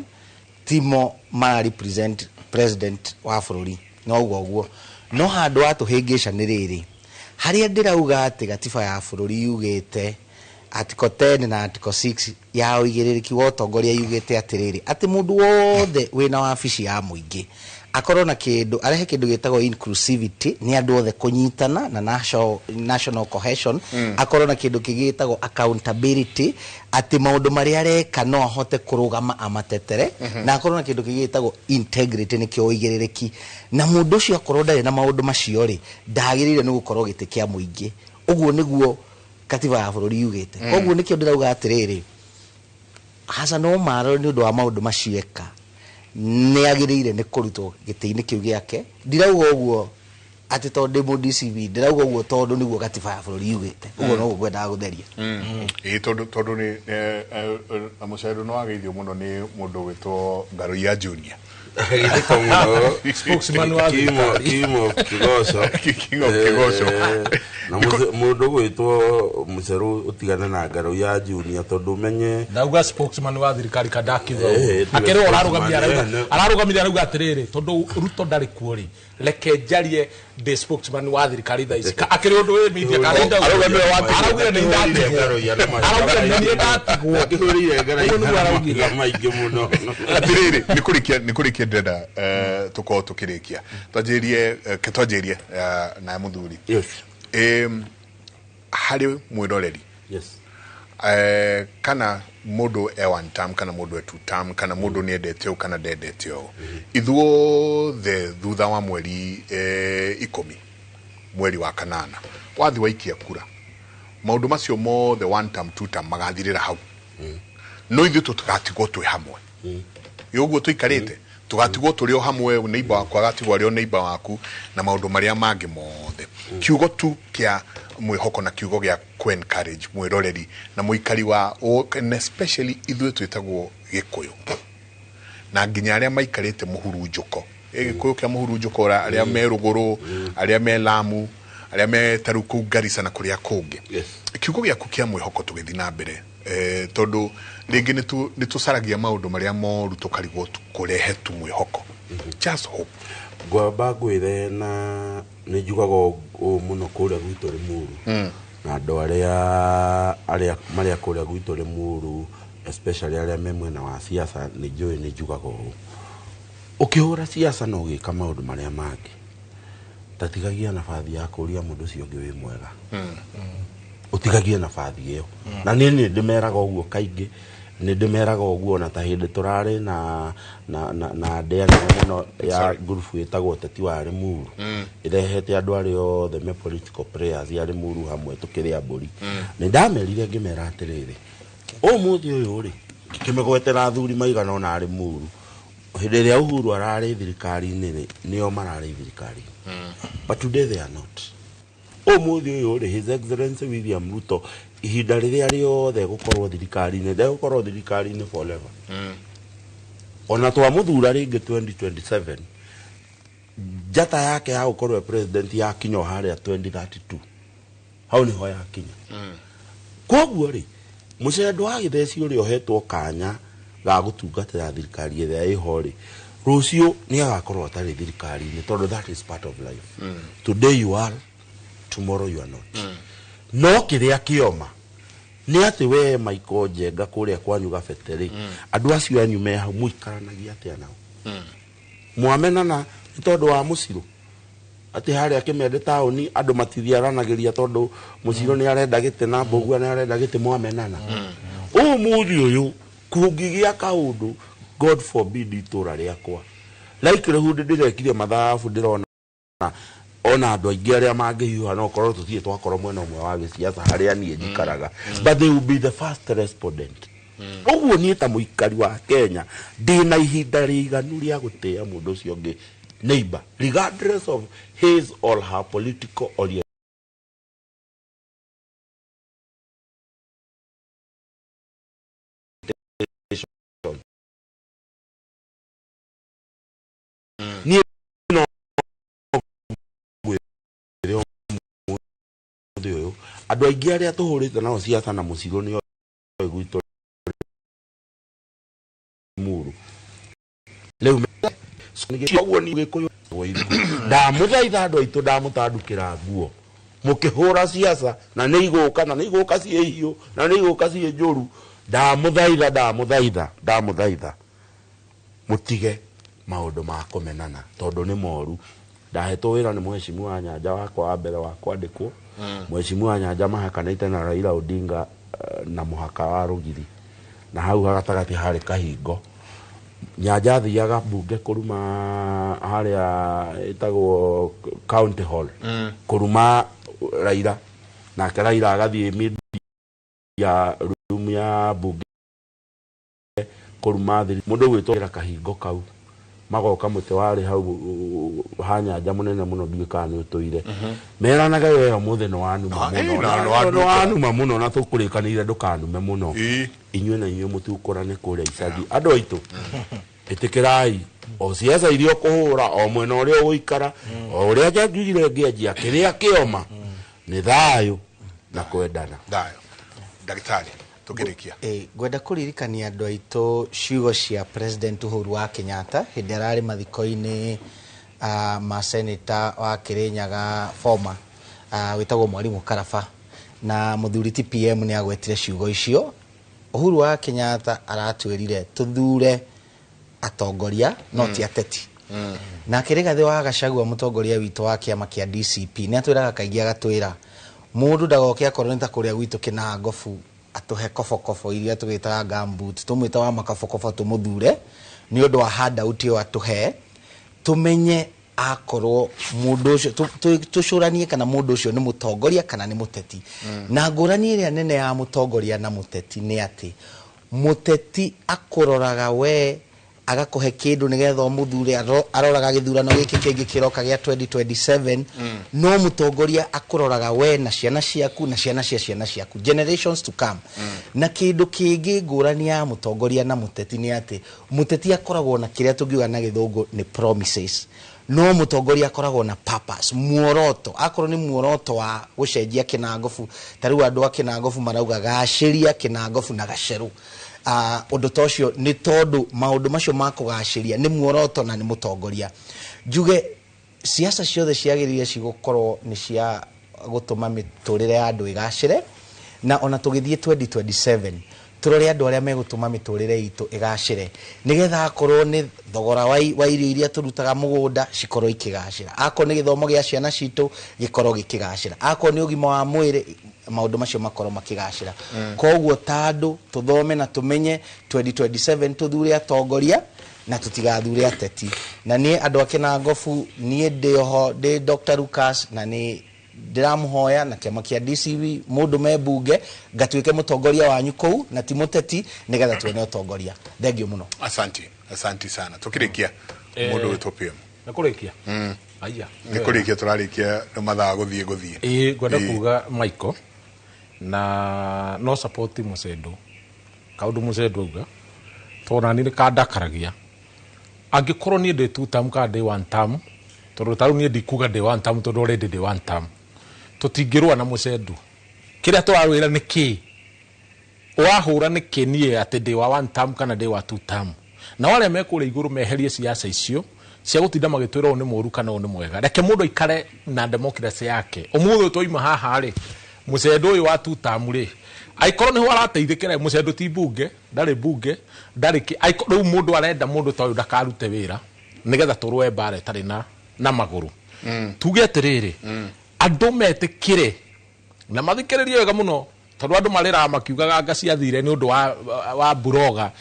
timo mara represent president wa bururi no uguo no handu atuhingica ni riri haria ndirauga ati gatiba ya bururi yugite article 10 na article 6 ya uigĩrĩrĩki wa ũtongoria yugĩte atĩrĩrĩ atĩ mũndũ wothe wĩna wabici ya mũingĩ akorwo na kĩndũ arehe kĩndũ gĩtagwo inclusivity ni andũ othe kũnyitana na national cohesion akorwo na kĩndũ kĩgĩtagwo accountability atĩ maũndũ marĩa areka no ahote kũrũgama amatetere na akorwo na kĩndũ kĩgĩtagwo integrity nĩ kĩo uigĩrĩrĩki na mũndũ ũcio akorwo ndarĩ na maũndũ macio rĩ ndagĩrĩire nĩ gũkorwo gĩtĩ kĩa mũingĩ ũguo nĩguo katiba ya bũrũri yugĩte koguo nĩkĩo ndĩrauga atĩrĩrĩ Hassan Omar nĩ ũndũ wa maũndũ macieka nĩ agĩrĩire nĩ kũrutwo gĩtĩ-inĩ kĩu gĩake ndirauga ũguo atĩ tondũ ndĩ DCB ndirauga ũguo tondũ nĩguo katiba ya bũrũri yugĩte ũguo no ngwendaga gũtheria tondũ nĩ mũcero no ageithio mũno nĩ mũndũ wĩtwo Ngaruiya Junior spokesman wa Kimo Kigoco na mundu gwitwo muceru utigana na Ngaruiya Junior tondu menye ndauga spokesman wa thirikari kadakitho akero ararugamia arauga atiriri tondu Ruto ndari kuori reke njarie the spokesman wa thirikari tha ici akiri undu wi media kalenda ararugamia arauga ni ndatigwo akihurire Ngaruiya maingi muno atiriri ni kurikia ndenda tuko tukirikia twanjirie na muthuri hari mwiroreri kana mundu one term kana mundu two term kana mundu ni endete u kana ndendete u ithuothe thutha wa mweri 10 mweri wa kanana wathi waikia kura maundu macio mothe one term two term magathirira hau no ithu tugatigwo twi hamwe yoguo tuikarite tugatigwo turi o hamwe neighbor wakwa agatigwo ari o neighbor waku na maundu maria mangi mothe kiugo tu kia mwihoko na kiugo gia ku encourage mwiroreri na muikari wa especially ithu twitagwo Gikuyu na nginya aria maikarite muhurunjuko Gikuyu kia muhurunjuko aria me ruguru aria me Lamu aria me taruku Garissa na kuria kungi kiugo giaku kia mwihoko tugithi na mbere tondu ringi ni tucaragia maundu maria moru tukarigwo kurehe tu mwihoko just hope gwamba gwire na ni njugaga muno kuria gwitu Limuru na andu aria maria kuria gwitu Limuru especially aria me mwena wa siasa ni njui ni njugaga ukihura siasa no gika maundu maria mangi tatigagia nafathi ya kuria mundu cio ngi wi mwega utigagie nafathi iyo na nini ndimeraga uguo kaingi ni ndimeraga uguo na ta hindi turari na ndea muno ya group yetagwo Teti wa Limuru irehete andu ari othe me political players ya Limuru hamwe tukiria mburi ni ndamerire ngimera atiriri umuthi uyu ri kimegwetera athuri maigana na Limuru hindi ria Uhuru arari thirikari-ini nio marari thirikari but today they are not umuthi uyu ri His Excellency William Ruto ihinda riria riothe gukorwo thirikari-ini gukorwo thirikari-ini forever ona twa muthura ringi 2027 njata yake ya gukorwo president ya kinyo haria 2032 hau niho ya kinya koguo ri mucendo wa githeci uri ohetwo kanya ga gutungatira thirikari iria iho ri rucio ni agakorwo atari thirikari-ini tondu that is part of life today you are tomorrow you are not no kiria kioma ni ati we Michael Njenga kuria kwanyu gabeteri andu acio anyu me hau muikaranagia atia nao mwamenana ni tondu wa muciro ati haria Kimende tauni andu matithiaranagiria tondu muciro ni arenda gite na Mbugua ni arenda gite mwamenana umuthi uyu kungigia kaundu God forbid itura riakwa laikire hunde ndirekire mathabu ndirona ona andu aingi aria mangihiuha no korwo tutie twakorwo mwena umwe wa gisiasa haria nie njikaraga but they will be the first respondent uguo nie ta muikari wa Kenya ndina ihinda riganu ria gutia mundu ucio ngi neighbor regardless of his or her political orientation andu aingi aria tuhurite nao siasa na muciro ni gwito Limuru leu uguo ni Gikuyu ndamuthaitha andu aitu ndamutandukira nguo mukihura siasa na nĩ igũka ciĩ hiũ na nĩ igũka ciĩ njũru ndamũthaitha mutige maũndũ ma kũmenana tondũ nĩ moru. Ndahetwo wĩra nĩ mheshimiwa Nyanja wakwa wa mbere wa kwandĩkwo mheshimiwa Nyanja mahakanĩte na Raila Odinga na mũhaka wa Rũgiri na hau hagatagati harĩ kahingo. Nyanja thiaga mbunge kuruma harĩa ĩtagwo county hall kuruma Raila nake Raila agathie media room ya mbunge kuruma mundu gwitwira kahingo kau magoka muti wari hau ha Nyanja munene muno ndiũka nĩ ũtũire meranaga wewe muthe no wanuma muno na tũkũrĩkanĩire ndũkanume muno inyuĩ na inyuĩ mũtiũkũrane kũrĩa icagi andũ aitũ ĩtĩkĩrai o siasa iria ũkũhũra o mwena ũrĩa ũgũikara o ũrĩa njagire ngĩanjia kĩrĩa kĩoma nĩ thayũ na kwendana. Thayũ. Ndagĩtarĩ tũkĩrĩkia ngwenda kũririkania andũ aitũ ciugo cia President Uhuru wa Kenyatta hĩndĩ ararĩ mathiko-inĩ ma seneta wa Kĩrĩnyaga former wĩtagwo Mwalimu Karaba na mũthuri ti PM nĩ agwetire ciugo icio. Uhuru wa Kenyatta aratwĩrire tũthure atongoria no ti ateti na Rigathĩ wa Gachagua mũtongoria witũ wa kĩama kĩa DCP nĩ atwĩraga kaingĩ agatwĩra mũndũ ndagoke akorwo nĩ ta kũrĩa gwitũ Kĩnangobu atuhe kofokobo iria tũgĩtaga gambut tumwĩta wa makafokobo tũmũthure nĩ ũndũ wa handout ĩyo atuhe tumenye akorwo mũndũ ũcio tũcũranie kana mũndũ ũcio nĩ mũtongoria kana nĩ mũteti. Na ngũrani ĩrĩa nene ya mũtongoria na mũteti nĩ atĩ mũteti akũroraga we agakohe kĩndũ nĩgetha mũthure aroraga gĩthurano gĩkĩ kĩngĩ kĩroka gĩa 2027 no mũtongoria akũroraga we na ciana ciaku na ciana cia ciana ciaku generations to come. Na kĩndũ kĩngĩ ngũrani ya mũtongoria na mũteti nĩ atĩ mũteti akoragwo na kĩrĩa tũngiuga na gĩthũngũ nĩ promises no mũtongoria akoragwo na purpose muoroto akorwo nĩ muoroto wa gũcenjia Kĩnangobu tarĩu andũ a Kĩnangobu marauga gacĩria Kĩnangobu na gacerũ ũndũ tocio nĩ tondũ maũndũ macio ma kũgacĩria nĩ muoroto na nĩ mũtongoria. Njuge siasa ciothe ciagĩrĩire cigũkorwo nĩ cia gũtũma mĩtũrĩre ya andũ ĩgacĩre na ona tũgĩthiĩ 2027 turore andũ arĩa megũtũma mĩtũrĩre itũ ĩgacĩre nĩgetha akorwo nĩ thogora wa irio iria tũrutaga mũgũnda cikorwo ikĩgacĩra akorwo nĩ gĩthomo gĩa ciana citũ gĩkorwo gĩkĩgacĩra akorwo nĩ ũgima wa mwĩrĩ maũndũ macio makorwo makĩgacĩra. Koguo ta andũ tũthome na tũmenye 2027 tũthure atongoria na tũtigathure ateti na niĩ andũ a Kĩnangobu niĩ ndĩho ndĩ Dr. Lucas na nĩ ndiramhoya na kĩama kĩa DCP mũndũ membunge ngatuĩke mũtongoria wanyu kũu na ti mũteti nĩgetha tuone ũtongoria. Thengio mũno. Asante sana tũkĩrĩkia mũndũ wĩtwo PM nakũrĩkia aya nĩkũrĩkia tũrarĩkia nĩ mathaa gũthiĩ ngwenda kuga Michael na no support Mũcendo kaũndũ Mũcendo auga tondũ nĩ kandakaragia angĩkorwo niĩ ndĩ 2 term kana ndĩ 1 term tondũ tarĩu niĩ ndikuga ndĩ 1 term tondũ already ndĩ 1 term tũtingĩrũa na Mũcendo kĩrĩa tũrarũĩra nĩ kĩ wahũra nĩ kĩ niĩ atĩ ndĩ wa 1 term kana ndĩ wa 2 term na wale mekũrĩa igũrũ meherie siasa icio cia gũtinda magĩtwĩra ũũ nĩ mũru kana ũũ nĩ mwega reke mũndũ aikare na democracy yake ũmũthĩ twoima haha rĩ Mũcendo ũyũ wa 2 term rĩ aikorwo nĩho arateithĩkĩra Mũcendo ti bunge ndarĩ bunge ndarĩ rĩu mũndũ arenda mũndũ ta ũyũ ndakarute wĩra nĩgetha tũrũe mbara ĩtarĩ na magũrũ tuge atĩrĩrĩ andũ metĩkĩre na mathikĩrĩrie wega mũno tondũ andũ marĩraga makiugaga nga ciathire nĩ ũndũ wa buroga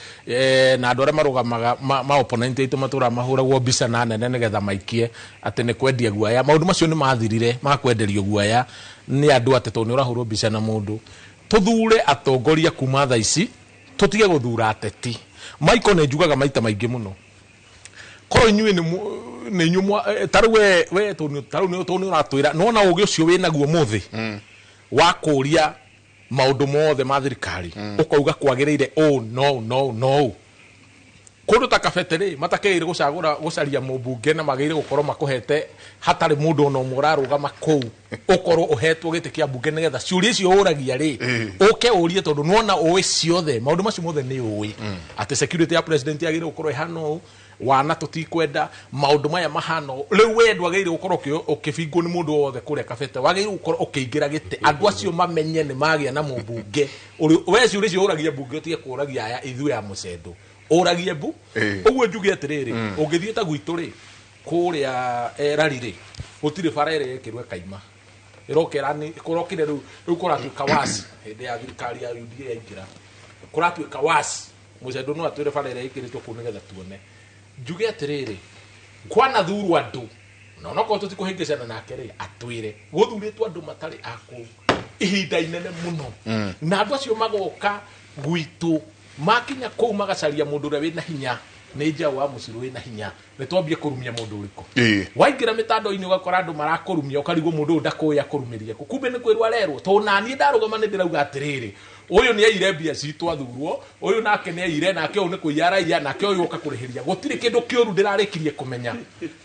na andũ arĩa marũgamaga ma opponent aitũ matũra mahũragwo mbica na nene nĩgetha maikie atĩ nĩ kwendia guaya maũndũ macio nĩ mathirire makwenderio guaya nĩ andũ atĩ tondũ nĩ ũrahũrwo mbica na mũndũ tũthure atongoria kuma thaa ici tũtige gũthura ateti. Michael nĩ njugaga maita maingĩ mũno korwo inyuĩ nĩ inyuĩ tarĩu we tarĩu nĩ ũratwĩra nona ũgĩ ũcio wĩnaguo mũthĩ wa kũria maũndũ mothe ma thirikari ũkauga kwagĩrĩire no kundu ta Kabete matakeire gucaria mubunge na magire gukorwo makuhete hatari mundu no murarugama kou ukorwo uhetwo gite kia bunge nigetha ciuria icio uragia uke urie tondu nuona uwi ciothe maundu macio mothe ni uwi ati security ya president yagire gukorwo ihano wana tutikwenda maundu maya mahano riu wendu agire gukorwo ukibingwo ni mundu wothe kuria Kabete wagire gukorwo ukiingira gite andu acio mamenye ni magia na mubunge we ciuria icio uragia bunge utige kuragia aya ithu ya mucendo oragie bu uguo njuge atiriri ungithie ta gwitu ri kuria erarire gutire barere yekirwe kaima irokerani kurokire riu kuratuika wasi hinde ya thirikari ya UDA yaingira kuratuika wasi mucendo no atwire barere yekiritwo ku nigetha tuone njuge atiriri kwana thuru andu no noko tutikuhingicana nake ri atwire guthuritwo andu matari aku ihinda inene muno na andu acio magoka gwitu makinya kou magacaria mundu uria wina hinya ni njau wa muciru wina hinya ni twambie kurumia mundu uriku waingira mitando-ini ugakora andu marakurumia ukarigwo mundu ndakuya kurumiria kumbe ni kwirwa rerwo to nani ndarugama ni ndirauga atiriri uyu ni aire mbia citu athurwo uyu nake ni aire nake u ni kuiyara iya nake uyu uka kurihiria gutire kindu kiuru ndirarikirie kumenya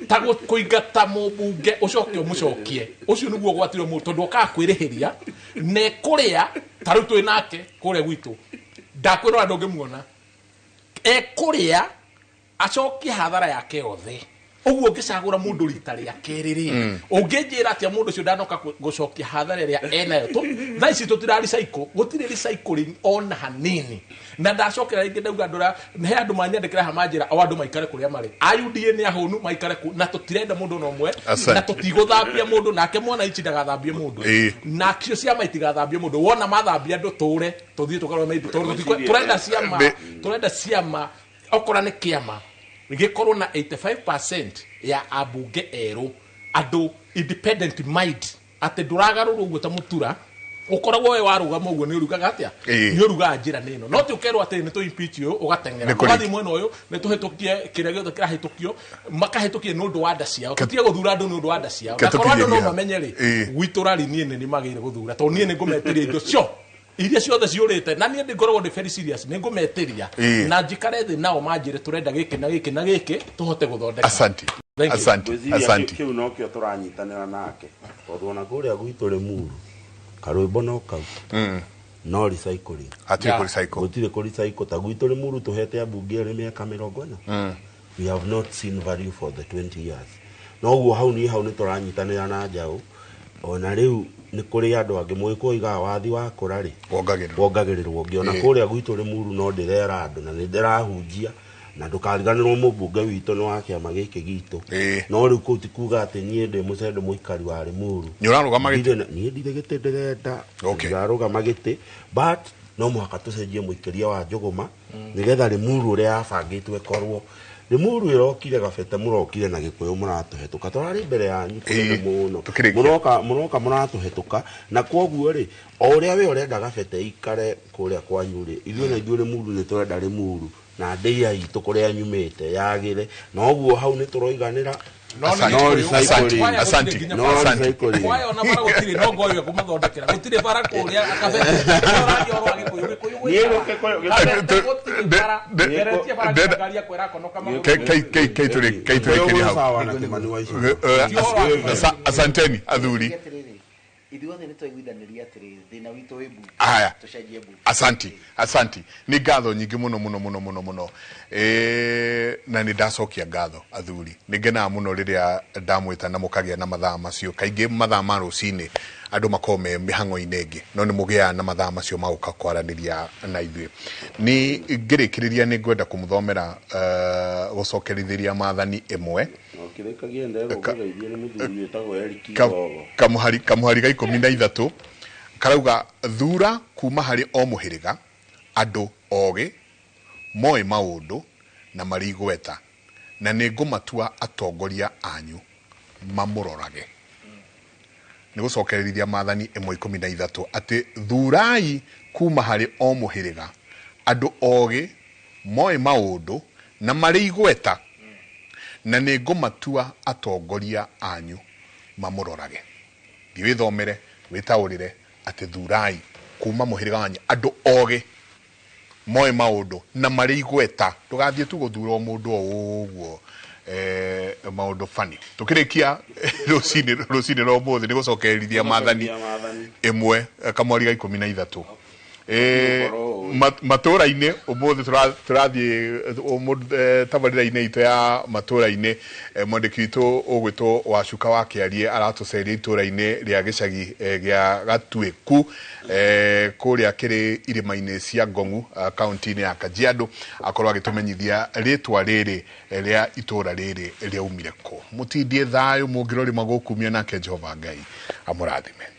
ta kuingata mubunge ucoke umucokie ucio niguo gwatirwo mundu tondu uka kwirihiria ne kuria taru twi nake kuria gwitu ndakwirwo andu ngimuona kuria acokie hathara yake othe uguo ngicagura mundu rita ria keriri unginjira atia mundu cio ndanoka gucokia hathara ria enayo tha ici tutirari cycle gutire recycling ona hanini na ndacokera ringi ndauga ndura he andu manyandikira hamanjira o andu maikare kuria mari ayudie ni ahunu maikare na tutirenda mundu no mwe na tutiguthambia mundu nake mwana ichi ndagathambie mundu na cio cia maitigathambie mundu wona mathambia andu ture tuthie tukarwa maitu turenda ciama okora ni kiama gikorwo na 85% ya abunge eru andu independent mind ati nduragarurwo uguo ta mutura ukoragwo we warugama uguo ni urugaga atia ni urugaga njira nino no ti ukerwo ati ni tu impeach yo ugatengera kwathi mwena uyu ni tuhitukie kiria giothe kirahitukio makahitukie nundu wa nda ciao tutige guthura andu nundu wa nda ciao akorwo andu no mamenye ri gwiturari nie ni magire guthura to nie ni ngumetiria indo cio iria ciothe ciurite na nie ngoragwo ndi very serious ni ngumetiria na njikare thi nao manjire turenda giki na giki na giki tuhote guthondeka asante kiu no kio turanyitanira nake tondu ona kuria gwitu ri muru karwimbo no kau no recycling gutire ku recycle ta gwitu ri muru tuhete abunge ri miaka 40 we have not seen value for the 20 years no guo hau ni turanyitanira na njau ona riu ni kuri andu angi mwiko iga wathi wa kurari wongagirirwo ngiona kuria gwitu ri muru no ndirera andu na ndirahunjia na ndukariganirwo mubunge witu no wa kiama giki gitu no riu kuti kuga ati nie ndi mucendo muikari wa ri muru ni urarugama giti nie ndire giti ndirenda ndarugama giti but no muhaka tucenjie muikiria wa njuguma nigetha ri muru uria abangitwe korwo ni muru irokire Kabete murokire na gikuyu muratuhetuka turari mbere yanyu muno muroka muratuhetuka na kwoguo ri o uria we urenda Kabete ikare kuria kwanyu ri ithuĩ na ithuĩ ri muru ni turenda ri muru na ndeia itu kuria nyumite yagire no guo hau ni turoiganira asante kwayo na bara gutire no ngoyo kumathondekera gutire bara kuria Kabete orani oro agikuyu asanteni athuri ithuothe nitwaiguithaniria atiri thina witu wi bunge tucenjie bunge asanti ni ngatho nyingi muno na ni ndacokia ngatho athuri ni ngenaga muno riria ndamwita na mukagia na mathaa macio kaingi mathaa ma rucini andu makome mihango-ini ingi no ni mugia na mathaa macio maguka kwaraniria na ithuĩ ni ngirikiriria ni ngwenda kumuthomera gucokerithiria mathani imwe kamuhari ga 13 karauga thura kuma hari o muhiriga andu ogi moe maundu na marigweta na ni ngumatua atongoria anyu mamurorage ni gucokerithia mathani 13 ati thurai kuma hari o muhiriga andu ogi moe maundu na marigweta na ni ngumatua atongoria anyu mamurorage thiwithomere witaurire ati thurai kuma muhiriga wanyu andu ogi moe maundu na mari igweta tugathie tu guthura mundu o uguo maundu fani tukirikia rucini ro muthi ni gucokerithia mathani imwe kamwari ga 13 matura-ini umuthi turathie tabarira-ini itu ya matura-ini mwandiki witu ugwitwo Wacuka wa Kiarie aratuceria itura-ini ria gicagi gia Gatuiku kuria kiri irima-ini cia Ngong'u kaunti-ini ya Kajiado akorwo agitumenyithia ritwa riri ria itura riri riaumire ku mutindie thayo mungirori magukumia nake Jehova Ngai amurathime.